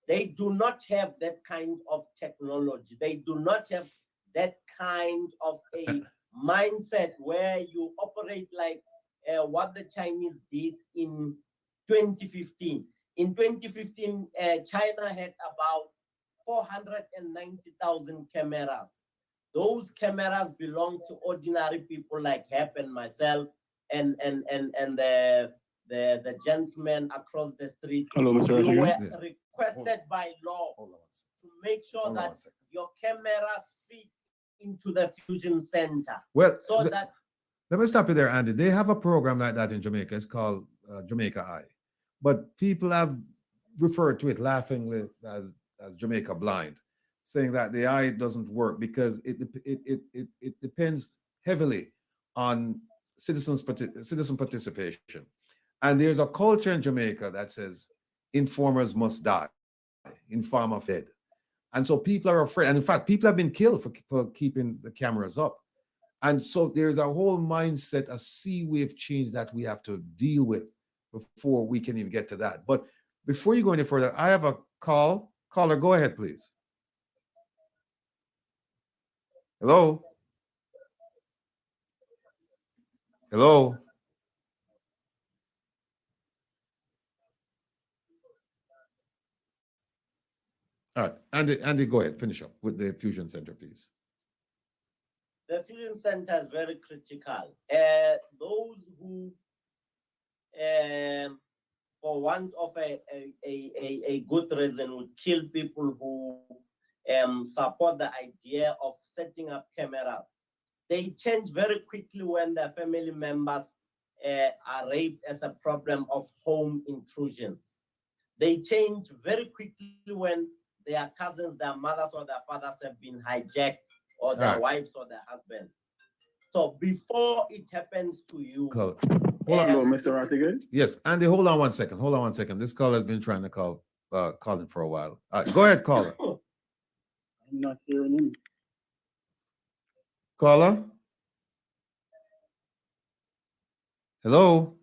they do not have that kind of technology. They do not have that kind of a mindset where you operate like what the Chinese did in 2015. In 2015, China had about 490,000 cameras. Those cameras belong to ordinary people like Hep and myself and the gentleman across the street. Hello, Mr. You were Rattigan. requested by law to make sure that your cameras fit into the Fusion Center. Well, so that let me stop you there, Andy. They have a program like that in Jamaica. It's called Jamaica Eye, but people have referred to it laughingly as Jamaica blind, saying that the eye doesn't work because it depends heavily on citizen participation. And there's a culture in Jamaica that says informers must die, informer fed. And so people are afraid. And in fact, people have been killed for keeping the cameras up. And so there's a whole mindset, a sea wave change that we have to deal with before we can even get to that. But before you go any further, I have a call. Caller, go ahead, please. Hello? Hello? All right, Andy, go ahead, finish up with the Fusion Center, please. The Fusion Center is very critical. Those who, for want of a good reason, would kill people who support the idea of setting up cameras. They change very quickly when their family members are raped as a problem of home intrusions. They change very quickly when their cousins, their mothers, or their fathers have been hijacked, or their wives or their husbands. So before it happens to you, Hold on, Mr. Rattigan. Yes, Andy, hold on one second. Hold on one second. This caller has been trying to call him for a while. All right, go ahead, caller. I'm not hearing him. Caller? Hello?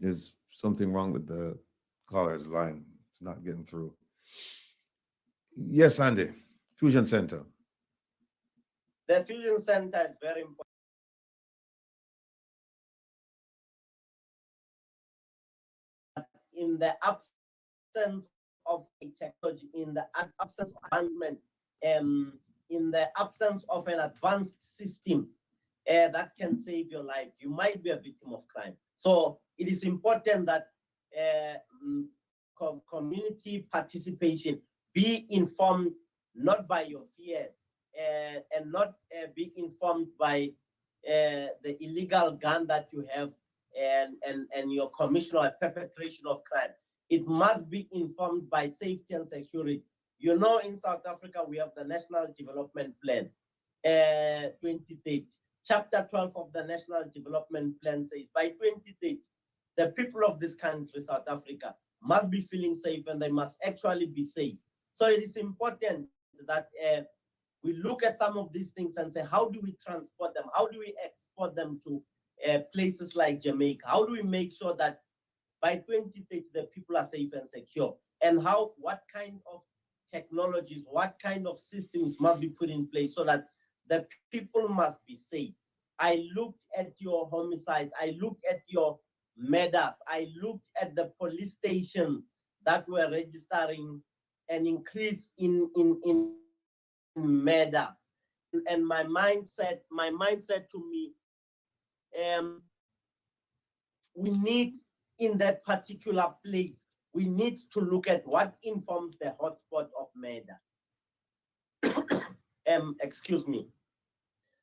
There's something wrong with the caller's line. It's not getting through. Yes, Andy, Fusion Center. the Fusion Center is very important. In the absence of a technology, in the absence of advancement, in the absence of an advanced system that can save your life, you might be a victim of crime. So it is important that community participation be informed not by your fears and not be informed by the illegal gun that you have and your commission or perpetration of crime. It must be informed by safety and security. You know, in South Africa, we have the National Development Plan 2030. Chapter 12 of the National Development Plan says by 2030, the people of this country, South Africa, must be feeling safe and they must actually be safe. So it is important that we look at some of these things and say, how do we transport them? How do we export them to places like Jamaica? How do we make sure that by 2030, the people are safe and secure? And what kind of technologies, what kind of systems must be put in place so that the people must be safe? I looked at your homicides. I looked at your murders. I looked at the police stations that were registering an increase in murders. And my mindset to me, we need in that particular place, we need to look at what informs the hotspot of murder. Excuse me.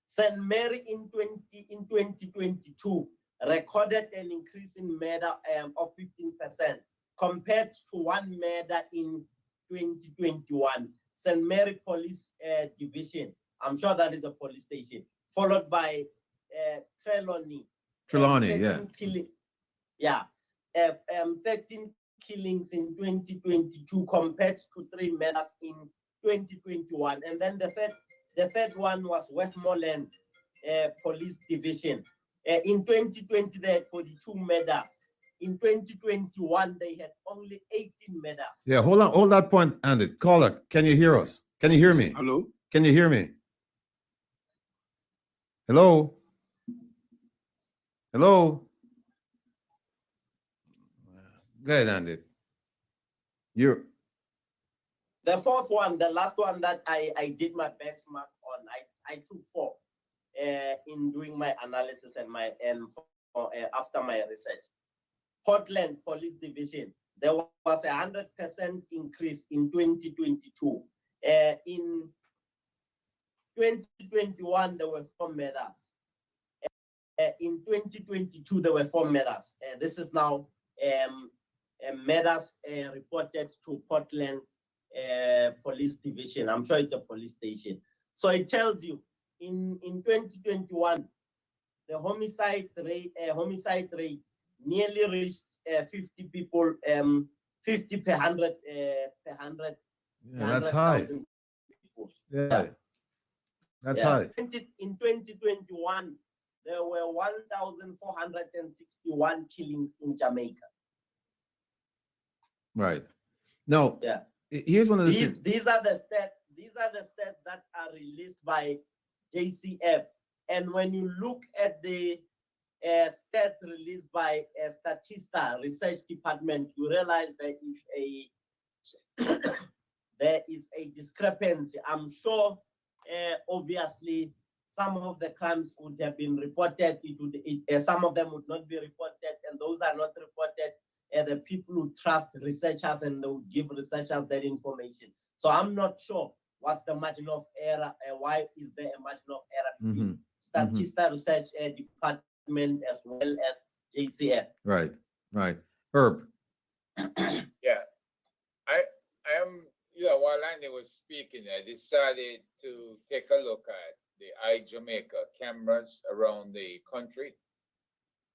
St. Mary in 2022 recorded an increase in murder of 15% compared to one murder in 2021. St. Mary Police Division, I'm sure that is a police station, followed by Trelawney. Yeah. 13 killings in 2022 compared to 3 murders in 2021. And then the third one was Westmoreland Police Division. In 2020, they had 42 murders. In 2021, they had only 18 murders. Yeah, hold that point, Andy. Caller, can you hear us? Can you hear me? Hello? Can you hear me? Hello? Hello? Go ahead, Andy. The fourth one, the last one that I did my benchmark on, I took 4 in doing my analysis and after my research. Portland Police Division, there was 100% increase in 2022. In 2021, there were 4 murders. In 2022, there were 4 murders. This is now murders reported to Portland Police Division. I'm sure it's a police station. So it tells you in 2021, the homicide rate nearly reached 50 people, 50 per 100 Yeah, that's high. 100,000 people. Yeah, that's Yeah. high. In 2021, there were 1,461 killings in Jamaica. Right. Now, Yeah. here's one of the things. These are the stats. These are the stats that are released by JCF. And when you look at the stats released by Statista Research Department, you realize there is a there is a discrepancy. I'm sure, obviously, some of the crimes would have been reported. Some of them would not be reported, and those are not reported. The people who trust researchers and they would give researchers that information. So I'm not sure what's the margin of error. Why is there a margin of error between Statista Research Department as well as JCF? Right, right. Herb. Yeah, I am, while Andy was speaking, I decided to take a look at the iJamaica cameras around the country.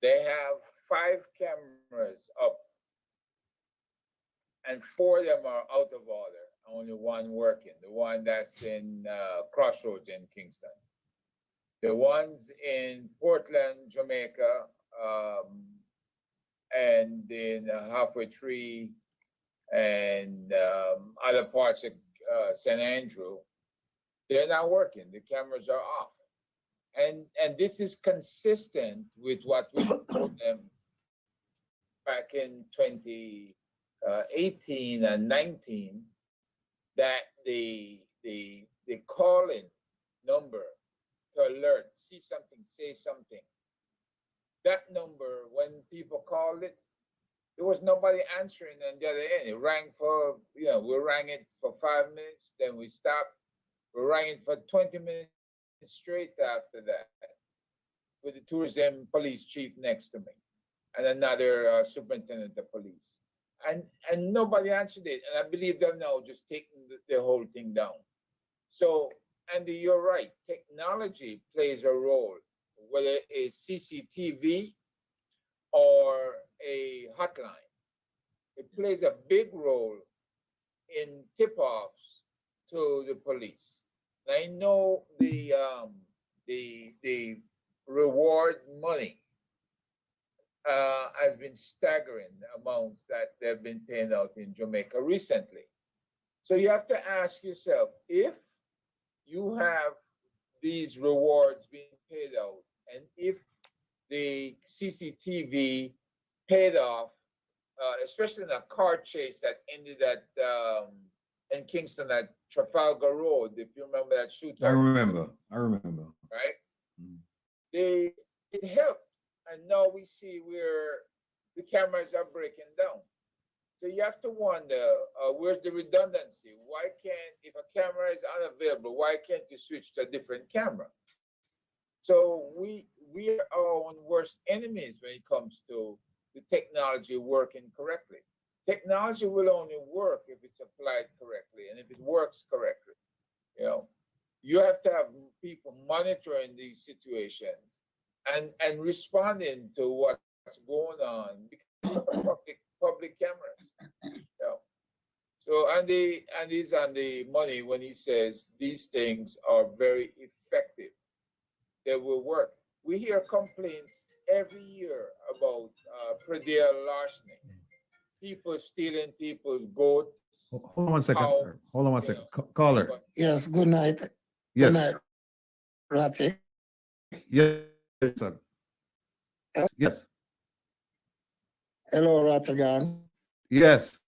They have 5 cameras up, and 4 of them are out of order. Only 1 working, the one that's in Crossroads in Kingston. The ones in Portland, Jamaica, and in Halfway Tree and other parts of St. Andrew, they're not working. The cameras are off. And this is consistent with what we told them back in 2018 and 19, that the call-in number to alert, see something, say something. That number, when people called it, there was nobody answering on the other end. It rang for, we rang it for 5 minutes, then we stopped. We rang it for 20 minutes straight after that, with the tourism police chief next to me and another superintendent of police. And nobody answered it. And I believe they're now just taking the whole thing down. So, Andy, you're right. Technology plays a role, whether it's CCTV or a hotline. It plays a big role in tip-offs to the police. I know the reward money has been staggering amounts that they've been paying out in Jamaica recently. So you have to ask yourself, if you have these rewards being paid out, and if the CCTV paid off, especially in a car chase that ended at in Kingston at Trafalgar Road, if you remember that shootout. I remember. Right? Mm. It helped. And now we see where the cameras are breaking down. So you have to wonder, where's the redundancy? Why can't, if a camera is unavailable, why can't you switch to a different camera? So we are our own worst enemies when it comes to the technology working correctly. Technology will only work if it's applied correctly and if it works correctly. You have to have people monitoring these situations and responding to what's going on because public cameras. So Andy's on the money when he says these things are very effective. They will work. We hear complaints every year about predatory larceny. People stealing people's goats. Hold on one second. cows, Hold on one second. Caller. Yes, good night. Yes. Good night, Ratty. Yes. Sir. Yes. Hello, Rattigan. Yes.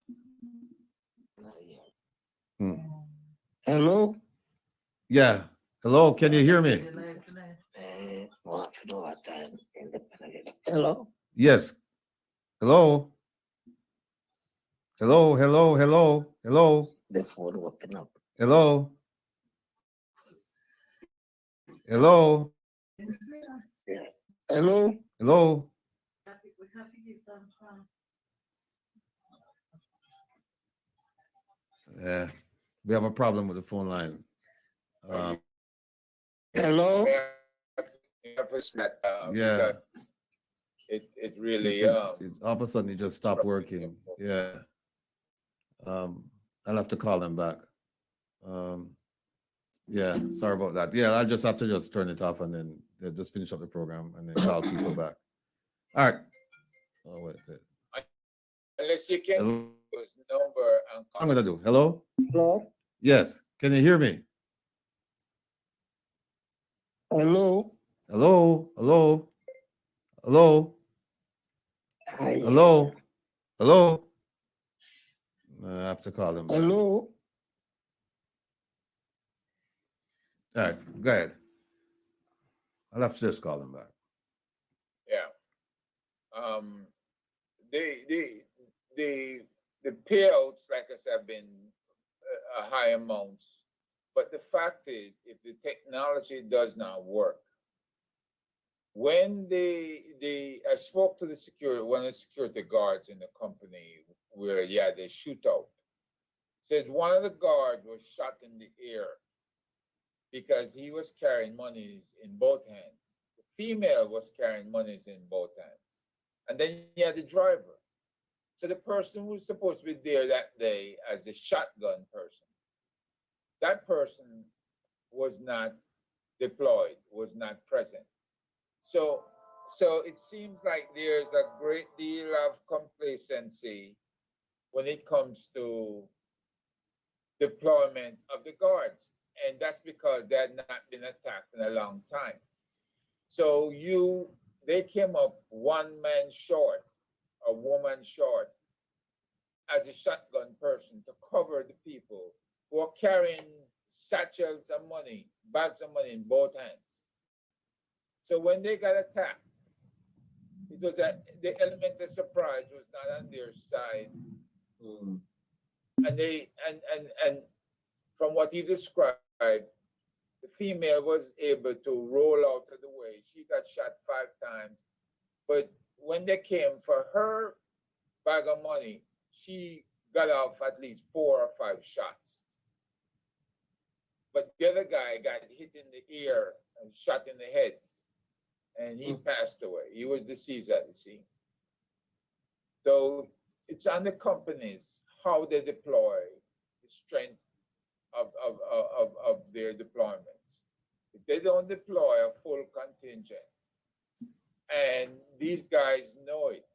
Hmm. Hello? Yeah. Hello. Can you hear me? Hello? Yes. Hello. Hello. Hello. Hello. Hello. The phone open up. Hello. Hello? Hello? Hello? Yeah, we have a problem with the phone line. Hello? Yeah. It really, All of a sudden it just stopped working. Yeah. I'll have to call them back. Yeah, sorry about that. Yeah, I'll just have to just turn it off and then they'll just finish up the program and then call people back. All right. Oh, wait. unless you can Hello? use number and What I'm gonna do. Hello? Hello? Yes. Can you hear me? Hello? Hello? Hello? Hello? Hello? Hello? I have to call them back. Hello? All right, go ahead. I'll have to just call them back. Yeah. The payouts, like I said, have been a high amounts. But the fact is, if the technology does not work, when I spoke to one of the security guards in the company where they shootout. Says one of the guards was shot in the ear because he was carrying monies in both hands. The female was carrying monies in both hands. And then you had the driver. So the person who's supposed to be there that day as the shotgun person, that person was not deployed, was not present. So it seems like there's a great deal of complacency when it comes to deployment of the guards. And that's because they had not been attacked in a long time. So they came up one man short, a woman short, as a shotgun person to cover the people who are carrying satchels of money, bags of money in both hands. So when they got attacked, it was the element of surprise was not on their side. And from what he described, the female was able to roll out of the way. She got shot 5 times. But when they came for her bag of money, she got off at least 4 or 5 shots. But the other guy got hit in the ear and shot in the head. And he passed away. He was deceased at the scene. So it's on the companies how they deploy the strength of their deployments. If they don't deploy a full contingent, and these guys know it,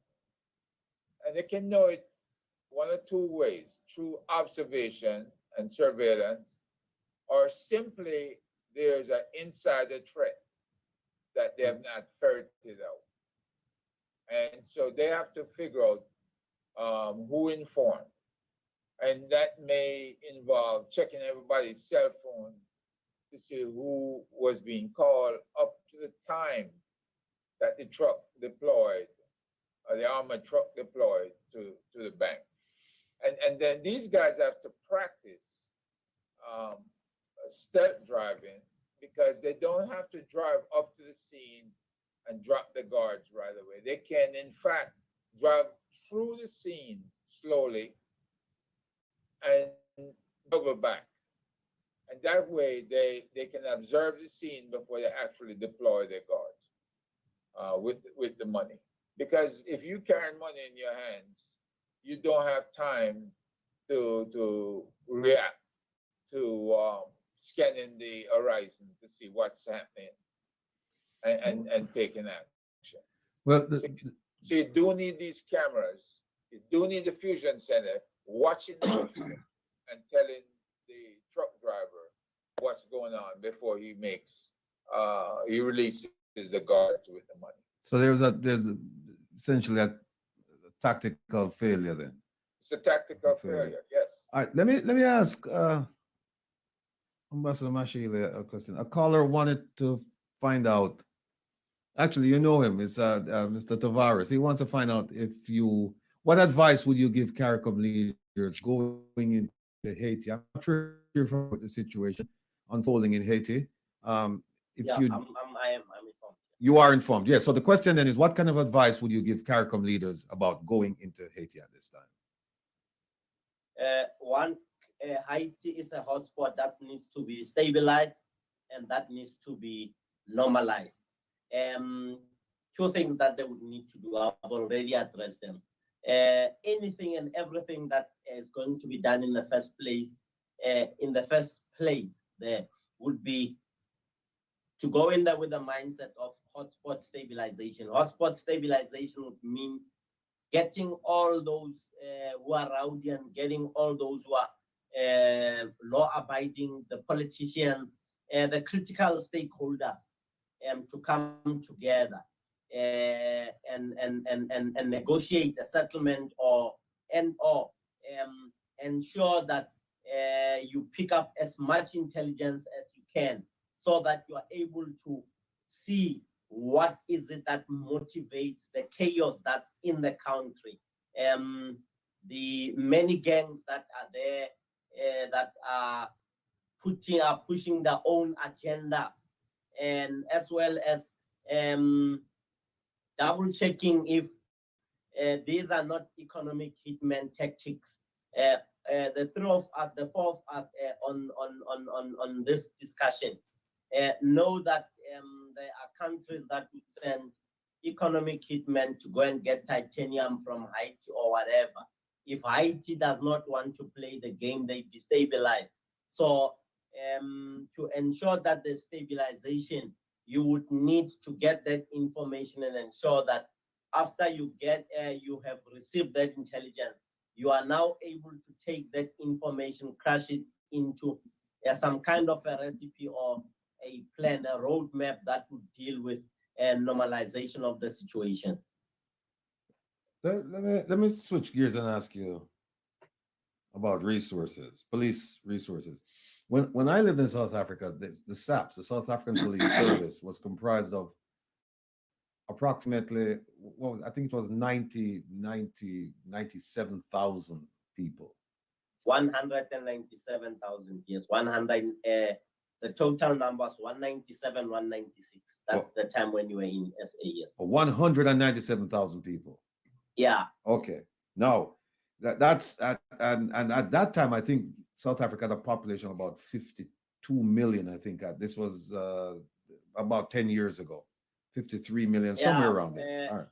and they can know it 1 or 2 ways, through observation and surveillance, or simply there's an insider threat that they have not ferreted out. And so they have to figure out who informed. And that may involve checking everybody's cell phone to see who was being called up to the time that the truck deployed, or the armored truck deployed to the bank. And then these guys have to practice stealth driving, because they don't have to drive up to the scene and drop the guards right away. They can, in fact, drive through the scene slowly and double back. And that way they can observe the scene before they actually deploy their guards with the money. Because if you carry money in your hands, you don't have time to react to scanning the horizon to see what's happening and taking action. Well, So you do need these cameras. You do need the fusion center watching the video and telling the truck driver what's going on before he releases the guards with the money. so there's essentially a tactical failure then. It's a tactical failure, yes. All right, let me ask Ambassador Mashayle a question. A caller wanted to find out. Actually, you know him. It's Mr. Tavares. He wants to find out what advice would you give CARICOM leaders going into Haiti? I'm not sure from the situation unfolding in Haiti. if Yeah, you I'm informed. you are informed. Yes. So the question then is, what kind of advice would you give CARICOM leaders about going into Haiti at this time? Haiti is a hotspot that needs to be stabilized and that needs to be normalized. Two things that they would need to do, I've already addressed them. Anything and everything that is going to be done in the first place, there would be to go in there with the mindset of hotspot stabilization. Hotspot stabilization would mean getting all those who are rowdy and getting all those who are law-abiding, the politicians, the critical stakeholders to come together and negotiate a settlement or ensure that you pick up as much intelligence as you can so that you are able to see what is it that motivates the chaos that's in the country. The many gangs that are there that are pushing their own agendas, and as well as double checking if these are not economic hitman tactics. The three of us, the four of us on this discussion know that there are countries that would send economic hitmen to go and get titanium from Haiti or whatever. If Haiti does not want to play the game, they destabilize. So to ensure that the stabilization, you would need to get that information and ensure that after you have received that intelligence, you are now able to take that information, crash it into some kind of a recipe or a plan, a roadmap that would deal with a normalization of the situation. Let me switch gears and ask you about resources, police resources. When I lived in South Africa, the SAPS, the South African Police Service, was comprised of approximately, I think it was 97,000 people. 197,000, yes. 100. The total number was 197, 196. That's the time when you were in SAS. 197,000 people. Yeah. Okay. Now, that's and at that time, I think South Africa had a population of about 52 million. I think this was about 10 years ago, 53 million, somewhere around there. All right.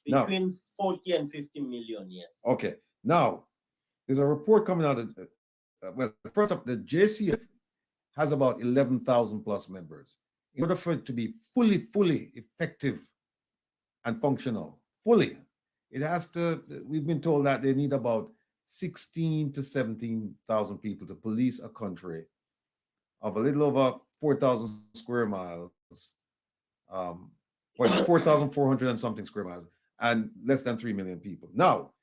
Between 40 and 50 million, yes. Okay. Now, there's a report coming out of, well, first up, the JCF has about 11,000 plus members. In order for it to be fully effective and functional, it has to, we've been told that they need about 16 to 17,000 people to police a country of a little over 4,000 square miles, 4,400 and something square miles, and less than 3 million people. Now,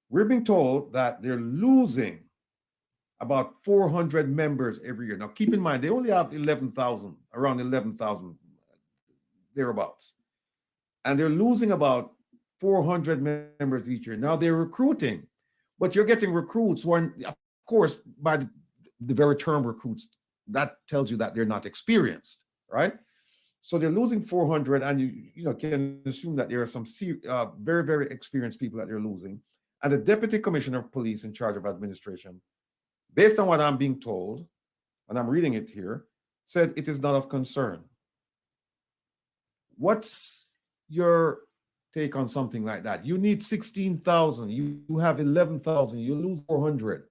we're being told that they're losing about 400 members every year. Now, keep in mind, they only have 11,000, around 11,000 thereabouts. And they're losing about 400 members each year. Now, they're recruiting, but you're getting recruits who are, of course, by the very term recruits, that tells you that they're not experienced, right? So they're losing 400, and you can assume that there are some very, very experienced people that they're losing. And the Deputy Commissioner of Police in charge of administration, based on what I'm being told, and I'm reading it here, said it is not of concern. What's your take on something like that? You need 16,000, you have 11,000, you lose 400.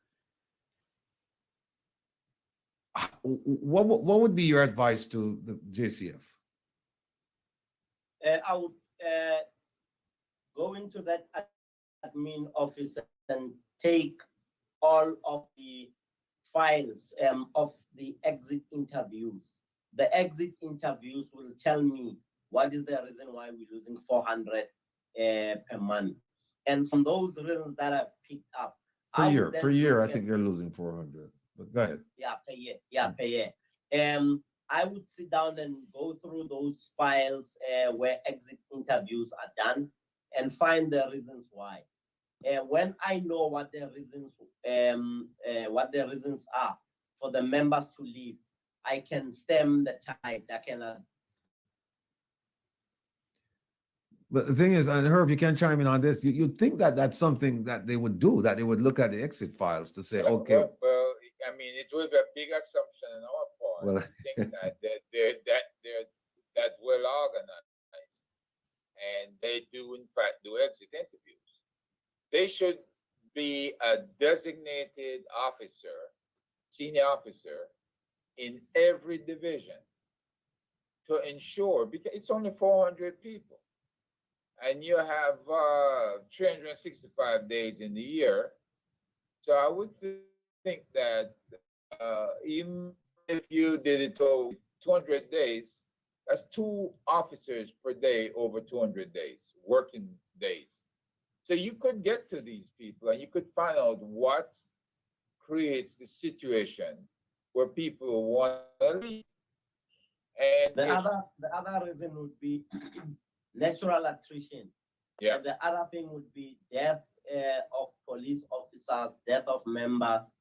What would be your advice to the JCF? I would go into that admin office and take all of the files of the exit interviews. The exit interviews will tell me what is the reason why we're losing 400 per month. And from those reasons that I've picked up. Per year, I think you're losing 400, but go ahead. Yeah, per year. Yeah, per year. I would sit down and go through those files where exit interviews are done and find the reasons why. When I know what the reasons are for the members to leave, I can stem the tide. I can But the thing is, and Herb, you can chime in on this. You'd think that that's something that they would do, that they would look at the exit files to say, okay, Well, I mean, it was a big assumption on our part. Well- to think that they're that well organized, and they do in fact do exit interviews. They should be a designated officer, senior officer, in every division to ensure, because it's only 400 people, and you have 365 days in the year. So I would think that even if you did it over 200 days, that's 2 officers per day over 200 days, working days. So you could get to these people and you could find out what creates the situation where people want to leave. And The other reason would be natural attrition. yeah, And the other thing would be death of police officers, death of members.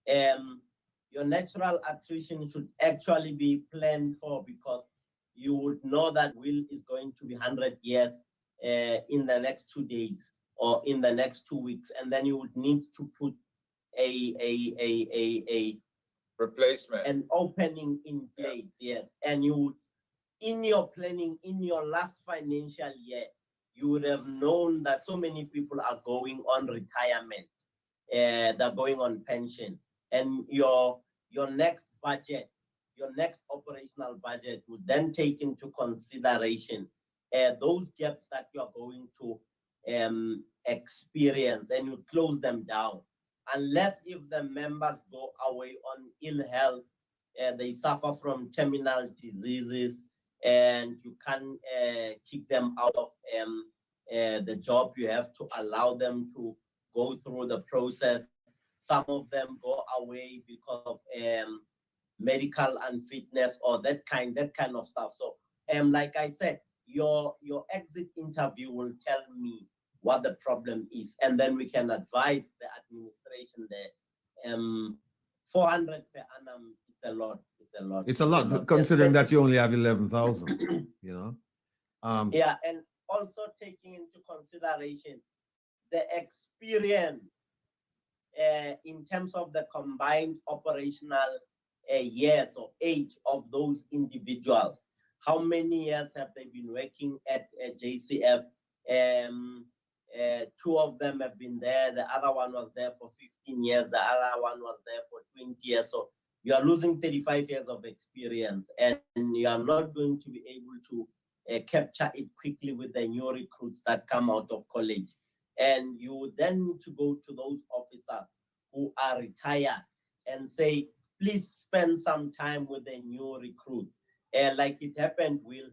Your natural attrition should actually be planned for, because you would know that Will is going to be 100 years in the next 2 days or in the next 2 weeks, and then you would need to put a replacement. an opening in place. Yes, and you would, in your planning, in your last financial year, you would have known that so many people are going on retirement, they're going on pension, and your next budget, your next operational budget would then take into consideration those gaps that you are going to experience, and you close them down. Unless if the members go away on ill health, they suffer from terminal diseases, and you can't kick them out of the job. You have to allow them to go through the process. Some of them go away because of medical unfitness or that kind of stuff. So, like I said, your exit interview will tell me what the problem is, and then we can advise the administration there. 400 per annum, it's a lot. it's a lot considering that you only have 11,000, you know? Yeah, and also taking into consideration the experience in terms of the combined operational years or age of those individuals. How many years have they been working at JCF? 2 of them have been there. The other one was there for 15 years. The other one was there for 20 years. So you are losing 35 years of experience, and you are not going to be able to capture it quickly with the new recruits that come out of college. And you then need to go to those officers who are retired and say, please spend some time with the new recruits. Like it happened, Will,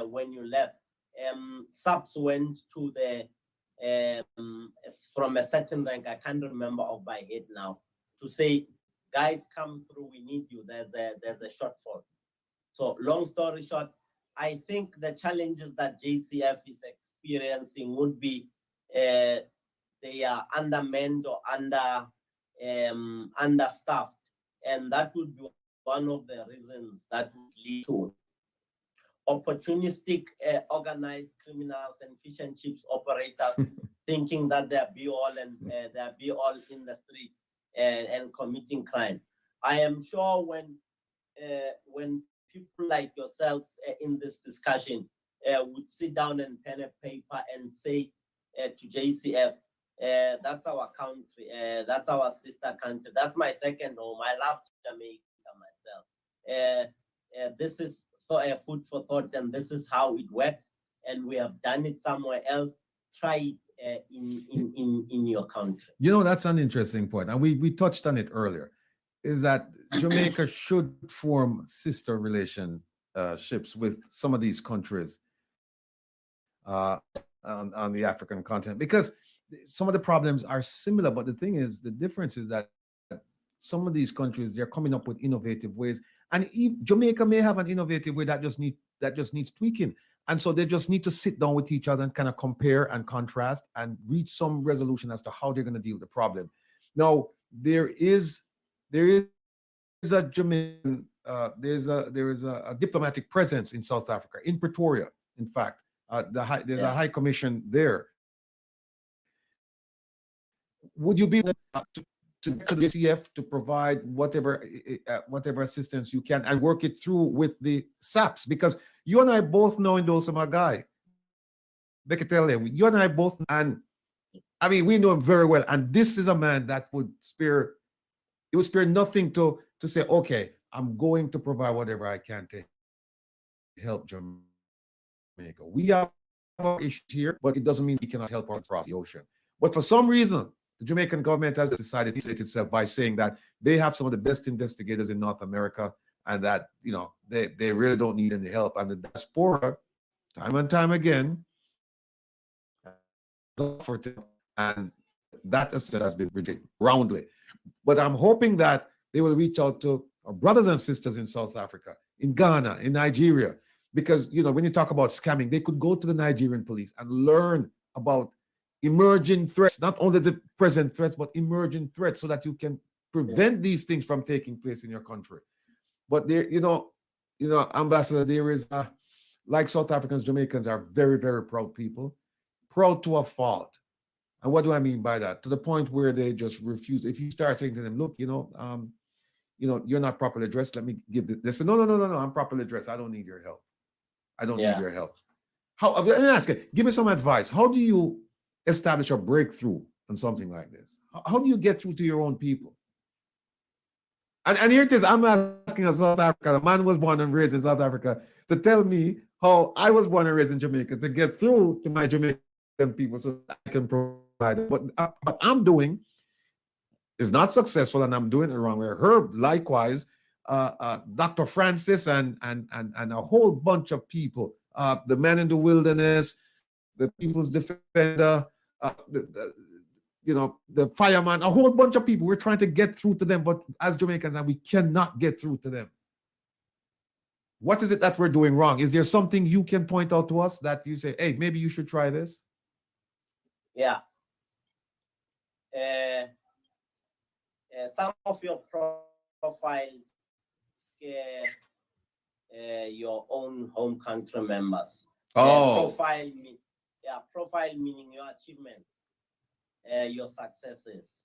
when you left. Subs went to the from a certain rank, I can't remember off by head now, to say, guys, come through, we need you, there's a shortfall. So long story short, I think the challenges that JCF is experiencing would be they are undermanned or understaffed, and that would be one of the reasons that would lead to opportunistic organized criminals and fish and chips operators thinking that they're be all and they're be all in the streets and committing crime. I am sure when people like yourselves in this discussion would sit down and pen a paper and say to JCF, that's our country, that's our sister country, that's my second home, I love Jamaica myself. This is food for thought, and this is how it works, and we have done it somewhere else. Try it in your country. You know, that's an interesting point, and we touched on it earlier, is that Jamaica should form sister relationships with some of these countries on the African continent, because some of the problems are similar, but the thing is, the difference is that some of these countries, they're coming up with innovative ways, and Jamaica may have an innovative way that just needs tweaking. And so they just need to sit down with each other and kind of compare and contrast and reach some resolution as to how they're going to deal with the problem. Now, there is a Jamaican, there is a diplomatic presence in South Africa, in Pretoria, in fact, There's Yeah. a high commission there. Would you be willing to get to the CF to provide whatever assistance you can and work it through with the SAPs? Because you and I both know Indosama guy. Bekatele, you and I both, and I mean, we know him very well. And this is a man that would spare nothing to say, okay, I'm going to provide whatever I can to help Jamaica. We have issues here, but it doesn't mean we cannot help across the ocean. But for some reason, the Jamaican government has decided to isolate itself by saying that they have some of the best investigators in North America and that, you know, they really don't need any help. And the diaspora, time and time again, and that has been rejected roundly. But I'm hoping that they will reach out to our brothers and sisters in South Africa, in Ghana, in Nigeria, because, you know, when you talk about scamming, they could go to the Nigerian police and learn about emerging threats, not only the present threats, but emerging threats, so that you can prevent these things from taking place in your country. But there, you know, Ambassador, there is, like South Africans, Jamaicans are very, very proud people, proud to a fault. And what do I mean by that? To the point where they just refuse. If you start saying to them, look, you're not properly dressed, let me give this. They say, no, I'm properly dressed. I don't need your help. I don't need your help. Let me ask you, give me some advice. How do you establish a breakthrough on something like this? How do you get through to your own people? And here it is, I'm asking a South Africa, a man who was born and raised in South Africa, to tell me how I was born and raised in Jamaica, to get through to my Jamaican people so I can provide it. But what I'm doing is not successful, and I'm doing it the wrong way. Herb, likewise, Dr. Francis and a whole bunch of people, the Man in the Wilderness, the People's Defender, the fireman, a whole bunch of people. We're trying to get through to them, but as Jamaicans, we cannot get through to them. What is it that we're doing wrong? Is there something you can point out to us that you say, hey, maybe you should try this? Yeah. Some of your profiles scare your own home country members. Profile meaning your achievements, your successes.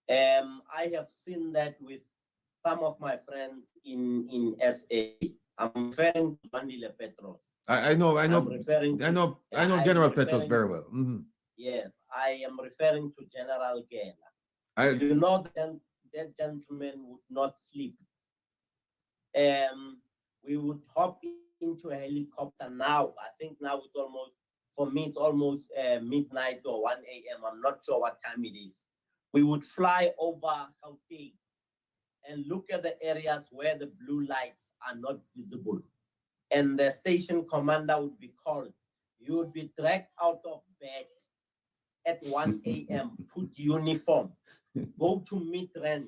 I have seen that with some of my friends in SA. I'm referring to Mandile Petros. I know General Petros very well. Mm-hmm. Yes, I am referring to General Gela. You know that gentleman would not sleep. We would hop into a helicopter now. I think now it's almost, for me, it's almost midnight or 1 a.m. I'm not sure what time it is. We would fly over Gauteng and look at the areas where the blue lights are not visible. And the station commander would be called. You would be dragged out of bed at 1 a.m., put uniform, go to Midrand,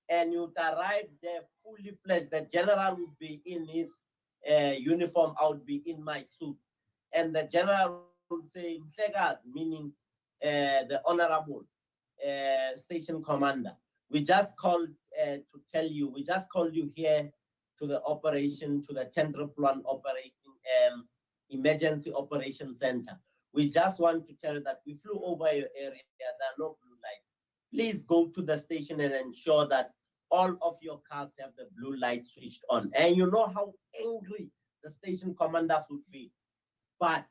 and you'd arrive there fully fledged. The general would be in his uniform, I would be in my suit. And the general would say, Mflegas, meaning the honorable station commander. We just called to tell you, we just called you here to the operation, to the Central Plan Operation, Emergency Operation Center. We just want to tell you that we flew over your area, there are no blue lights. Please go to the station and ensure that all of your cars have the blue light switched on. And you know how angry the station commanders would be. But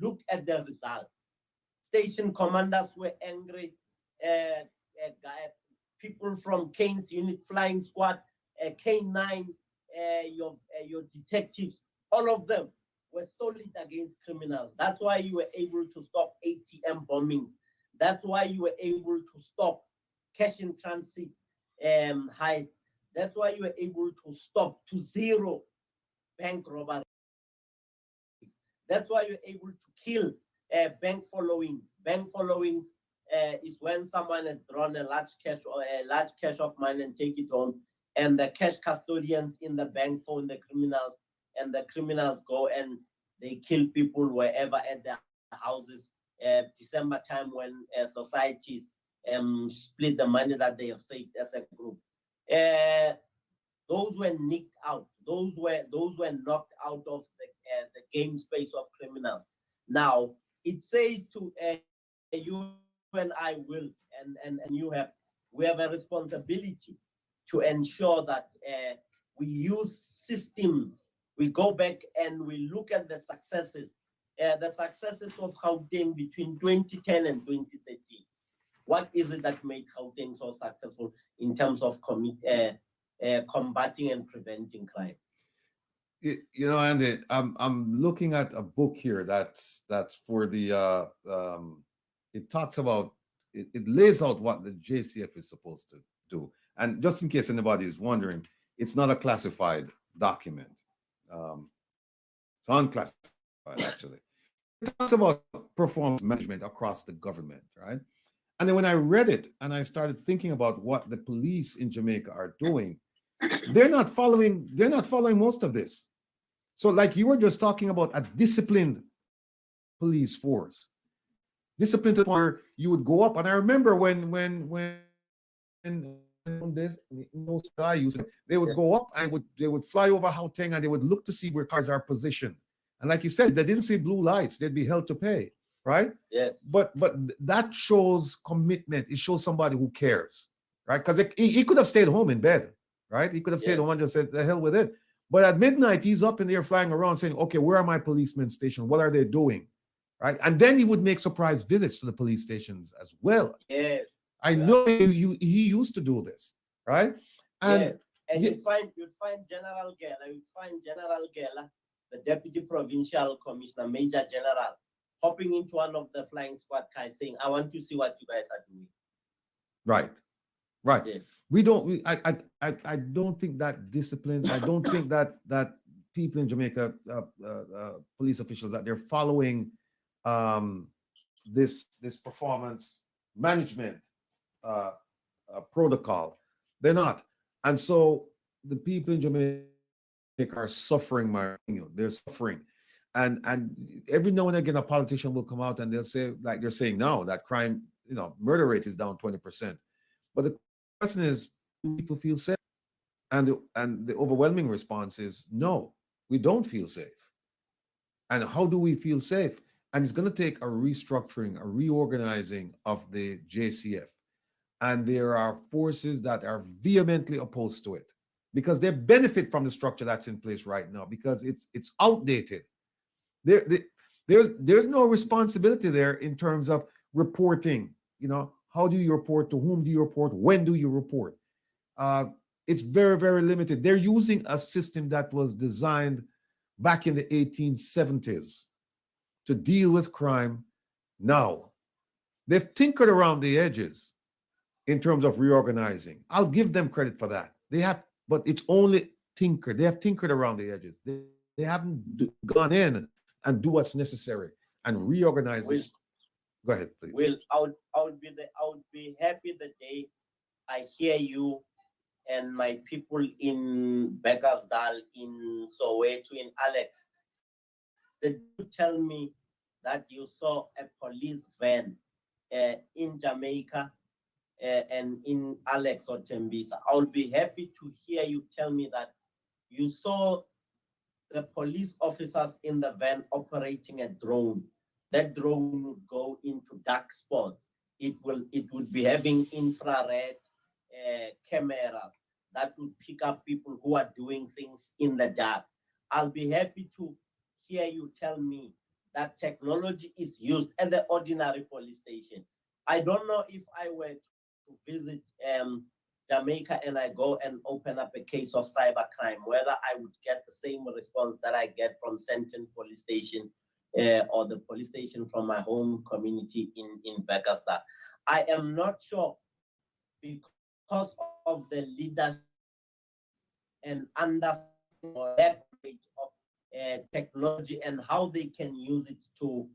look at the results. Station commanders were angry. People from Kane's unit, flying squad, K9, your detectives, all of them were solid against criminals. That's why you were able to stop ATM bombings. That's why you were able to stop cash in transit heists. That's why you were able to stop to zero bank robberies. That's why you're able to kill bank followings. Bank followings is when someone has drawn a large cash of mine and take it home, and the cash custodians in the bank phone the criminals, and the criminals go and they kill people wherever at their houses. December time when societies split the money that they have saved as a group. Those were nicked out. Those were knocked out of the game space of criminals. Now, it says to you and I will, and we have a responsibility to ensure that we use systems. We go back and we look at the successes of Gauteng between 2010 and 2013. What is it that made Gauteng so successful in terms of combating and preventing crime? You know, Andy, I'm looking at a book here that's for the it talks about it lays out what the JCF is supposed to do. And just in case anybody is wondering, it's not a classified document. It's unclassified actually. It talks about performance management across the government, right? And then when I read it and I started thinking about what the police in Jamaica are doing, they're not following most of this. So like you were just talking about a disciplined police force. Disciplined to where you would go up. And I remember when this those guys they would go up and they would fly over Gauteng and they would look to see where cars are positioned. And like you said, they didn't see blue lights, they'd be held to pay, right? Yes. But that shows commitment. It shows somebody who cares, right? Because he could have stayed home in bed, right? He could have stayed home and just said, the hell with it. But at midnight, he's up in there flying around saying, okay, where are my policemen stationed? What are they doing? Right? And then he would make surprise visits to the police stations as well. Yes. I know he used to do this, right? And yes. And you'd find General Gela, the Deputy Provincial Commissioner, Major General, hopping into one of the flying squad cars saying, I want to see what you guys are doing. Right. Yes. I don't think that discipline, I don't think that people in Jamaica, police officials, that they're following this performance management protocol. They're not. And so the people in Jamaica are suffering, they're suffering. And every now and again, a politician will come out and they'll say, like they're saying now, that crime, murder rate is down 20%. But the question is, do people feel safe? And the overwhelming response is, no, we don't feel safe. And how do we feel safe? And it's going to take a restructuring, a reorganizing of the JCF. And there are forces that are vehemently opposed to it because they benefit from the structure that's in place right now because it's outdated. There's no responsibility there in terms of reporting. How do you report? To whom do you report? When do you report? It's very, very limited. They're using a system that was designed back in the 1870s to deal with crime now. They've tinkered around the edges in terms of reorganizing. I'll give them credit for that. They have, but it's only tinkered. They have tinkered around the edges. They haven't gone in and do what's necessary and reorganize this. Go ahead, please. Will, I would be happy the day I hear you and my people in Beckersdale, in Soweto, in Alex, that you tell me that you saw a police van in Jamaica and in Alex or Tembisa. I would be happy to hear you tell me that you saw the police officers in the van operating a drone. That drone would go into dark spots. It would be having infrared cameras that would pick up people who are doing things in the dark. I'll be happy to hear you tell me that technology is used at the ordinary police station. I don't know if I were to visit Jamaica and I go and open up a case of cybercrime, whether I would get the same response that I get from Senton Police Station or the police station from my home community in Beckersdale. I am not sure because of the leadership and understanding or leverage of technology and how they can use it to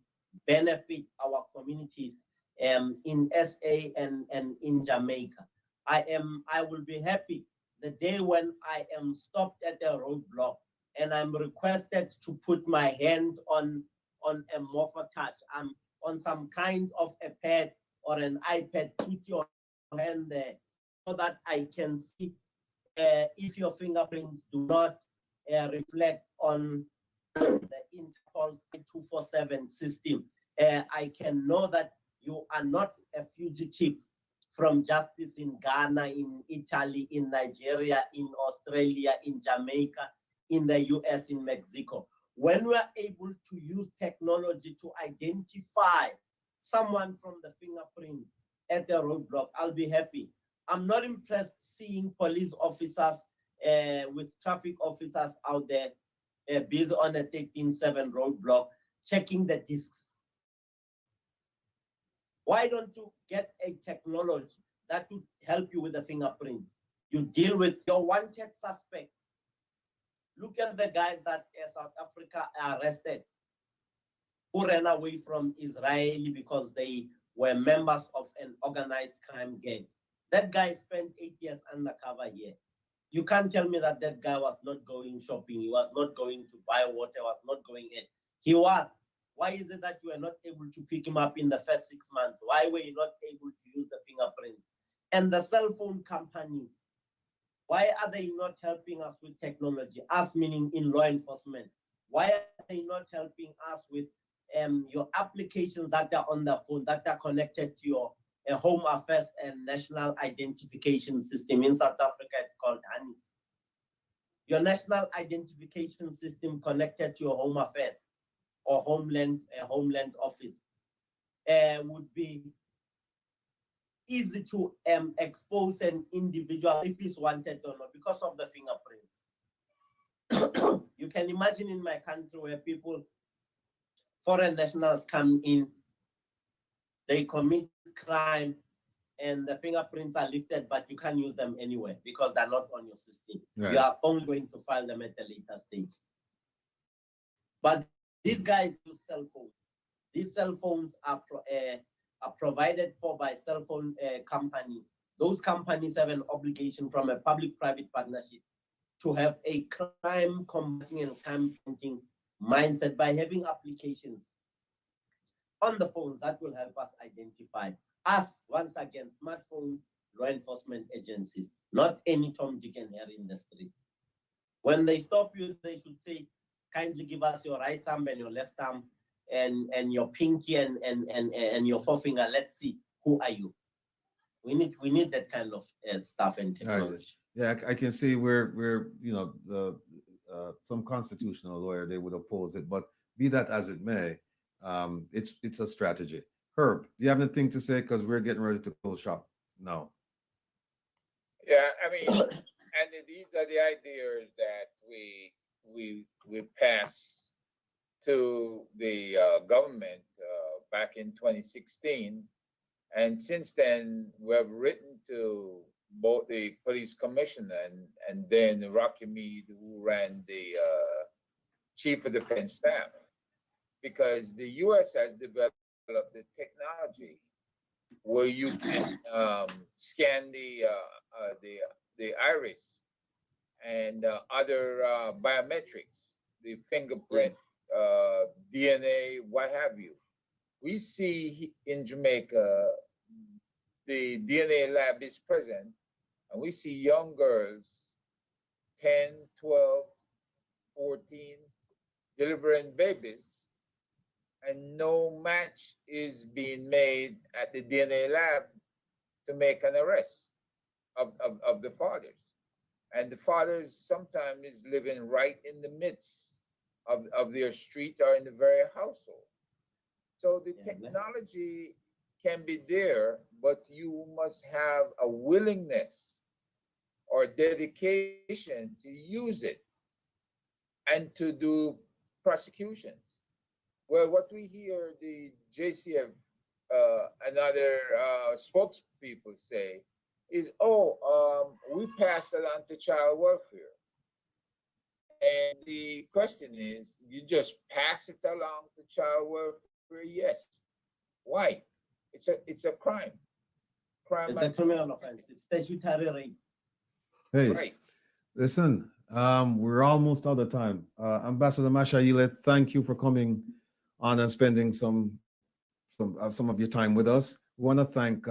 benefit our communities in SA and in Jamaica. I will be happy the day when I am stopped at a roadblock and I'm requested to put my hand on a morpher touch. I'm on some kind of a pad or an iPad, put your hand there so that I can see if your fingerprints do not reflect on the Interpol's 247 system, I can know that you are not a fugitive from justice in Ghana, in Italy, in Nigeria, in Australia, in Jamaica, in the US, in Mexico. When we are able to use technology to identify someone from the fingerprints at the roadblock, I'll be happy. I'm not impressed seeing police officers with traffic officers out there busy on a 13-7 roadblock, checking the discs. Why don't you get a technology that would help you with the fingerprints? You deal with your wanted suspects. Look at the guys that South Africa arrested who ran away from Israel because they were members of an organized crime gang. That guy spent 8 years undercover here. You can't tell me that that guy was not going shopping. He was not going to buy water, was not going in. He was. Why is it that you were not able to pick him up in the first 6 months? Why were you not able to use the fingerprint? And the cell phone companies, why are they not helping us with technology? Us meaning in law enforcement. Why are they not helping us with your applications that are on the phone, that are connected to your Home Affairs and National Identification System? In South Africa, it's called HANIS. Your National Identification System connected to your Home Affairs or Homeland Office would be easy to expose an individual if he's wanted or not because of the fingerprints. You can imagine in my country where people, foreign nationals come in, they commit crime and the fingerprints are lifted, but you can't use them anywhere because they're not on your system. Right. You are only going to file them at a later stage. But these guys use cell phones. These cell phones are provided for by cell phone companies. Those companies have an obligation from a public-private partnership to have a crime combating and crime preventing mindset by having applications on the phones that will help us identify us, once again, smartphones, law enforcement agencies, not any Tom, Dick, and Harry in the street. When they stop you, they should say, kindly give us your right thumb and your left thumb and your pinky and your forefinger. Let's see, who are you? We need that kind of stuff and technology. Yeah, I can see where you know the some constitutional lawyer, they would oppose it, but be that as it may, it's a strategy. Herb, do you have anything to say? Because we're getting ready to close shop now. Yeah, I mean, and these are the ideas that we passed to the government back in 2016, and since then we have written to both the police commissioner and then Rocky Mead, who ran the chief of defense staff, because the U.S. has developed the technology where you can scan the iris and other biometrics, the fingerprint, DNA, what have you. We see in Jamaica, the DNA lab is present, and we see young girls, 10, 12, 14, delivering babies, and no match is being made at the DNA lab to make an arrest of the fathers. And the fathers sometimes is living right in the midst of their street or in the very household. So the technology can be there, but you must have a willingness or dedication to use it and to do prosecutions. Well, what we hear the JCF and other spokespeople say is, we pass it on to child welfare. And the question is, you just pass it along to child welfare? Yes. Why? It's a crime. It's a criminal offense. It's statutory rape. Hey, Right. listen, we're almost out of time. Ambassador Mashayle, thank you for coming on and spending some of your time with us. We want to thank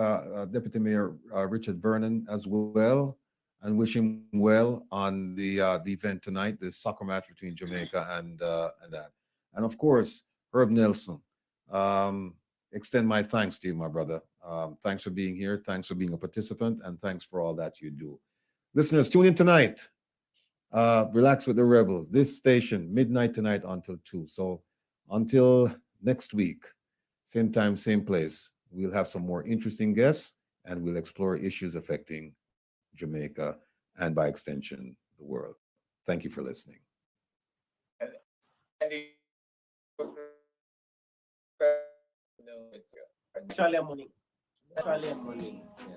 Deputy Mayor Richard Vernon as well, and wish him well on the event tonight, the soccer match between Jamaica and that. And of course, Herb Nelson. Extend my thanks to you, my brother. Thanks for being here. Thanks for being a participant, and thanks for all that you do. Listeners, tune in tonight. Relax with the Rebel. This station, midnight tonight until 2. So until next week, same time, same place, we'll have some more interesting guests, and we'll explore issues affecting Jamaica and by extension, the world. Thank you for listening. Australia morning. Australia morning. Yeah.